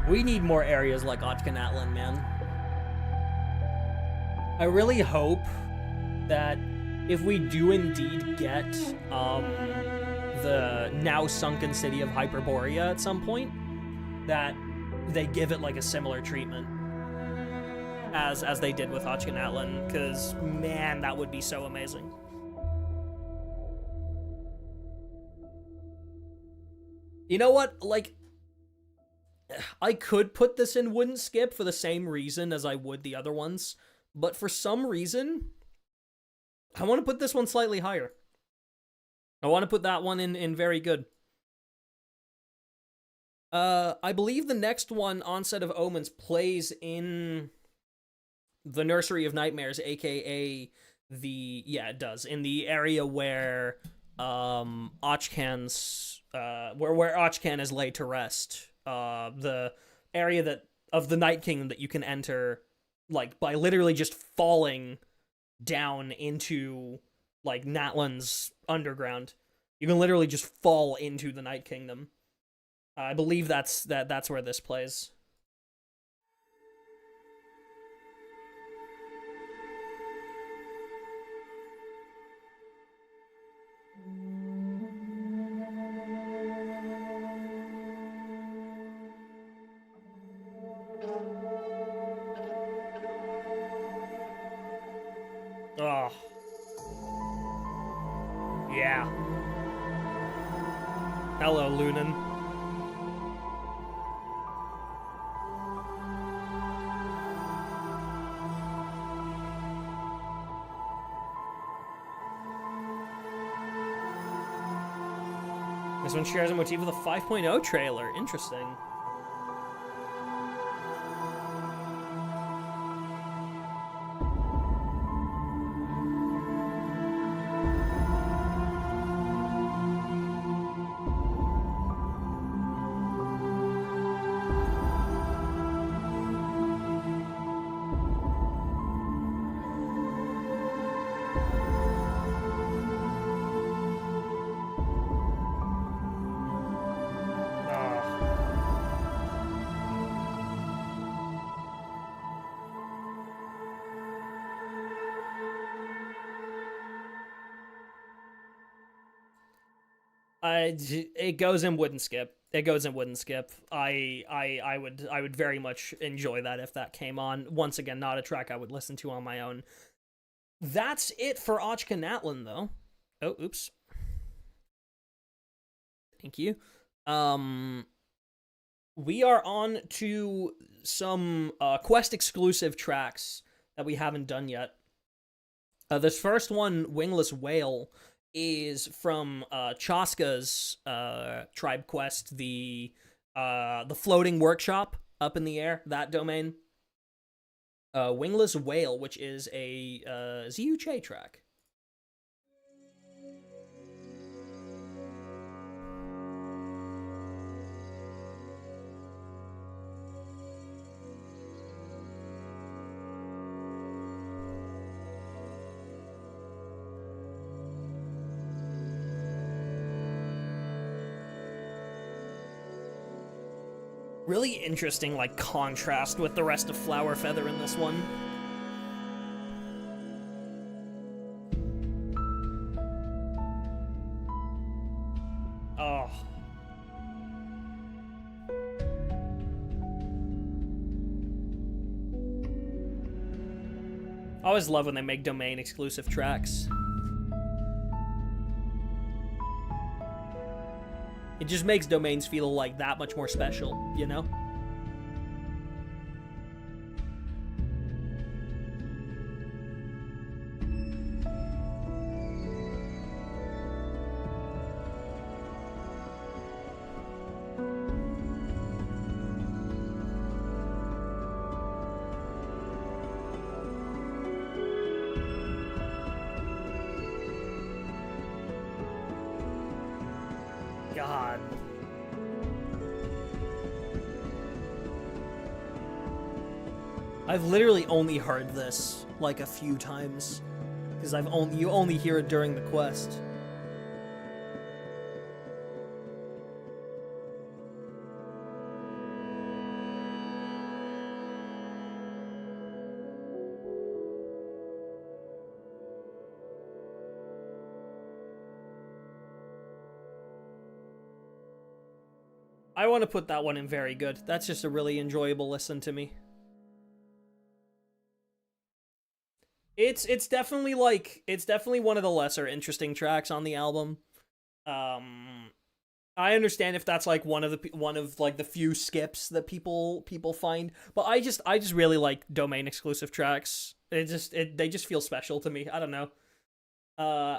We need more areas like Ochka Natlan, man. I really hope that if we do indeed get the now sunken city of Hyperborea at some point, that they give it like a similar treatment as they did with Ochka Natlan, because man, that would be so amazing. You know what? Like, I could put this in wouldn't skip for the same reason as I would the other ones, but for some reason, I want to put this one slightly higher. I want to put that one in very good. I believe the next one, Onset of Omens, plays in the Nursery of Nightmares, aka it does, in the area where Ochkan's where Ochkan is laid to rest. The area of the Night Kingdom that you can enter, like, by literally just falling down into like Natlan's underground. You can literally just fall into the Night Kingdom. I believe that's where this plays. Oh. Yeah. Hello, Lunan. This one shares a motif of the 5.0 trailer. Interesting. It goes in wouldn't skip. It goes in wouldn't skip. I would very much enjoy that if that came on. Once again, not a track I would listen to on my own. That's it for Ochka Natlan, though. Oh, oops. Thank you. We are on to some Quest exclusive tracks that we haven't done yet. This first one, Wingless Whale, is from Chaska's Tribe Quest, the floating workshop up in the air, that domain. Wingless Whale, which is a Ziyu Che track. Really interesting, like, contrast with the rest of Flower Feather in this one. Oh. I always love when they make domain exclusive tracks. It just makes domains feel like that much more special, you know? God. I've literally only heard this like a few times because you only hear it during the quest. I want to put that one in very good. That's just a really enjoyable listen to me. It's definitely one of the lesser interesting tracks on the album. I understand if that's like one of like the few skips that people find, but I just really like domain exclusive tracks. They just feel special to me. I don't know.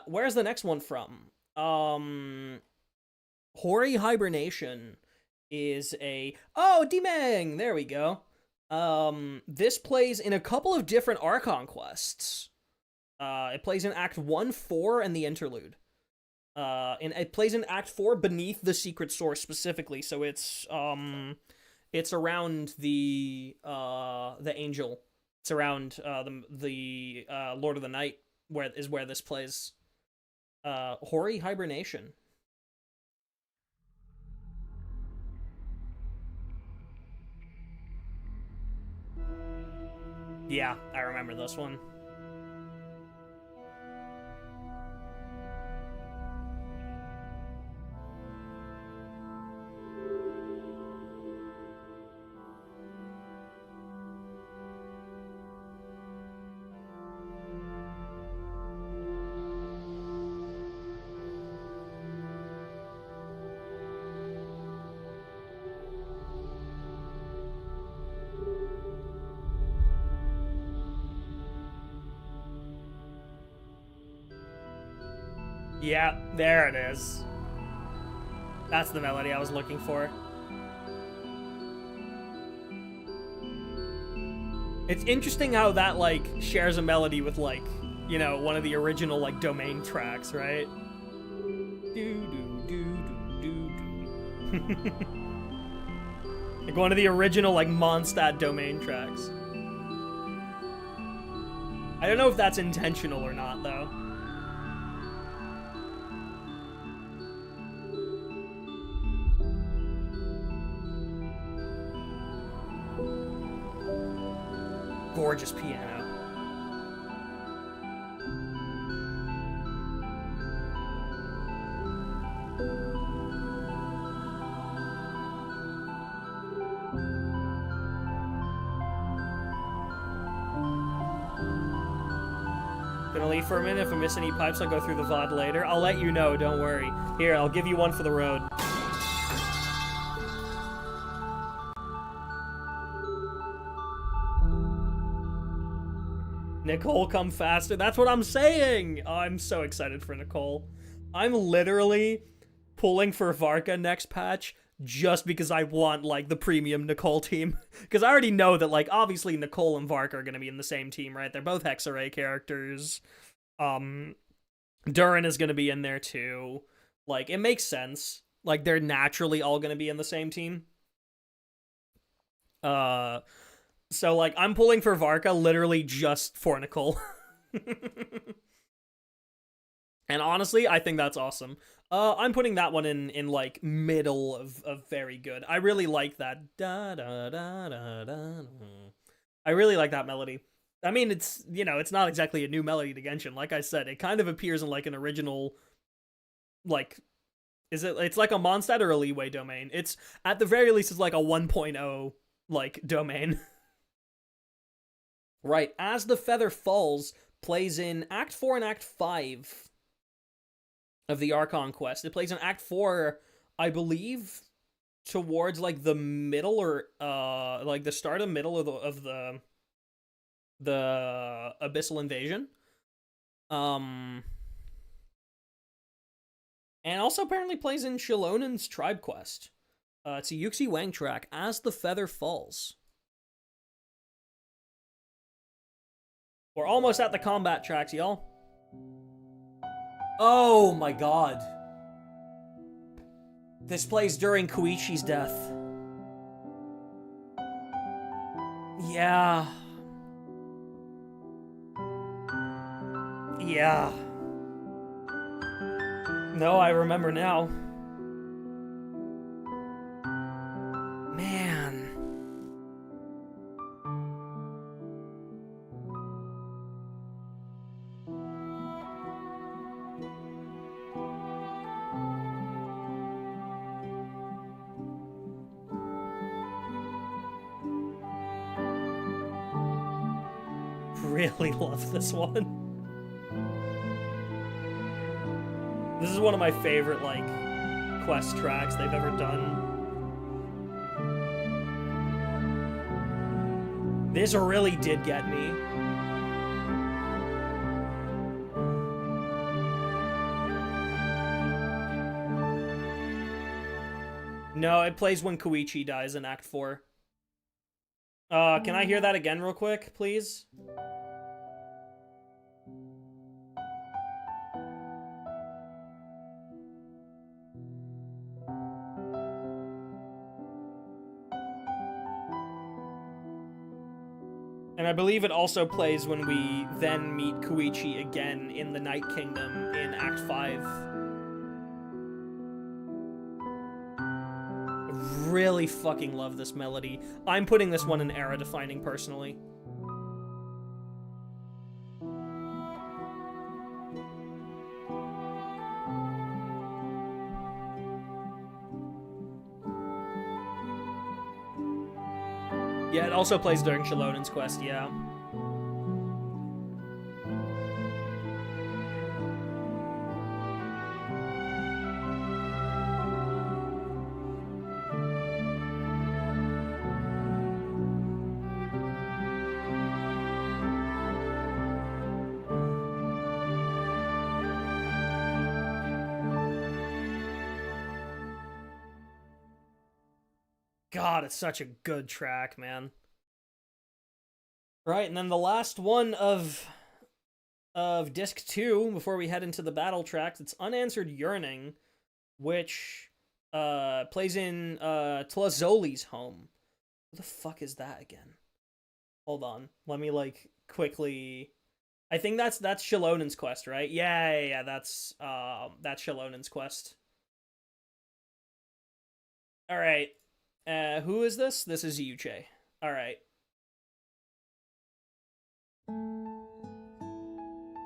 Where's the next one from? Hoary Hibernation is Demang! There we go. This plays in a couple of different Archon quests. It plays in Act 1, 4, and the Interlude. And it plays in Act 4 beneath the Secret Source specifically, so it's around the Angel. It's around the Lord of the Night, where this plays. Hoary Hibernation. Yeah, I remember this one. Yeah, there it is. That's the melody I was looking for. It's interesting how that, like, shares a melody with, like, you know, one of the original, like, domain tracks, right? Like, one of the original, like, Mondstadt domain tracks. I don't know if that's intentional or not, though. Gorgeous piano. Gonna leave for a minute. If I miss any pipes, I'll go through the VOD later. I'll let you know, don't worry. Here, I'll give you one for the road. Nicole, come faster. That's what I'm saying. Oh, I'm so excited for Nicole. I'm literally pulling for Varka next patch just because I want, like, the premium Nicole team. Because I already know that, like, obviously Nicole and Varka are going to be in the same team, right? They're both Hexarray characters. Durin is going to be in there, too. Like, it makes sense. Like, they're naturally all going to be in the same team. So, like, I'm pulling for Varka literally just for Nicole. And honestly, I think that's awesome. I'm putting that one in like, middle of very good. I really like that. Da, da, da, da, da. I really like that melody. I mean, it's, you know, it's not exactly a new melody to Genshin. Like I said, it kind of appears in, like, an original, like, it's like a Mondstadt or a Leeway domain. It's, at the very least, it's like a 1.0, like, domain. Right, As the Feather Falls plays in Act 4 and Act 5 of the Archon quest. It plays in Act 4, I believe, towards, like, the middle or, like, the start of middle of the Abyssal Invasion. And also apparently plays in Shilonen's Tribe Quest. It's a Yuxi Wang track, As the Feather Falls. We're almost at the combat tracks, y'all. Oh my god. This plays during Koichi's death. Yeah. Yeah. No, I remember now. Man. Really love this one. This is one of my favorite, like, quest tracks they've ever done. This really did get me. No, it plays when Koichi dies in Act 4. Can I hear that again real quick, please? And I believe it also plays when we then meet Koichi again in the Night Kingdom in Act 5. I really fucking love this melody. I'm putting this one in era-defining, personally. Yeah, it also plays during Shalonen's quest, yeah. God, it's such a good track, man. Right, and then the last one of Disc 2, before we head into the battle tracks, it's Unanswered Yearning, which plays in Tlazoli's home. What the fuck is that again? Hold on, let me, like, quickly... I think that's Shalonen's quest, right? Yeah, that's Shalonen's quest. Alright. Who is this? This is Yuche. Alright.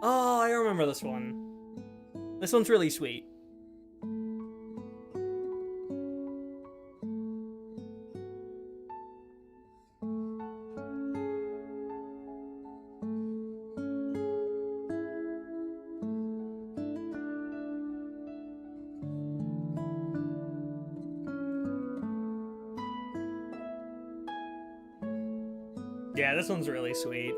Oh, I remember this one. This one's really sweet. Yeah, this one's really sweet.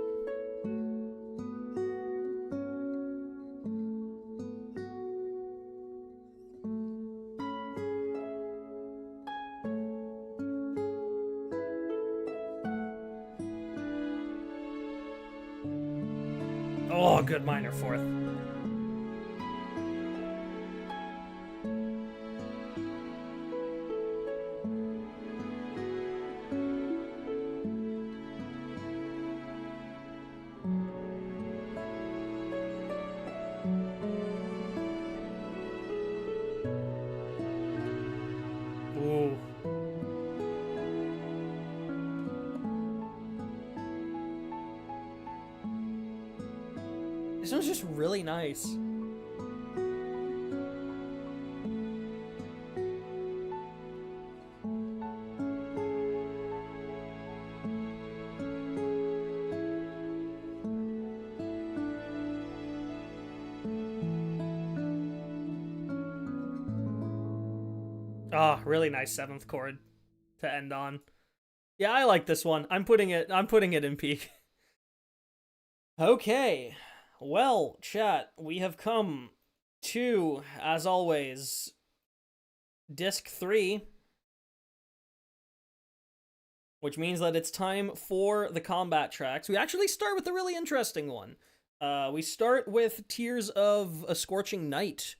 Oh, good minor fourth. Ooh. This one's just really nice. Ah, really nice 7th chord to end on. Yeah, I like this one. I'm putting it in peak. Okay. Well, chat, we have come to, as always, Disc 3, which means that it's time for the combat tracks. We actually start with a really interesting one. We start with Tears of a Scorching Night,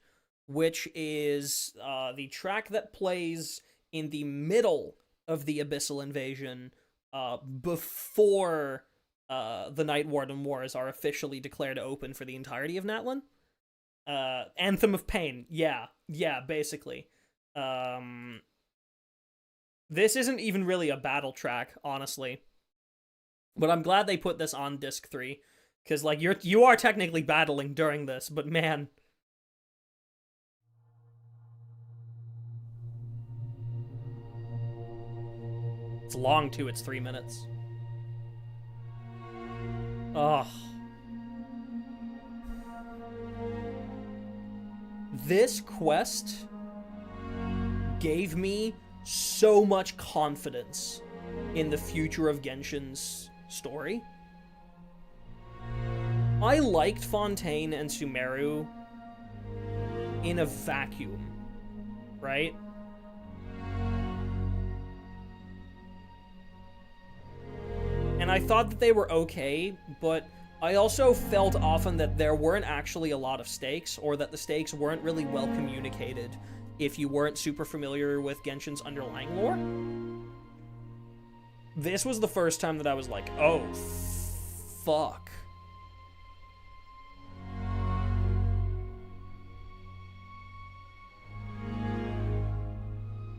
which is the track that plays in the middle of the Abyssal Invasion, before the Night Warden Wars are officially declared open for the entirety of Natlan. Anthem of Pain, yeah, basically. This isn't even really a battle track, honestly. But I'm glad they put this on Disc 3, because, like, you are technically battling during this, but man... It's long, too. It's 3 minutes. Ugh. This quest gave me so much confidence in the future of Genshin's story. I liked Fontaine and Sumeru in a vacuum, right? And I thought that they were okay, but I also felt often that there weren't actually a lot of stakes, or that the stakes weren't really well communicated if you weren't super familiar with Genshin's underlying lore. This was the first time that I was like, oh, fuck.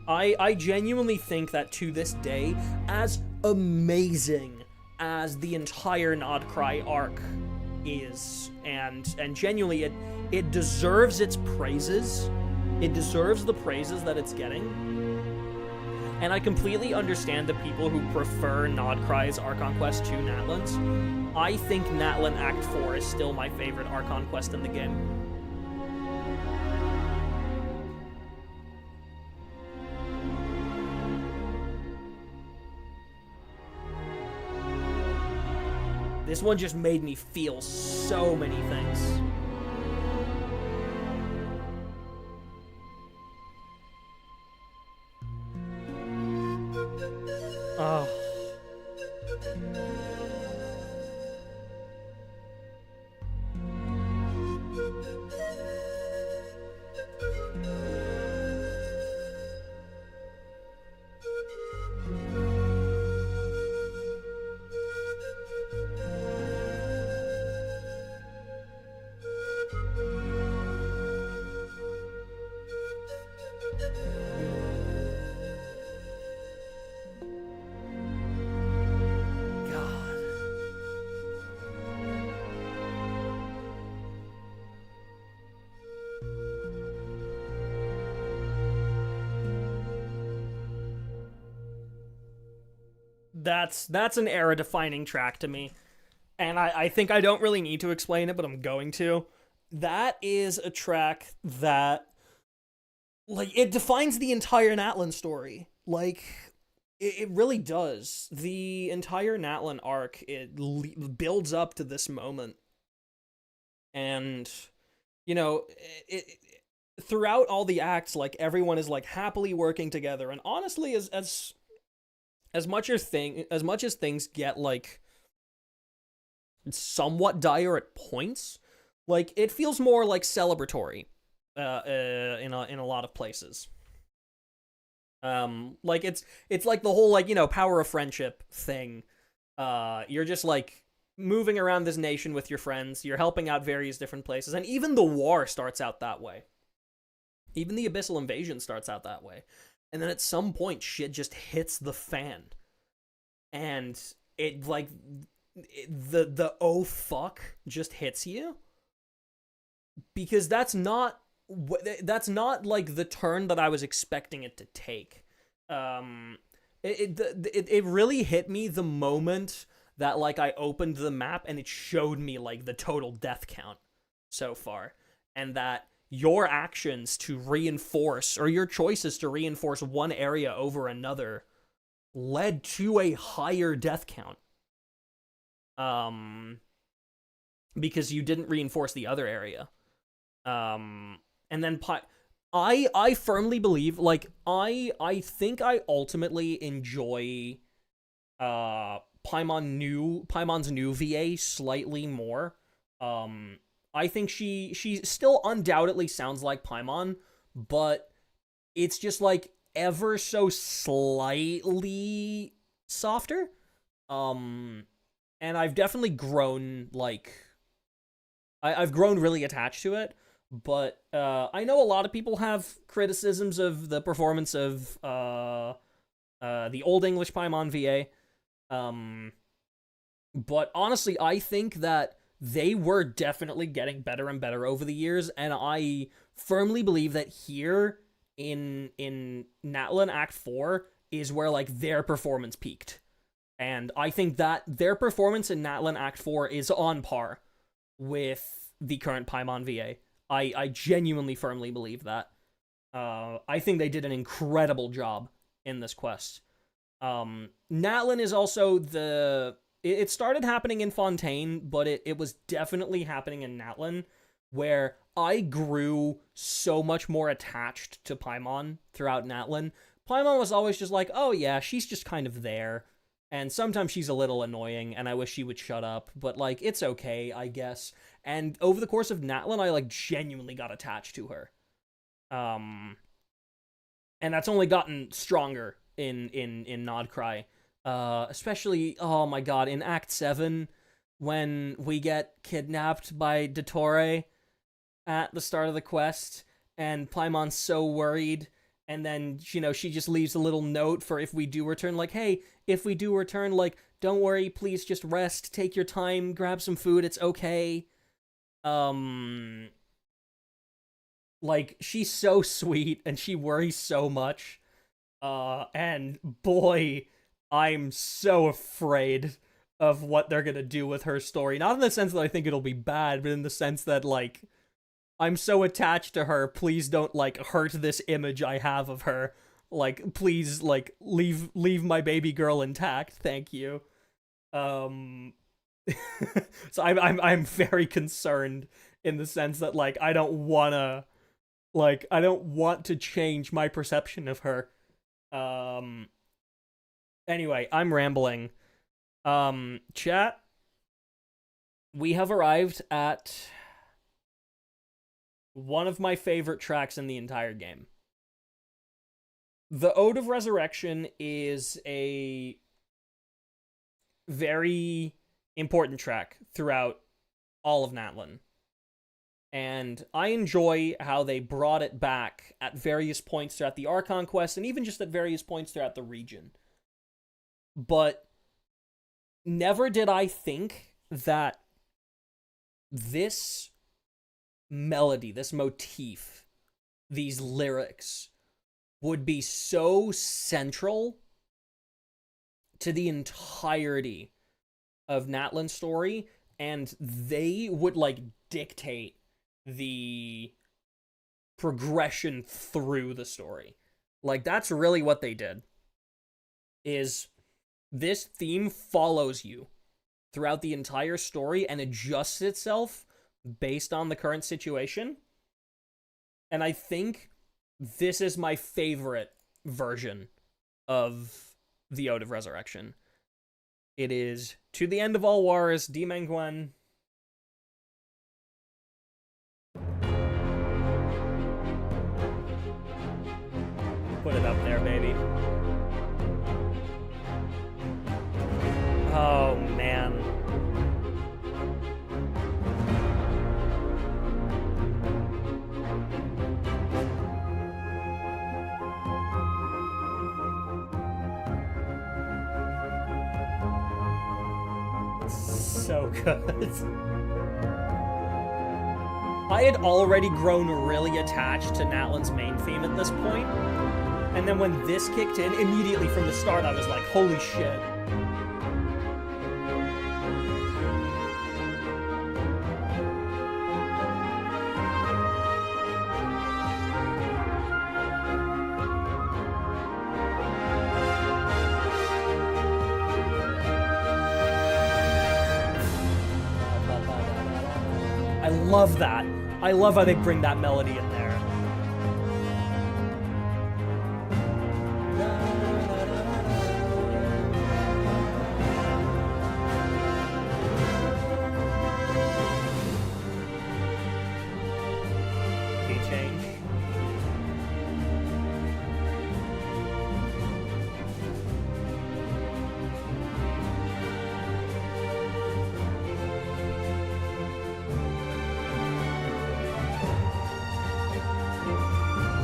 I genuinely think that to this day, as amazing as the entire Nodcry arc is, and genuinely it deserves its praises. It deserves the praises that it's getting. And I completely understand the people who prefer Nodcry's Archon Quest to Natlan's. I think Natlan Act 4 is still my favorite Archon Quest in the game. This one just made me feel so many things. Oh. That's an era-defining track to me. And I think I don't really need to explain it, but I'm going to. That is a track that, like, it defines the entire Natlan story. Like, it really does. The entire Natlan arc, it builds up to this moment. And, you know, throughout all the acts, like, everyone is, like, happily working together. And honestly, as much as things get, like, somewhat dire at points, like, it feels more like celebratory in a lot of places. Like, it's like the whole, like, you know, power of friendship thing. You're just, like, moving around this nation with your friends, you're helping out various different places, and even the war starts out that way. Even the Abyssal Invasion starts out that way. And then at some point, shit just hits the fan. And it, like, the oh fuck just hits you. Because that's not, like, the turn that I was expecting it to take. It really hit me the moment that, like, I opened the map and it showed me, like, the total death count so far. And that your actions to reinforce, or your choices to reinforce one area over another, led to a higher death count. Because you didn't reinforce the other area. And then I firmly believe, like, I think I ultimately enjoy Paimon's new VA slightly more. I think she still undoubtedly sounds like Paimon, but it's just, like, ever so slightly softer. And I've definitely grown, like, I've grown really attached to it, but I know a lot of people have criticisms of the performance of the Old English Paimon VA. But honestly, I think that they were definitely getting better and better over the years, and I firmly believe that here in Natlan Act 4 is where, like, their performance peaked. And I think that their performance in Natlan Act 4 is on par with the current Paimon VA. I genuinely firmly believe that. I think they did an incredible job in this quest. Natlan is also it started happening in Fontaine, but it was definitely happening in Natlan, where I grew so much more attached to Paimon throughout Natlan. Paimon was always just like, oh yeah, she's just kind of there, and sometimes she's a little annoying, and I wish she would shut up, but, like, it's okay, I guess. And over the course of Natlan, I, like, genuinely got attached to her. And that's only gotten stronger in Nodcry. Especially, oh my god, in Act 7, when we get kidnapped by Dottore at the start of the quest, and Paimon's so worried, and then, you know, she just leaves a little note for if we do return, like, hey, if we do return, like, don't worry, please just rest, take your time, grab some food, it's okay. Like, she's so sweet, and she worries so much. And boy, I'm so afraid of what they're gonna do with her story. Not in the sense that I think it'll be bad, but in the sense that, like, I'm so attached to her, please don't, like, hurt this image I have of her. Like, please, like, leave my baby girl intact, thank you. So I'm very concerned in the sense that, like, I don't want to change my perception of her. Anyway, I'm rambling. Chat, we have arrived at one of my favorite tracks in the entire game. The Ode of Resurrection is a very important track throughout all of Natlan. And I enjoy how they brought it back at various points throughout the Archon quest, and even just at various points throughout the region. But never did I think that this melody, this motif, these lyrics would be so central to the entirety of Natlan's story, and they would, like, dictate the progression through the story. Like, that's really what they did. Is this theme follows you throughout the entire story and adjusts itself based on the current situation. And I think this is my favorite version of the Ode of Resurrection. It is To the End of All Wars, D. Mengwen. Put it up there, baby. Oh, man. So good. I had already grown really attached to Natlan's main theme at this point, and then when this kicked in, immediately from the start, I was like, holy shit. I love that. I love how they bring that melody in there. Key change.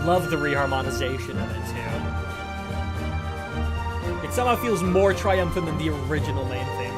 Love the reharmonization of it, too. It somehow feels more triumphant than the original main theme.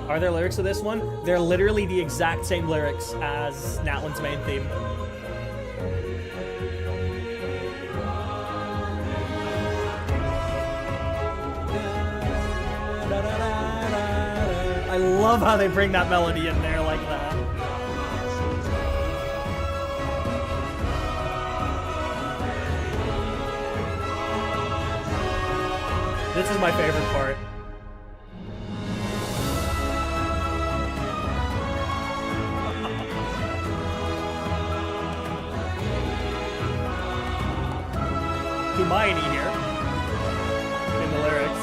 Are there lyrics to this one? They're literally the exact same lyrics as Natlan's main theme. I love how they bring that melody in there like that. This is my favorite part. Hermione here in the lyrics.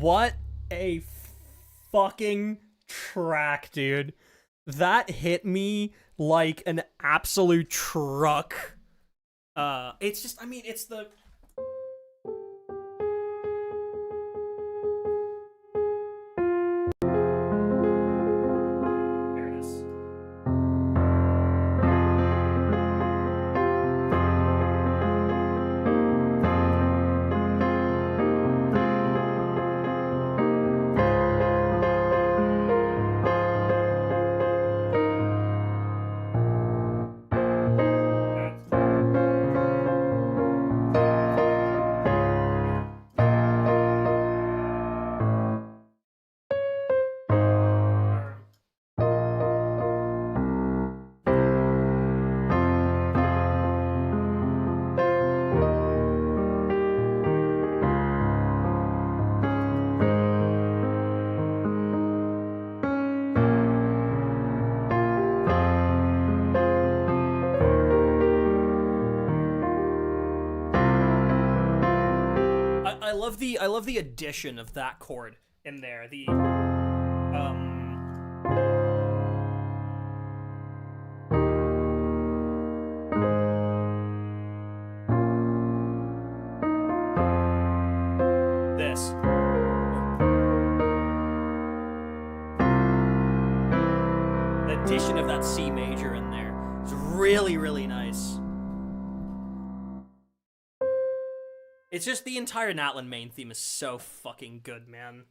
What a fucking track, dude. That hit me like an absolute truck. It's just, I mean, it's the... There it is. I love the addition of that chord in there. The this. The addition of that C major in there is really, really nice. It's just the entire Natlan main theme is so fucking good, man.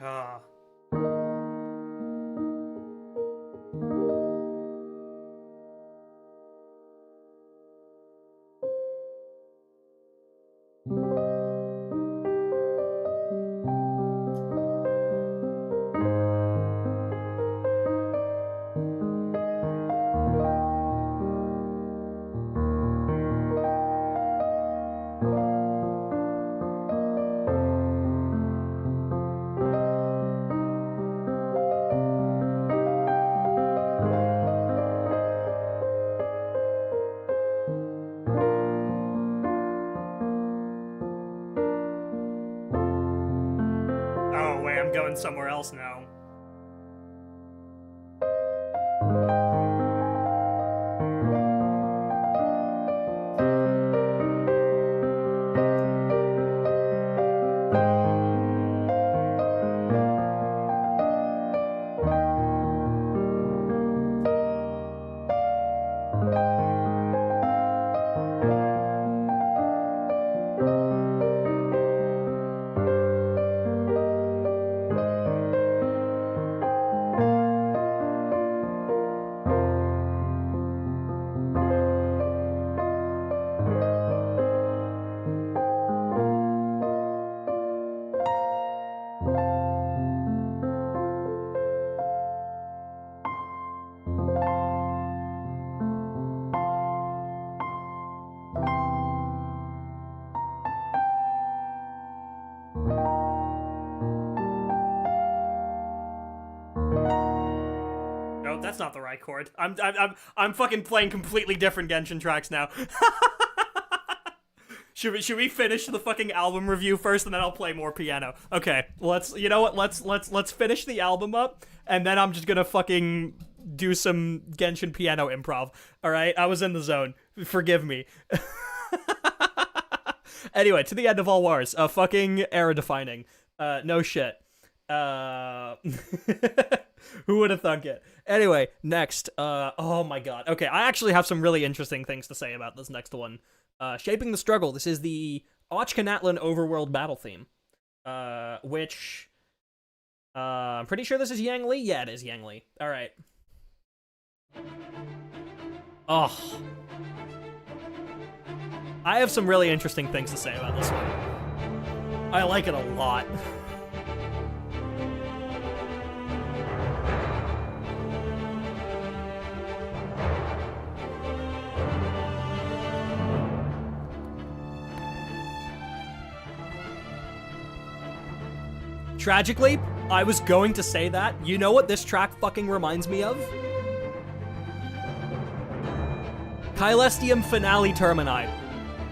Ah. Oh, wait, I'm going somewhere else now. No, that's not the right chord. I'm fucking playing completely different Genshin tracks now. Should we finish the fucking album review first, and then I'll play more piano? Okay, you know what? Let's finish the album up, and then I'm just gonna fucking do some Genshin piano improv. All right, I was in the zone. Forgive me. Anyway, to the end of all wars. Fucking era defining. No shit. Who would have thunk it? Anyway, next. Oh my god. Okay, I actually have some really interesting things to say about this next one. Shaping the Struggle. This is the Natlan overworld battle theme. Which... I'm pretty sure this is Yang Li? Yeah, it is Yang Li. Alright. Oh. I have some really interesting things to say about this one. I like it a lot. Tragically, I was going to say that. You know what this track fucking reminds me of? Caelestium Finale Termini.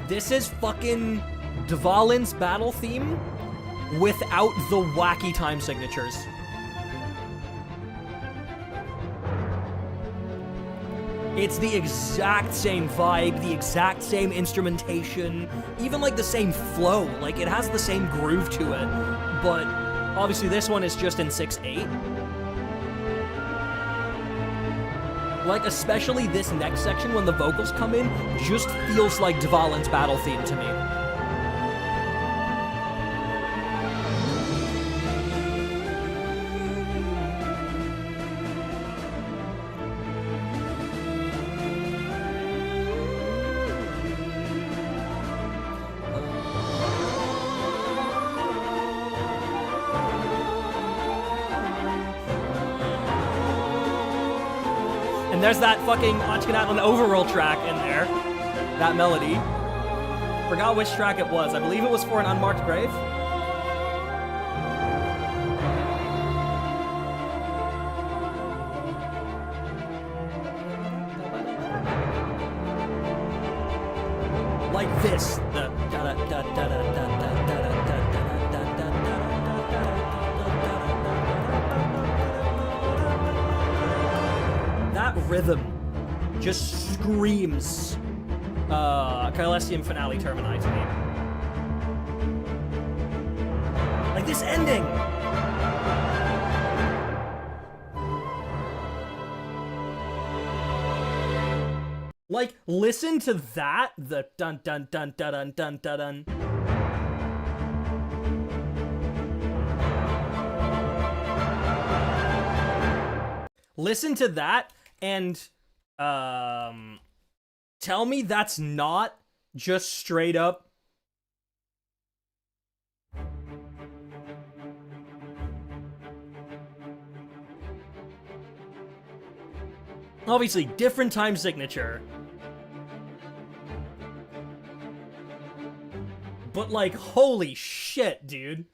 This is fucking Dvalin's battle theme without the wacky time signatures. It's the exact same vibe, the exact same instrumentation, even like the same flow. Like, it has the same groove to it, but obviously this one is just in 6/8. Like, especially this next section when the vocals come in, just feels like Dvalin's battle theme to me. And there's that fucking Natlan overworld track in there. That melody. Forgot which track it was. I believe it was for an unmarked grave. Like this. The that rhythm just screams Caelestium Finale Termini to me. Like this ending! Like, listen to that. The dun dun dun dun dun dun dun dun. Listen to that and tell me that's not just straight up obviously different time signature, but like, holy shit, dude.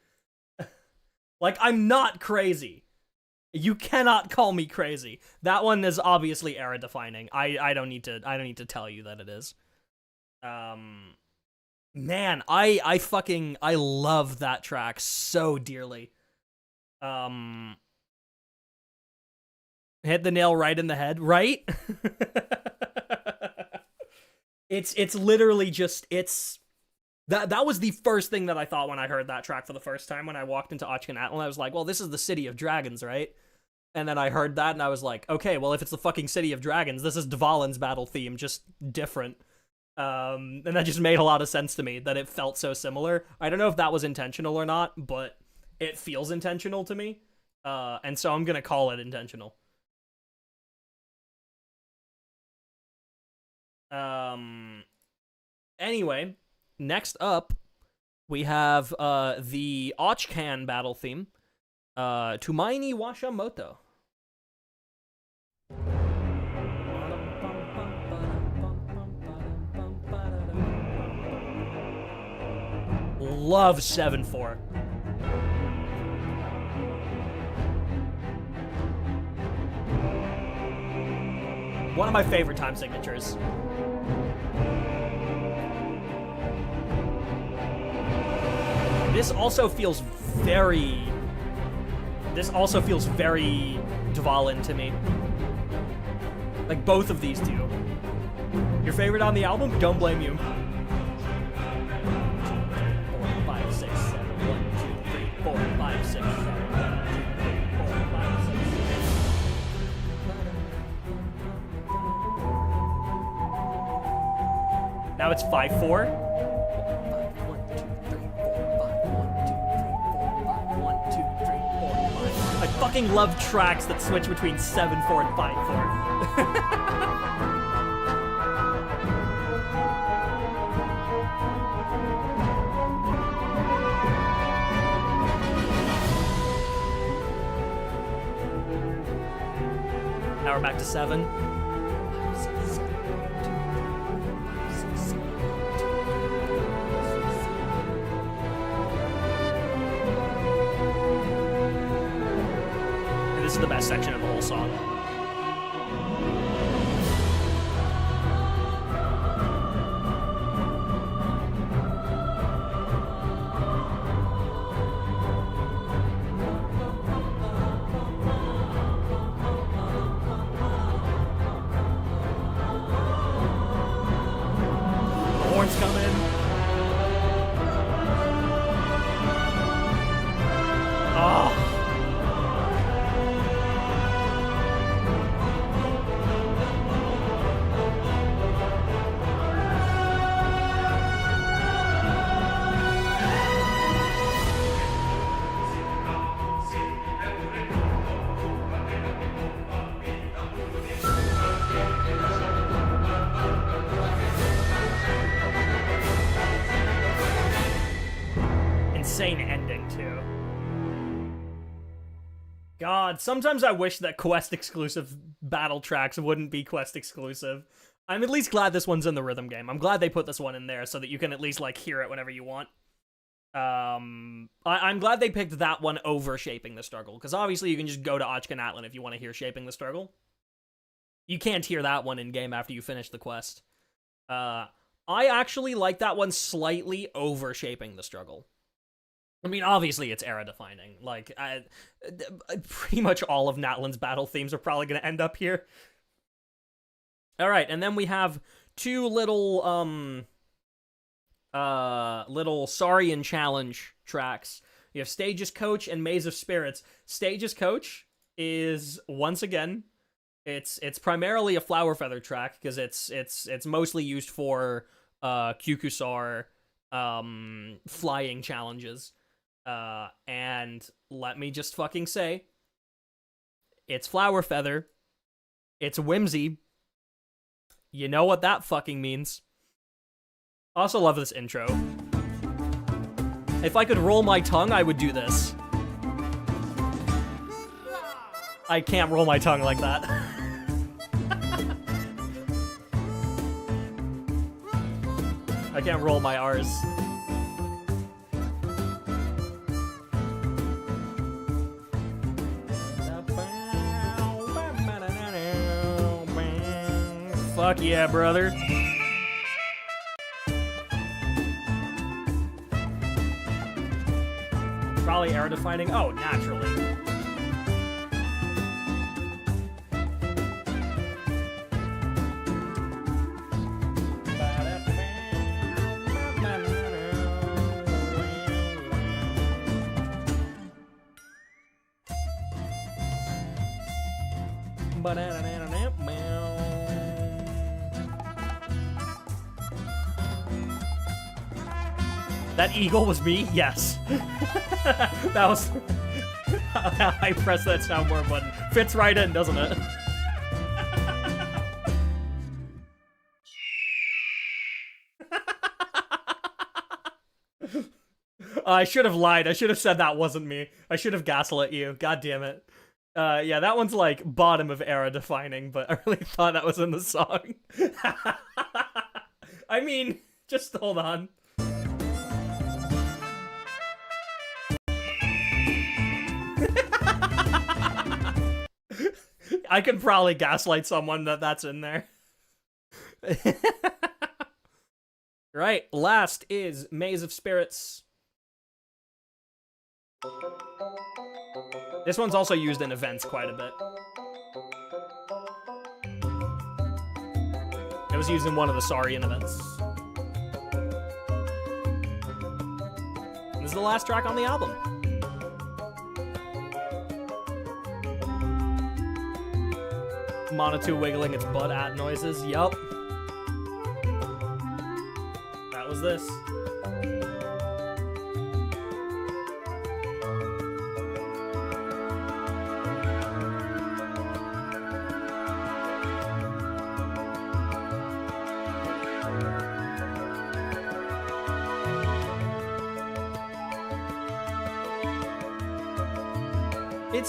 Like, I'm not crazy. You cannot call me crazy. That one is obviously era defining. I don't need to tell you that it is. Man, I love that track so dearly. Hit the nail right in the head, right? It's literally just, that was the first thing that I thought when I heard that track for the first time when I walked into Natlan. I was like, well, this is the City of Dragons, right? And then I heard that and I was like, okay, well, if it's the fucking City of Dragons, this is Dvalin's battle theme, just different. And that just made a lot of sense to me, that it felt so similar. I don't know if that was intentional or not, but it feels intentional to me. And so I'm gonna call it intentional. Anyway, next up, we have the Ochcan battle theme, Tumaini Washamoto. Love 7/4. One of my favorite time signatures. This also feels very Dvalin to me. Like, both of these two. Your favorite on the album? Don't blame you. 4, 5, 6, 7, 1, 2, 3, 4, 5, 6, 7, 1, 2, 3, 4, 5, 6, 7. Now it's 5/4. I fucking love tracks that switch between 7/4 and 5/4. Now we're back to 7. This is the best section of the whole song. The horns come in. Oh. Insane ending, too. God, sometimes I wish that Quest-exclusive battle tracks wouldn't be Quest-exclusive. I'm at least glad this one's in the rhythm game. I'm glad they put this one in there so that you can at least, like, hear it whenever you want. I'm glad they picked that one over Shaping the Struggle, because obviously you can just go to Natlan if you want to hear Shaping the Struggle. You can't hear that one in-game after you finish the quest. I actually like that one slightly over Shaping the Struggle. I mean, obviously it's era-defining. Like, pretty much all of Natlan's battle themes are probably going to end up here. Alright, and then we have two little Saurian challenge tracks. You have Stage's Coach and Maze of Spirits. Stage's Coach is, once again, It's primarily a flower feather track because it's mostly used for Kyukusar flying challenges. And let me just fucking say, it's flower feather. It's whimsy. You know what that fucking means. Also love this intro. If I could roll my tongue, I would do this. I can't roll my tongue like that. I can't roll my R's. Fuck yeah, brother. Probably era defining. Oh, naturally. That eagle was me? Yes. That was... I pressed that soundboard button. Fits right in, doesn't it? I should have lied. I should have said that wasn't me. I should have gaslit you. God damn it. Yeah, that one's like bottom of era defining, but I really thought that was in the song. I mean, just hold on. I could probably gaslight someone that that's in there. Right, last is Maze of Spirits. This one's also used in events quite a bit. It was used in one of the Saurian events. This is the last track on the album. Monotone wiggling its butt at noises. Yup. That was this.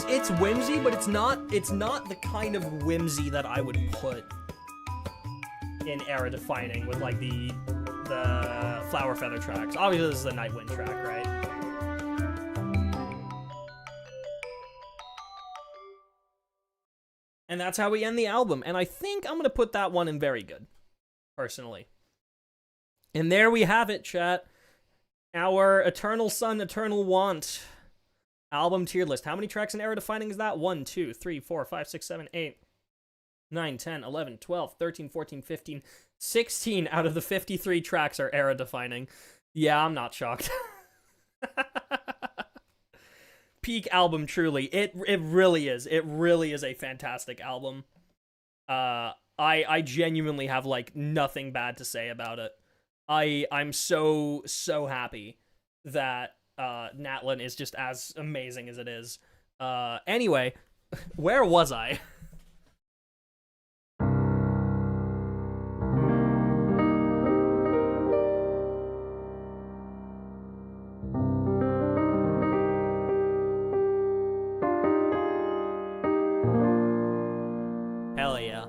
It's whimsy, but it's not the kind of whimsy that I would put in era defining with like the flower feather tracks. Obviously this is the Nightwind track, right? And that's how we end the album. And I think I'm gonna put that one in very good, personally. And there we have it, chat. Our Eternal Sun, Eternal Want album tier list. How many tracks in era defining is that? 1, 2, 3, 4, 5, 6, 7, 8, 9, 10, 11, 12, 13, 14, 15, 16 out of the 53 tracks are era defining. Yeah, I'm not shocked. Peak album, truly. It really is. It really is a fantastic album. I genuinely have like nothing bad to say about it. I'm so happy that Natlan is just as amazing as it is. Anyway, where was I? Hell yeah.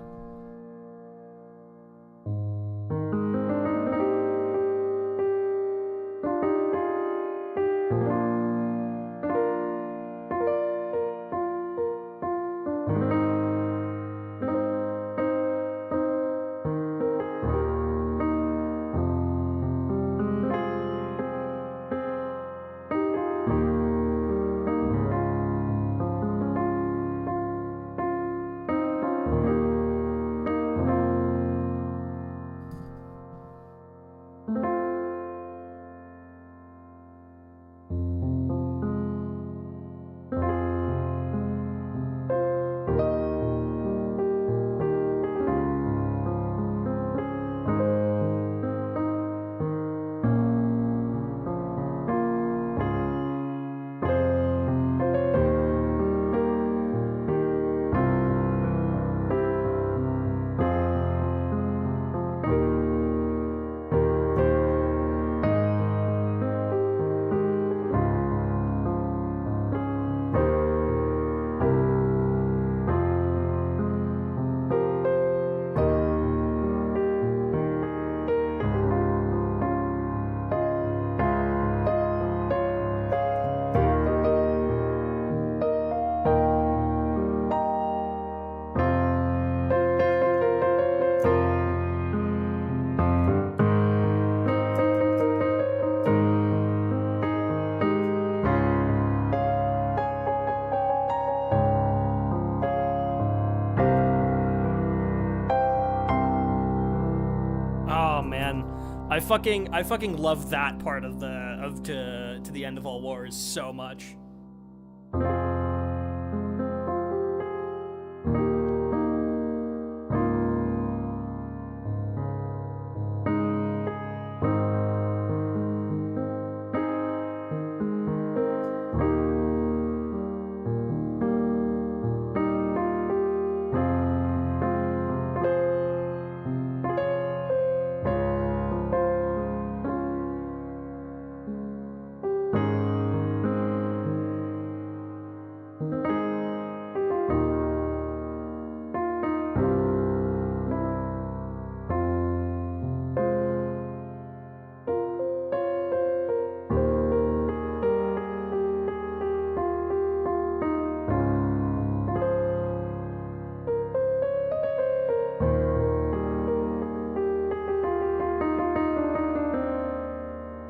I fucking love that part of to the end of all wars so much.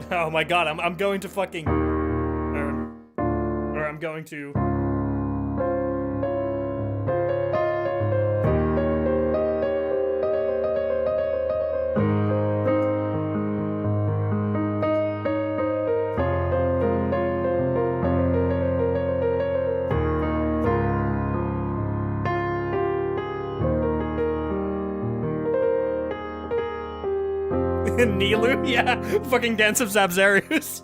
Oh my god, I'm going to fucking or I'm going to Nilu? Yeah, fucking Dance of Zabzerius.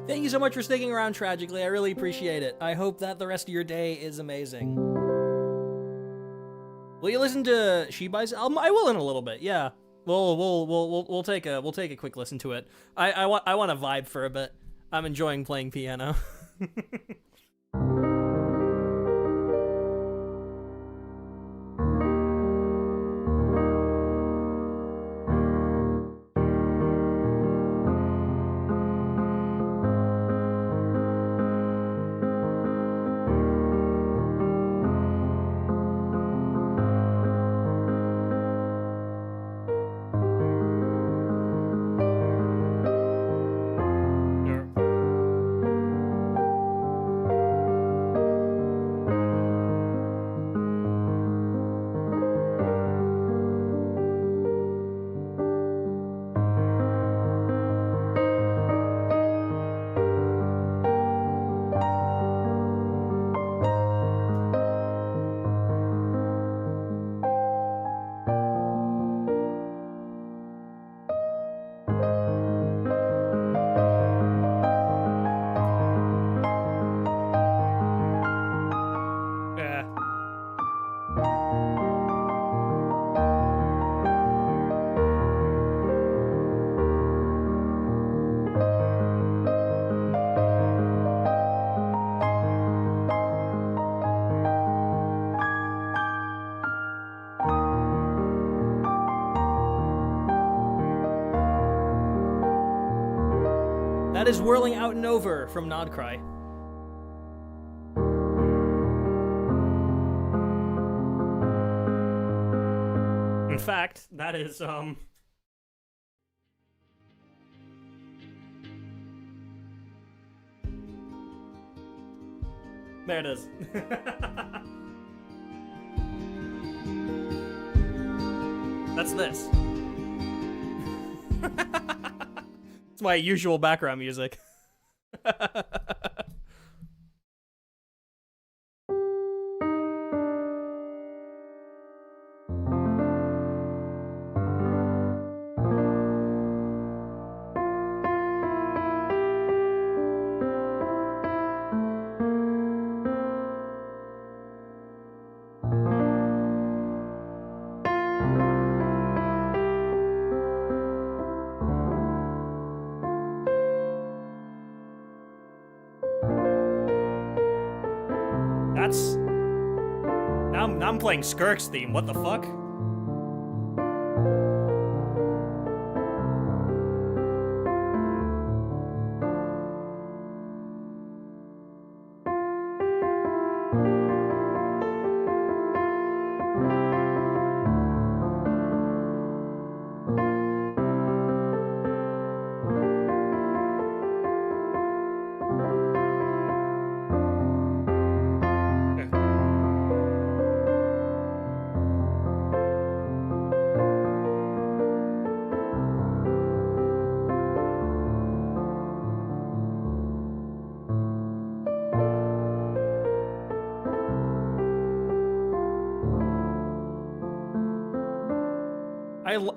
Thank you so much for sticking around tragically. I really appreciate it. I hope that the rest of your day is amazing. Will you listen to Shibai's album? I will in a little bit. Yeah, we'll take a quick listen to it. I want to vibe for a bit. I'm enjoying playing piano. is Whirling Out and Over from Nodcry. In fact, that is, there it is. That's this. It's my usual background music. That's... Now I'm playing Skirk's theme, what the fuck?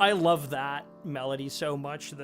I love that melody so much.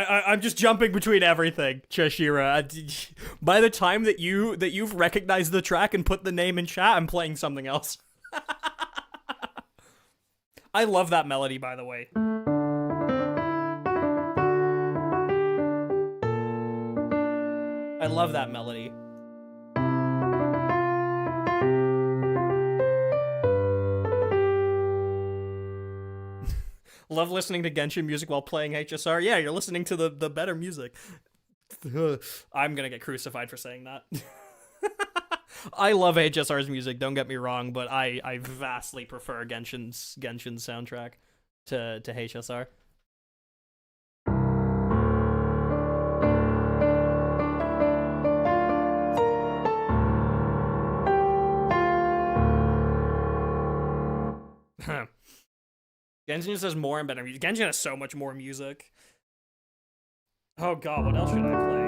I'm just jumping between everything, Cheshira. By the time that you've recognized the track and put the name in chat, I'm playing something else. I love that melody, by the way. I love that melody. Love listening to Genshin music while playing HSR. Yeah, you're listening to the better music. I'm gonna get crucified for saying that. I love HSR's music, don't get me wrong, but I vastly prefer Genshin's soundtrack to HSR. Genshin just has more and better music. Genshin has so much more music. Oh god, what else should I play?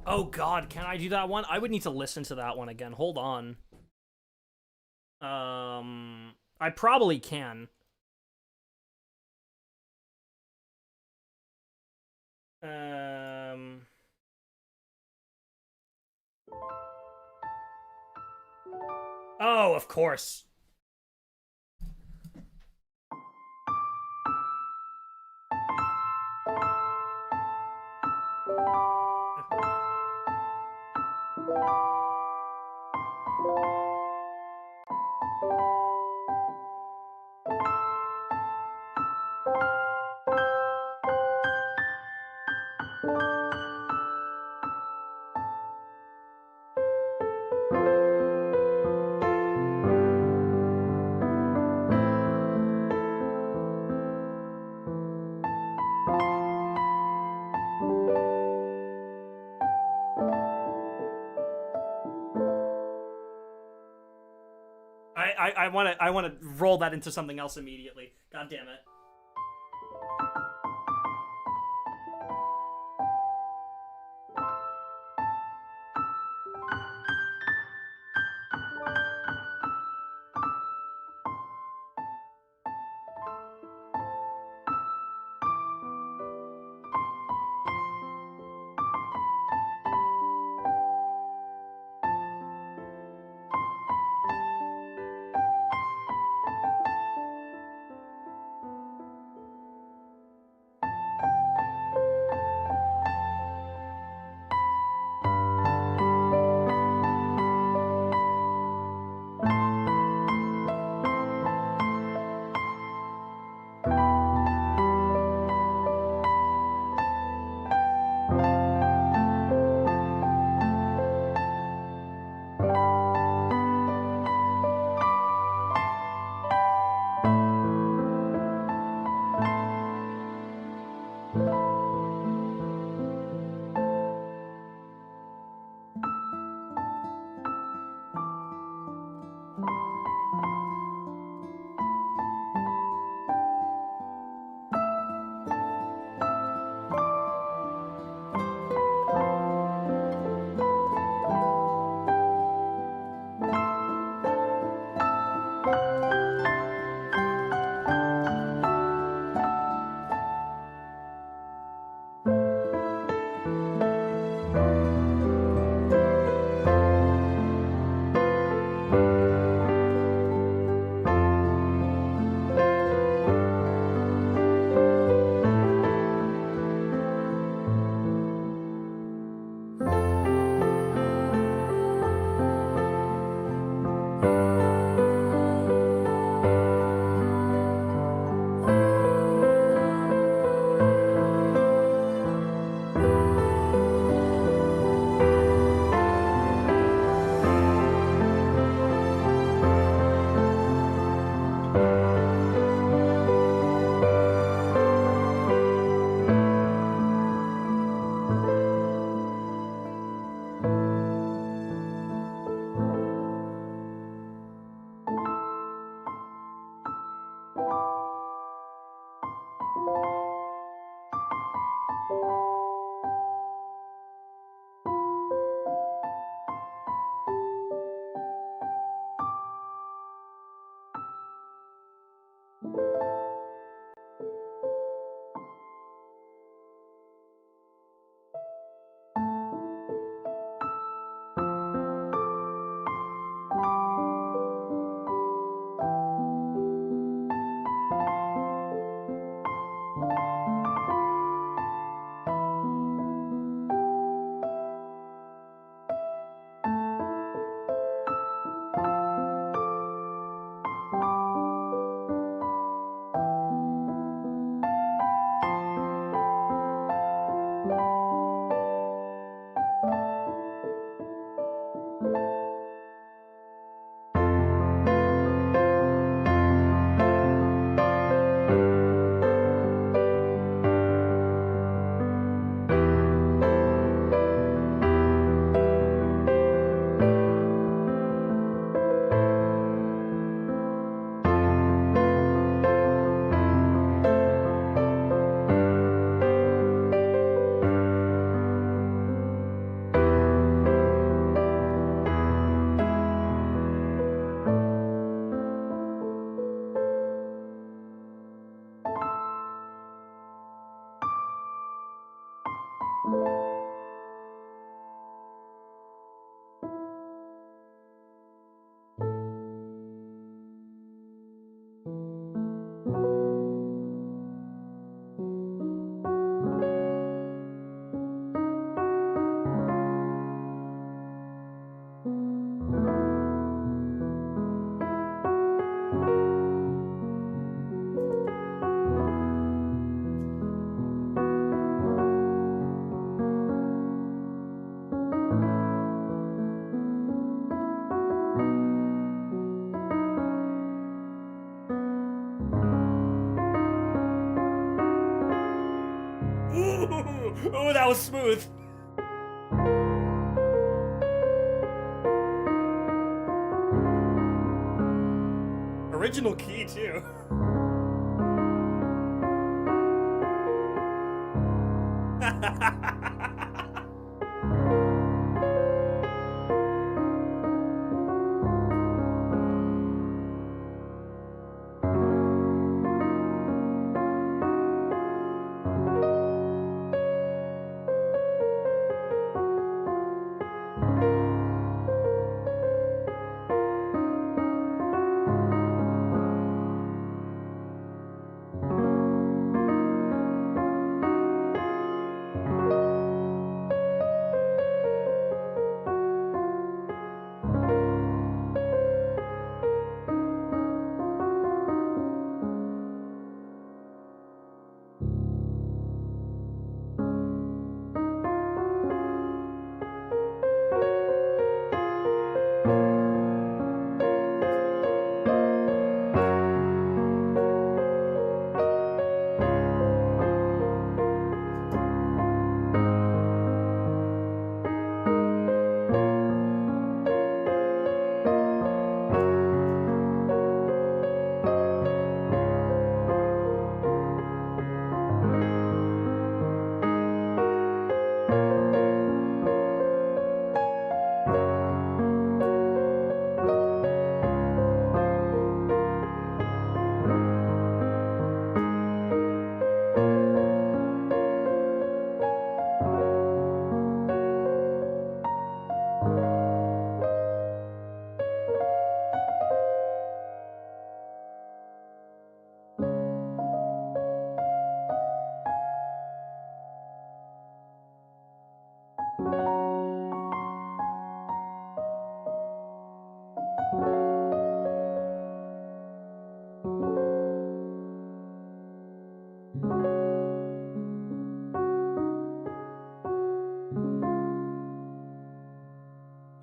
Oh god, can I do that one? I would need to listen to that one again. Hold on. I probably can. Oh, of course. I wanna roll that into something else immediately. God damn it. Oh, that was smooth. Original key, too.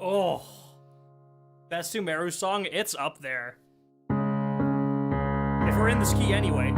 Oh, best Sumeru song, it's up there. If we're in this key anyway.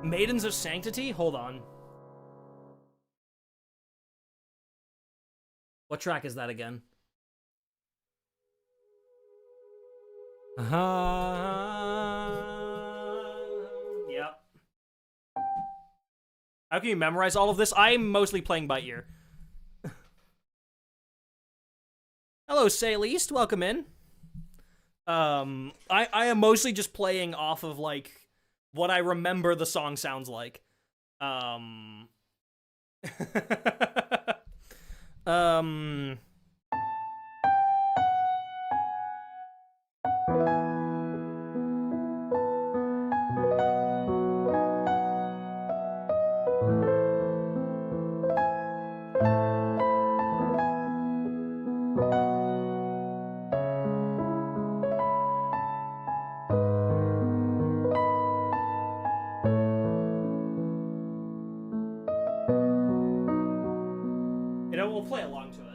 Maidens of Sanctity? Hold on. What track is that again? Yep. How can you memorize all of this? I'm mostly playing by ear. Hello, Sayleast. Welcome in. I am mostly just playing off of, like, what I remember the song sounds like. we'll play along to it.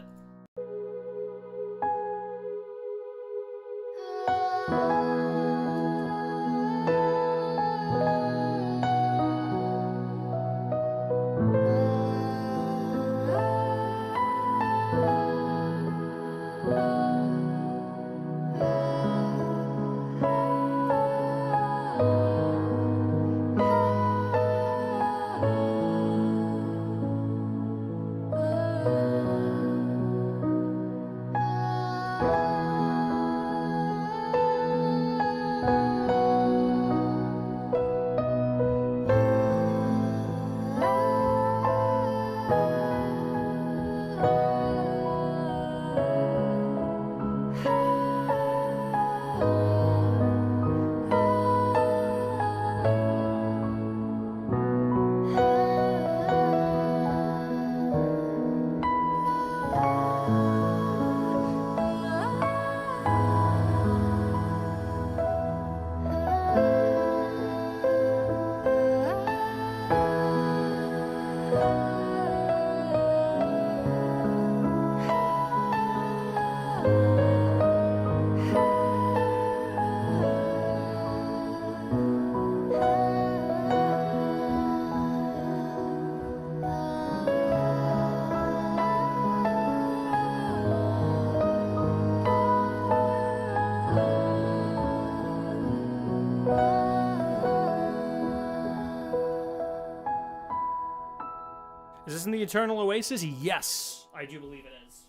Is this in the Eternal Oasis? Yes, I do believe it is.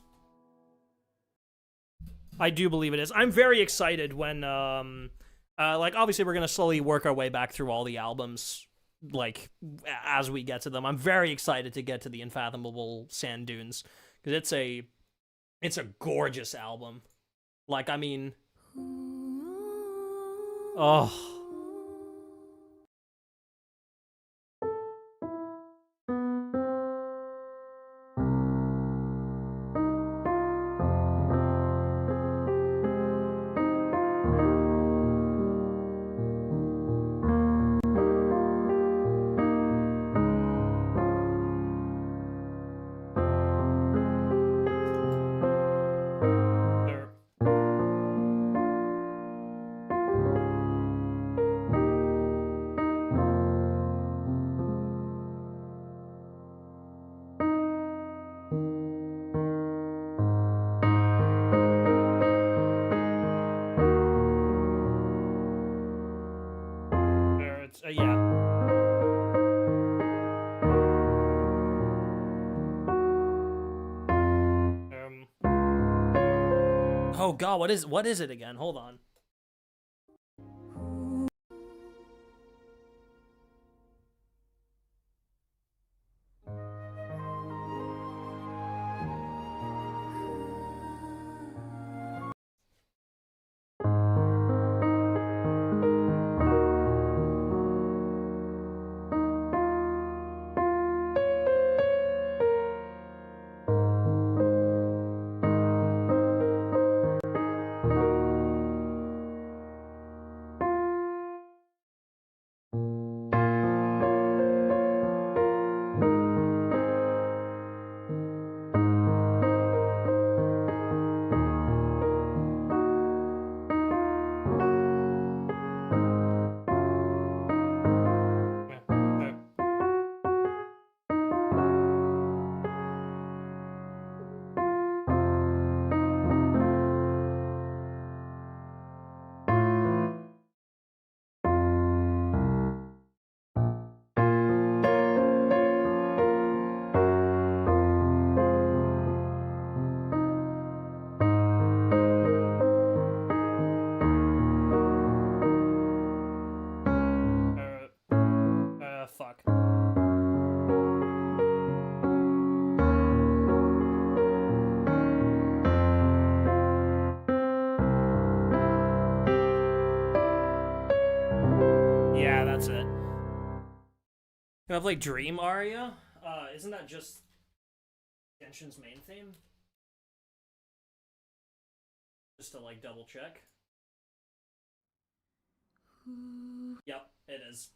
I do believe it is. I'm very excited when, like, obviously we're gonna slowly work our way back through all the albums, like, as we get to them. I'm very excited to get to the Unfathomable Sand Dunes, because it's a gorgeous album. Like, I mean, oh. Yeah. Oh god, what is it again? Hold on. Fuck. Yeah, that's it. You have like Dream Aria? Isn't that just Genshin's main theme? Just to like double check. Yep, it is.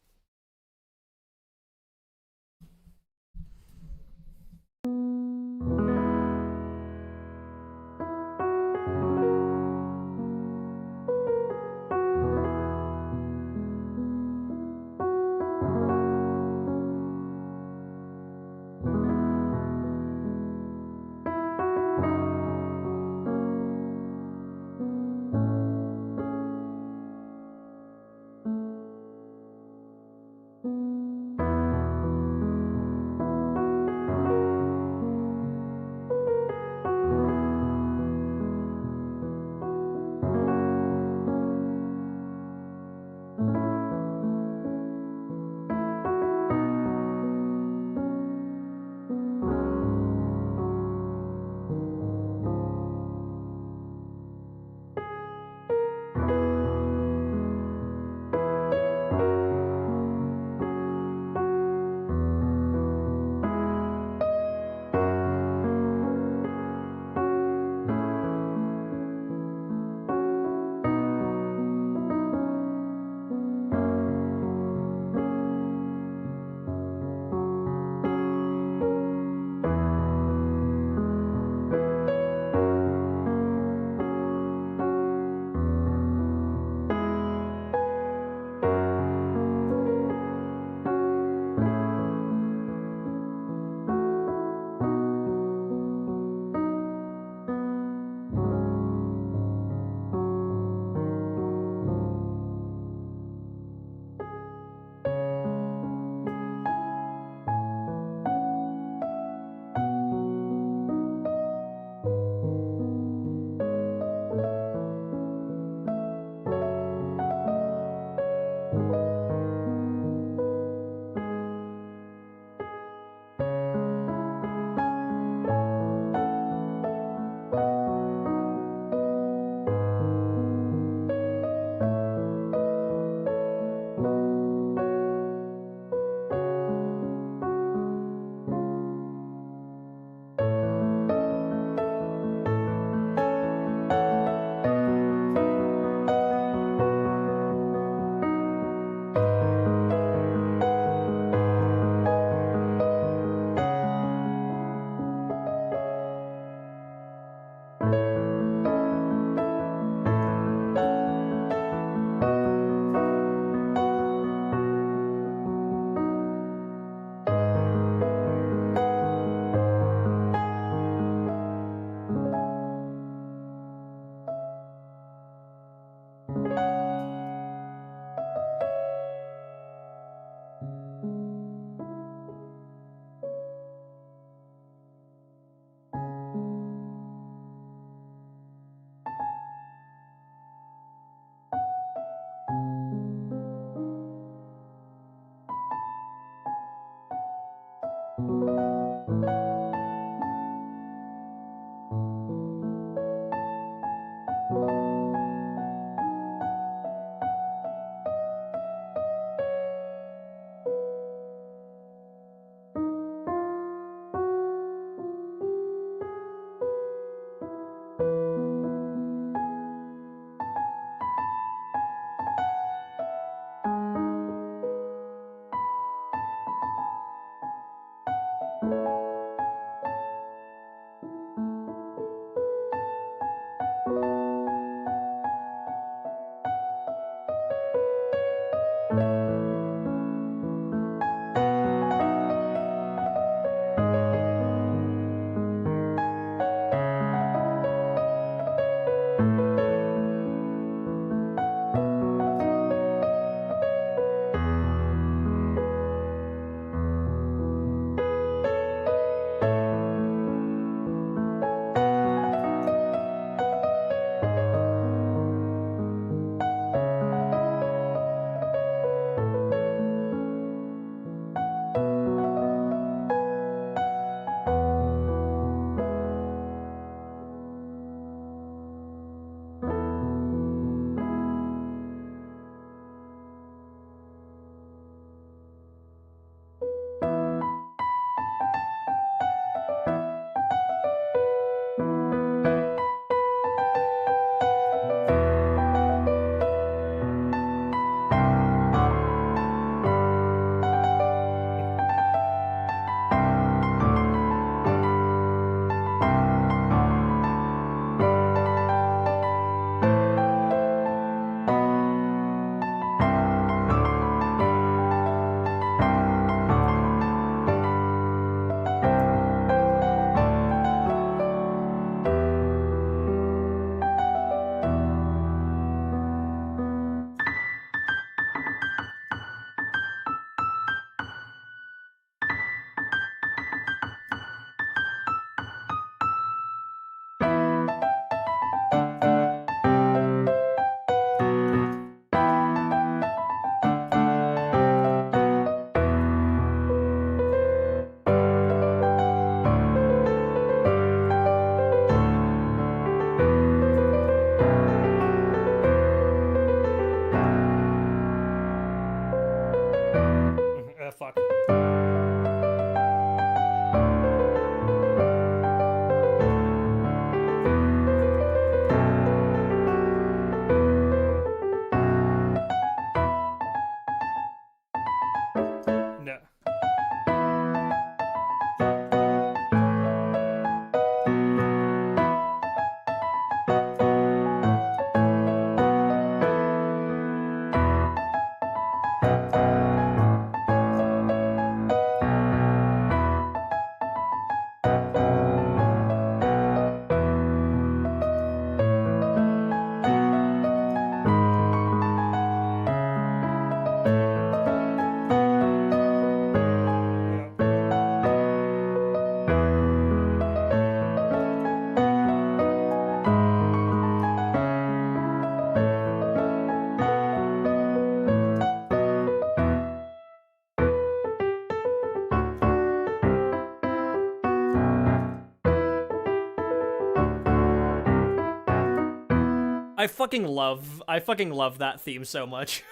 I fucking love that theme so much.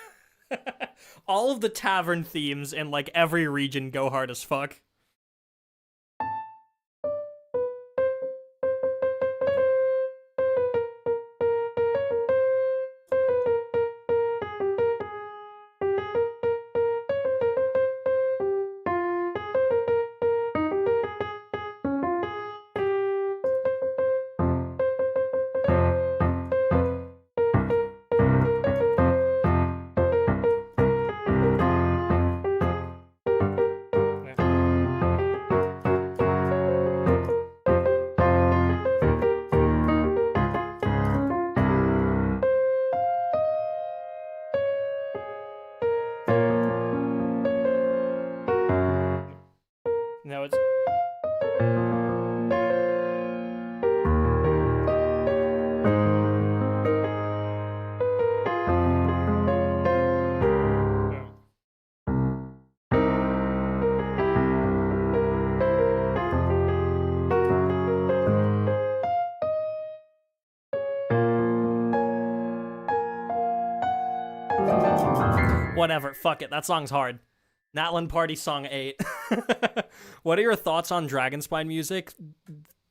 All of the tavern themes in like every region go hard as fuck. No, it's... Whatever, fuck it, that song's hard. Natlan Party Song 8. What are your thoughts on Dragonspine music?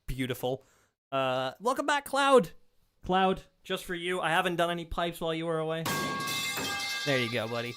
Beautiful. Welcome back, Cloud. Cloud, just for you. I haven't done any pipes while you were away. There you go, buddy.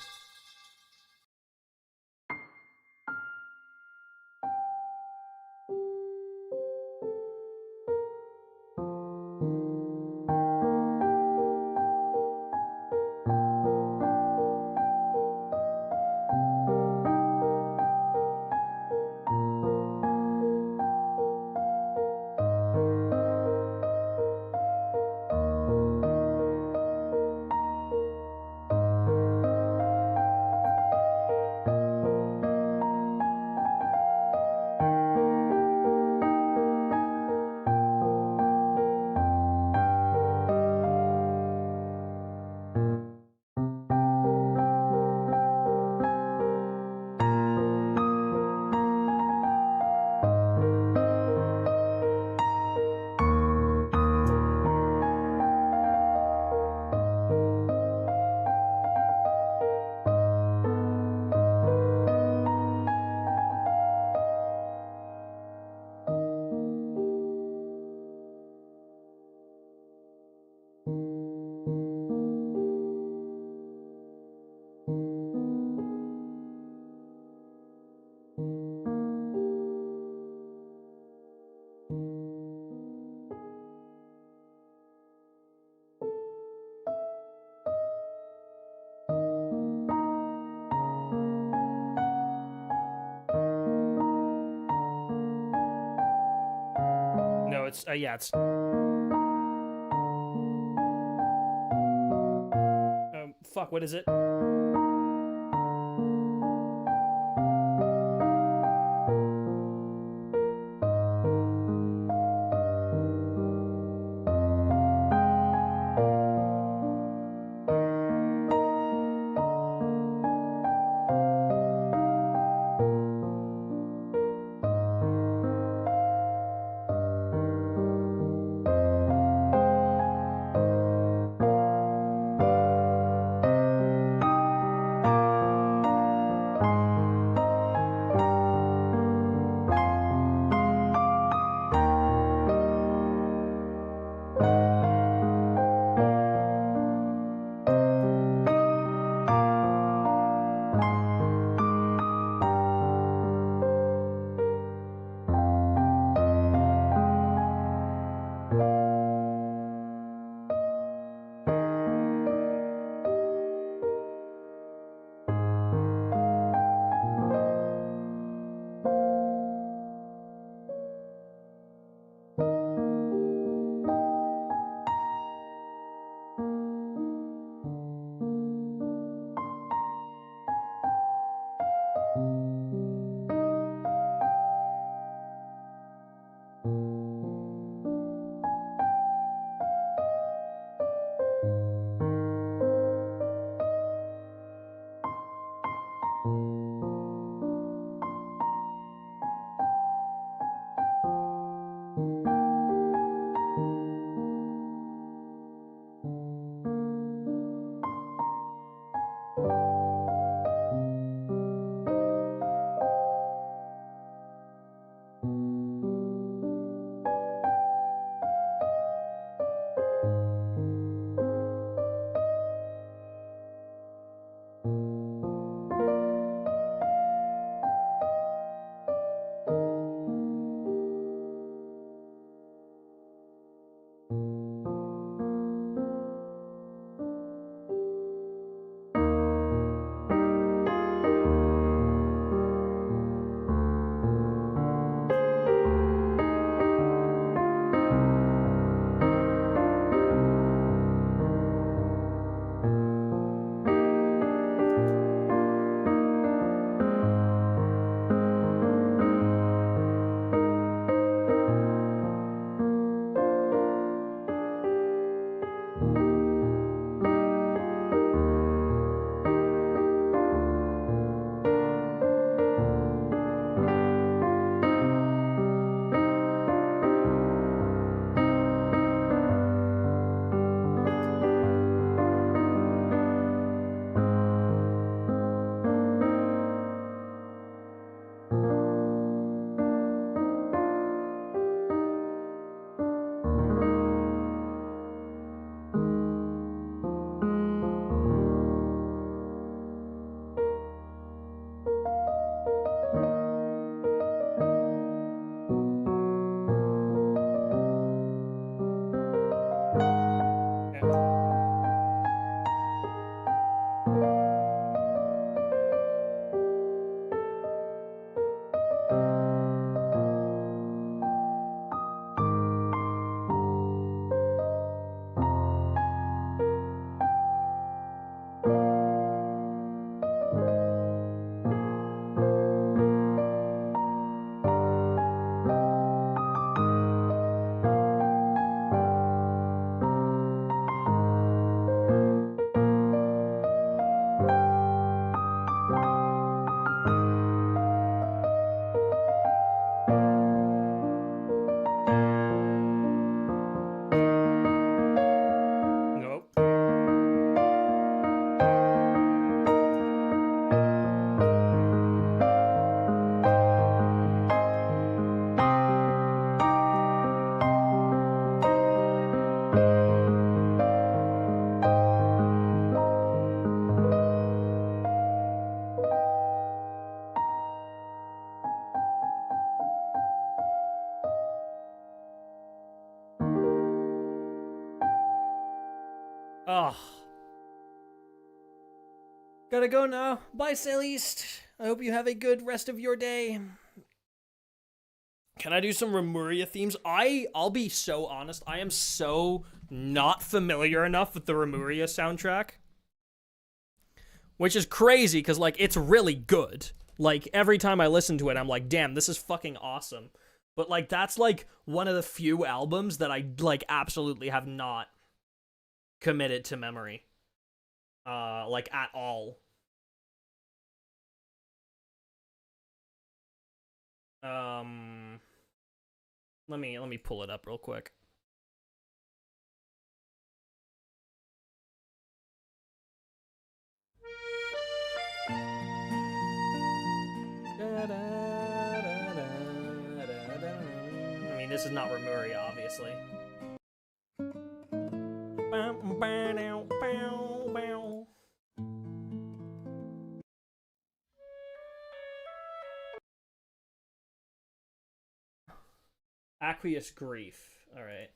No, it's, yeah, it's... fuck, what is it? Oh. Gotta go now. Bye, Celeste. I hope you have a good rest of your day. Can I do some Remuria themes? I'll be so honest. I am so not familiar enough with the Remuria soundtrack. Which is crazy, because, like, it's really good. Like, every time I listen to it, I'm like, damn, this is fucking awesome. But, like, that's, like, one of the few albums that I, like, absolutely have not committed to memory. Like, at all. Let me pull it up real quick. I mean, this is not Remuria, obviously. Aqueous Grief. Alright.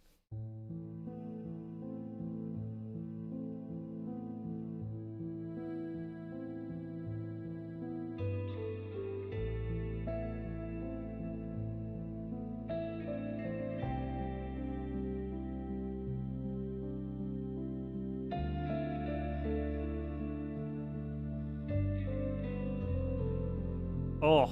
Oh.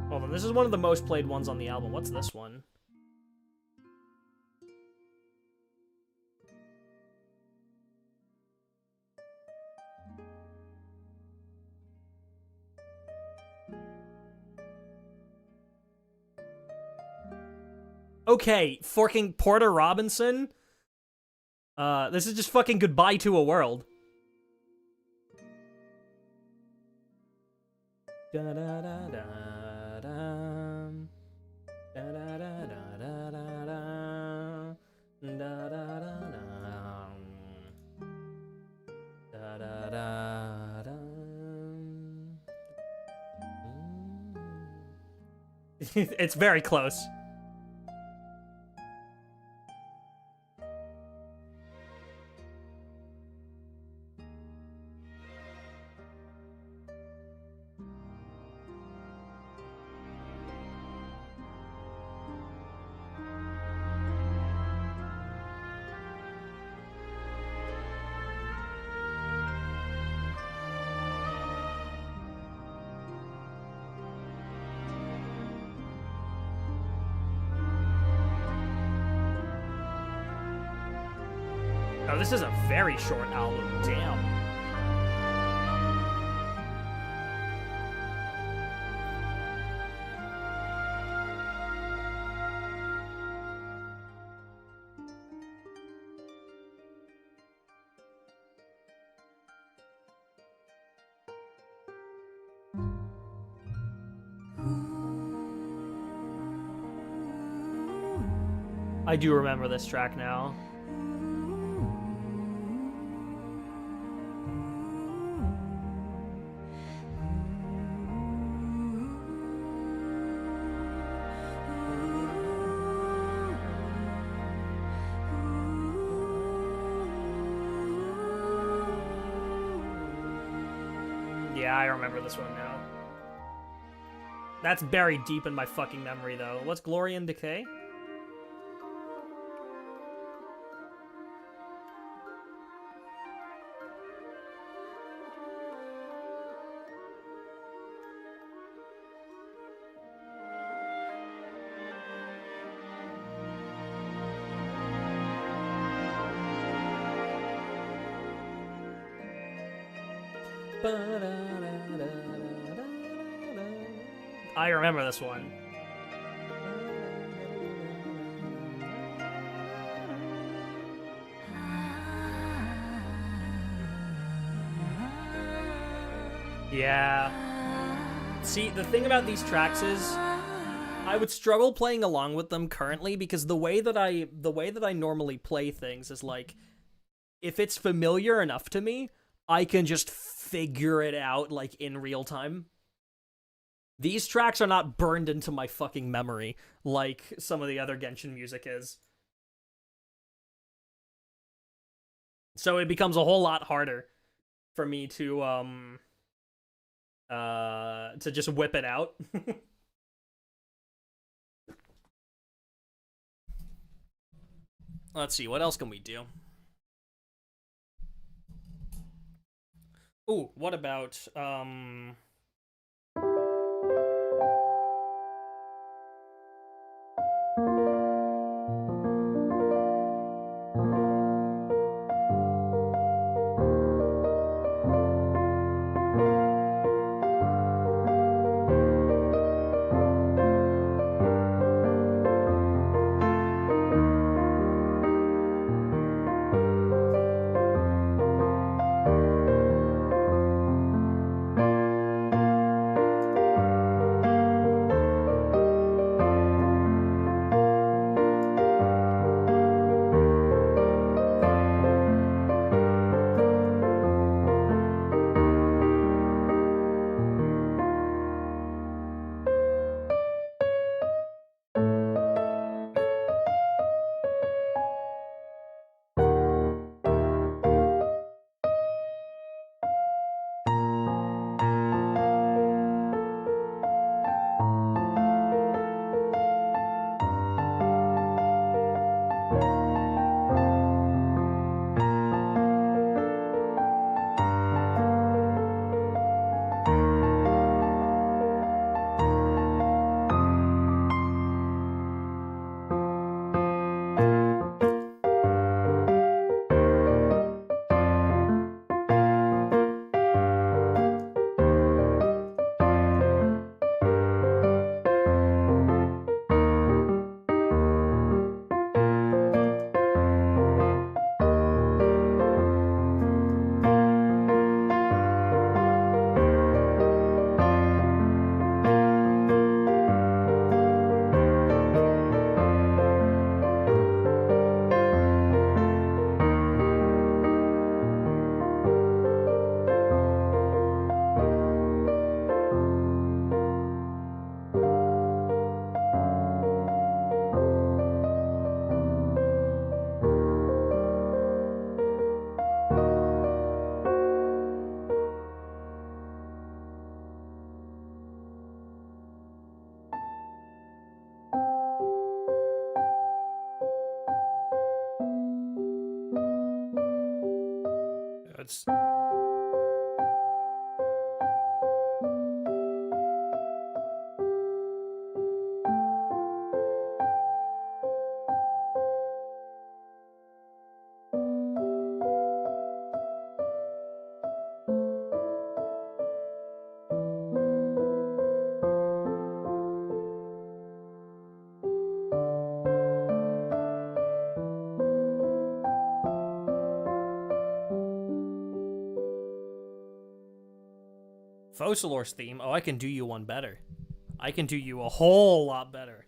Hold on, this is one of the most played ones on the album. What's this one? Okay, fucking Porter Robinson. This is just fucking Goodbye to a World. Da da da da da. Da da da da da da da. Da da da da. Da da da da. It's very close. Oh, this is a very short album. Damn. I do remember this track now. Yeah, I remember this one now. That's buried deep in my fucking memory, though. What's Glory and Decay? I remember this one. Yeah. See, the thing about these tracks is I would struggle playing along with them currently because the way that I normally play things is like if it's familiar enough to me, I can just figure it out like in real time. These tracks are not burned into my fucking memory like some of the other Genshin music is. So it becomes a whole lot harder for me to just whip it out. Let's see, what else can we do? Ooh, what about it's Focalor's theme. Oh, I can do you one better. I can do you a whole lot better.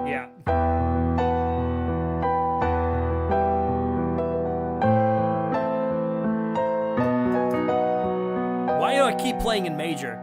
Yeah. Why do I keep playing in major?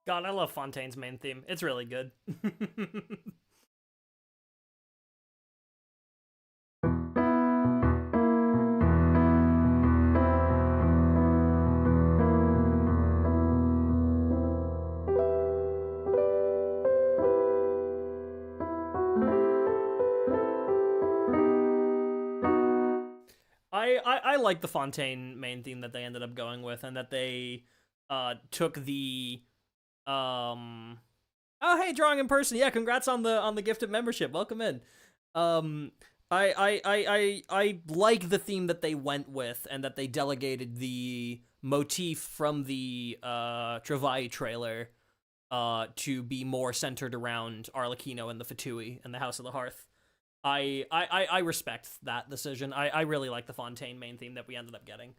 God, I love Fontaine's main theme. It's really good. I like the Fontaine main theme that they ended up going with, and that they took the oh, hey, drawing in person. Yeah, congrats on the gifted membership. Welcome in. I like the theme that they went with, and that they delegated the motif from the Travai trailer to be more centered around Arlecchino and the Fatui and the House of the Hearth. I respect that decision. I really like the Fontaine main theme that we ended up getting.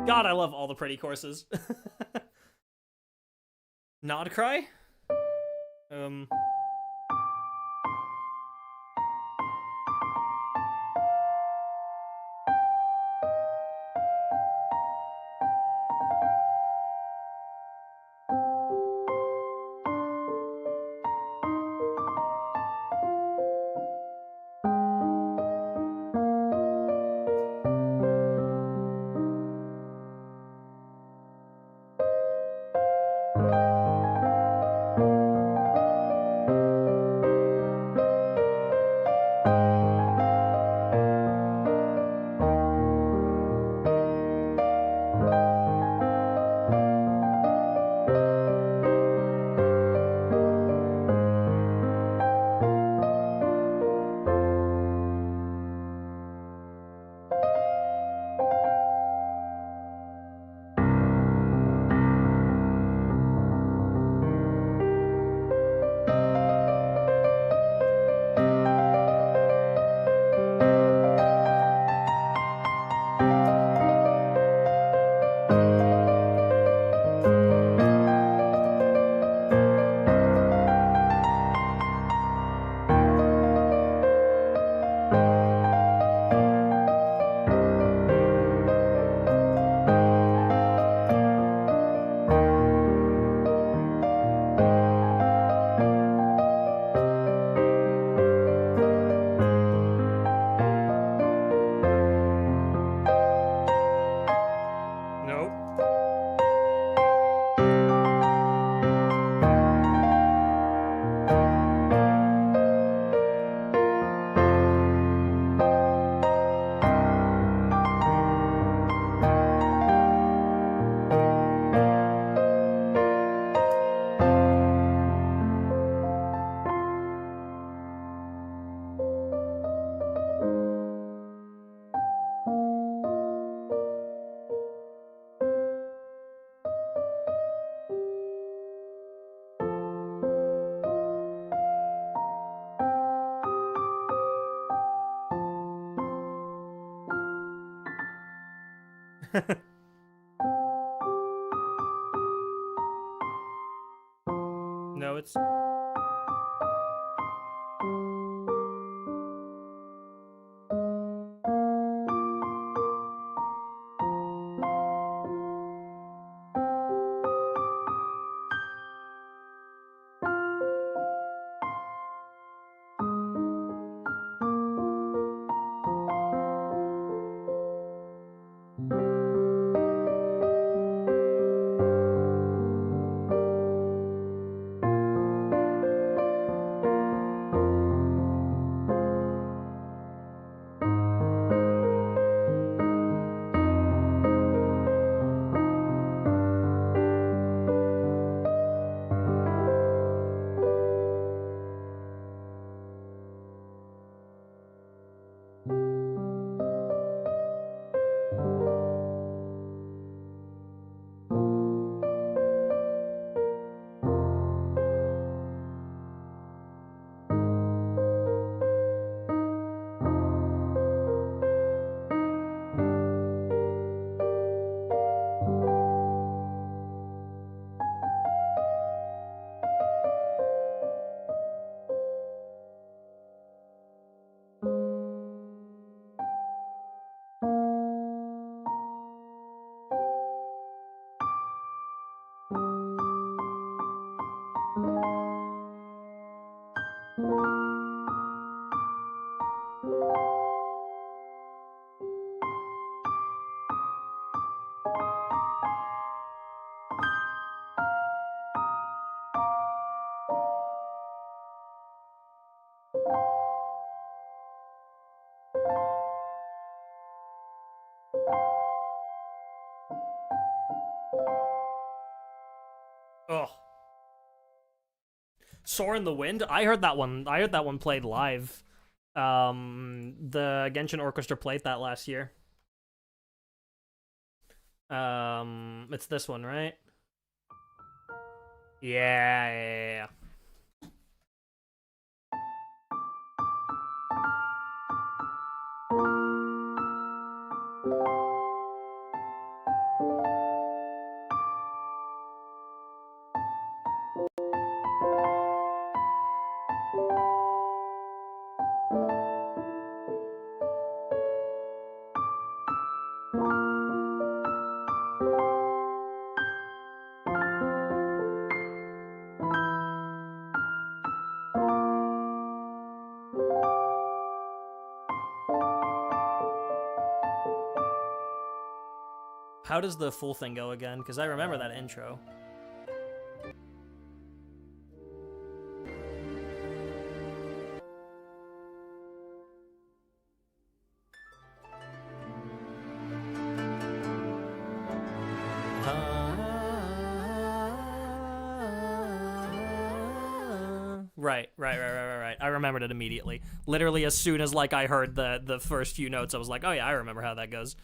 God, I love all the pretty courses. Nod cry? No, it's... Oh. Soar in the Wind? I heard that one played live. The Genshin Orchestra played that last year. It's this one, right? Yeah. How does the full thing go again? Because I remember that intro. Right. I remembered it immediately. Literally, as soon as like I heard the first few notes, I was like, oh yeah, I remember how that goes.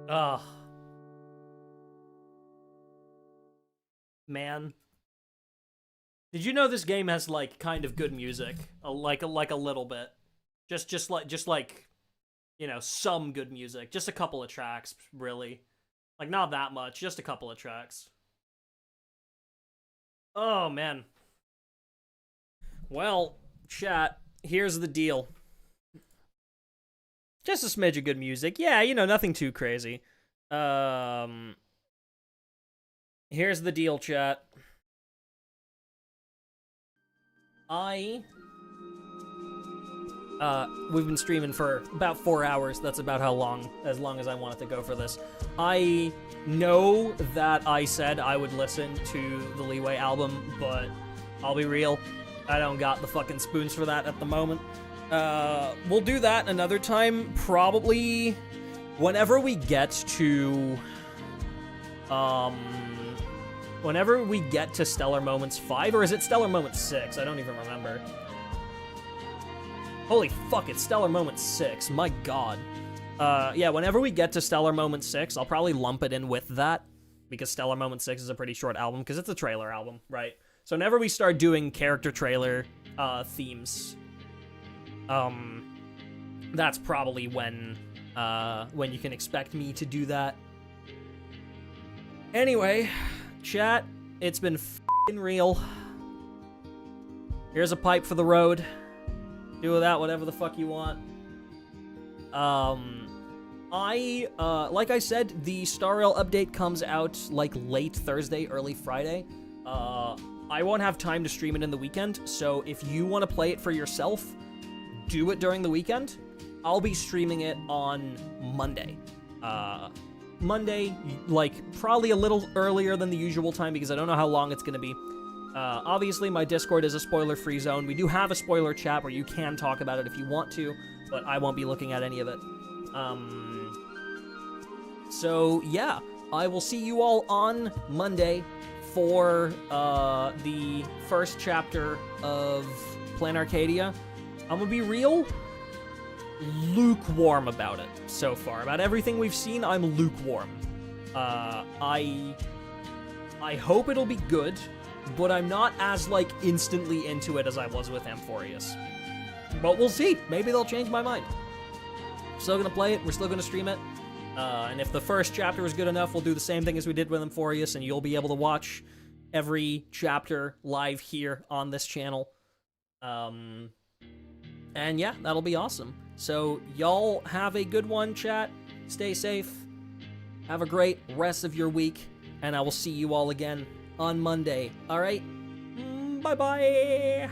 Ugh. Man. Did you know this game has like kind of good music? Like a little bit. Just like you know, some good music. Just a couple of tracks, really. Like, not that much, just a couple of tracks. Oh, man. Well, chat, here's the deal. Just a smidge of good music. Yeah, you know, nothing too crazy. Here's the deal, chat. We've been streaming for about 4 hours. That's about as long as I wanted to go for this. I know that I said I would listen to the Leeway album, but I'll be real, I don't got the fucking spoons for that at the moment. We'll do that another time, probably whenever we get to, whenever we get to Stellar Moments 5, or is it Stellar Moments 6? I don't even remember. Holy fuck, it's Stellar Moment 6, my god. Yeah, whenever we get to Stellar Moment 6, I'll probably lump it in with that, because Stellar Moment 6 is a pretty short album, because it's a trailer album, right? So whenever we start doing character trailer, themes, that's probably when you can expect me to do that. Anyway, chat, it's been f***ing real. Here's a pipe for the road. Do with that whatever the fuck you want. Like I said, the Star Rail update comes out, like, late Thursday, early Friday. I won't have time to stream it in the weekend, so if you want to play it for yourself, do it during the weekend. I'll be streaming it on Monday. Monday, like, probably a little earlier than the usual time, because I don't know how long it's gonna be. Obviously, my Discord is a spoiler-free zone. We do have a spoiler chat where you can talk about it if you want to, but I won't be looking at any of it. So, yeah, I will see you all on Monday for the first chapter of Plan Arcadia. I'm gonna be real lukewarm about it so far. About everything we've seen, I'm lukewarm. I hope it'll be good, but I'm not as, like, instantly into it as I was with Amphorius. But we'll see. Maybe they'll change my mind. Still gonna play it. We're still gonna stream it. And if the first chapter is good enough, we'll do the same thing as we did with Amphorius, and you'll be able to watch every chapter live here on this channel. And yeah, that'll be awesome. So y'all have a good one, chat. Stay safe. Have a great rest of your week, and I will see you all again on Monday. All right? Bye-bye.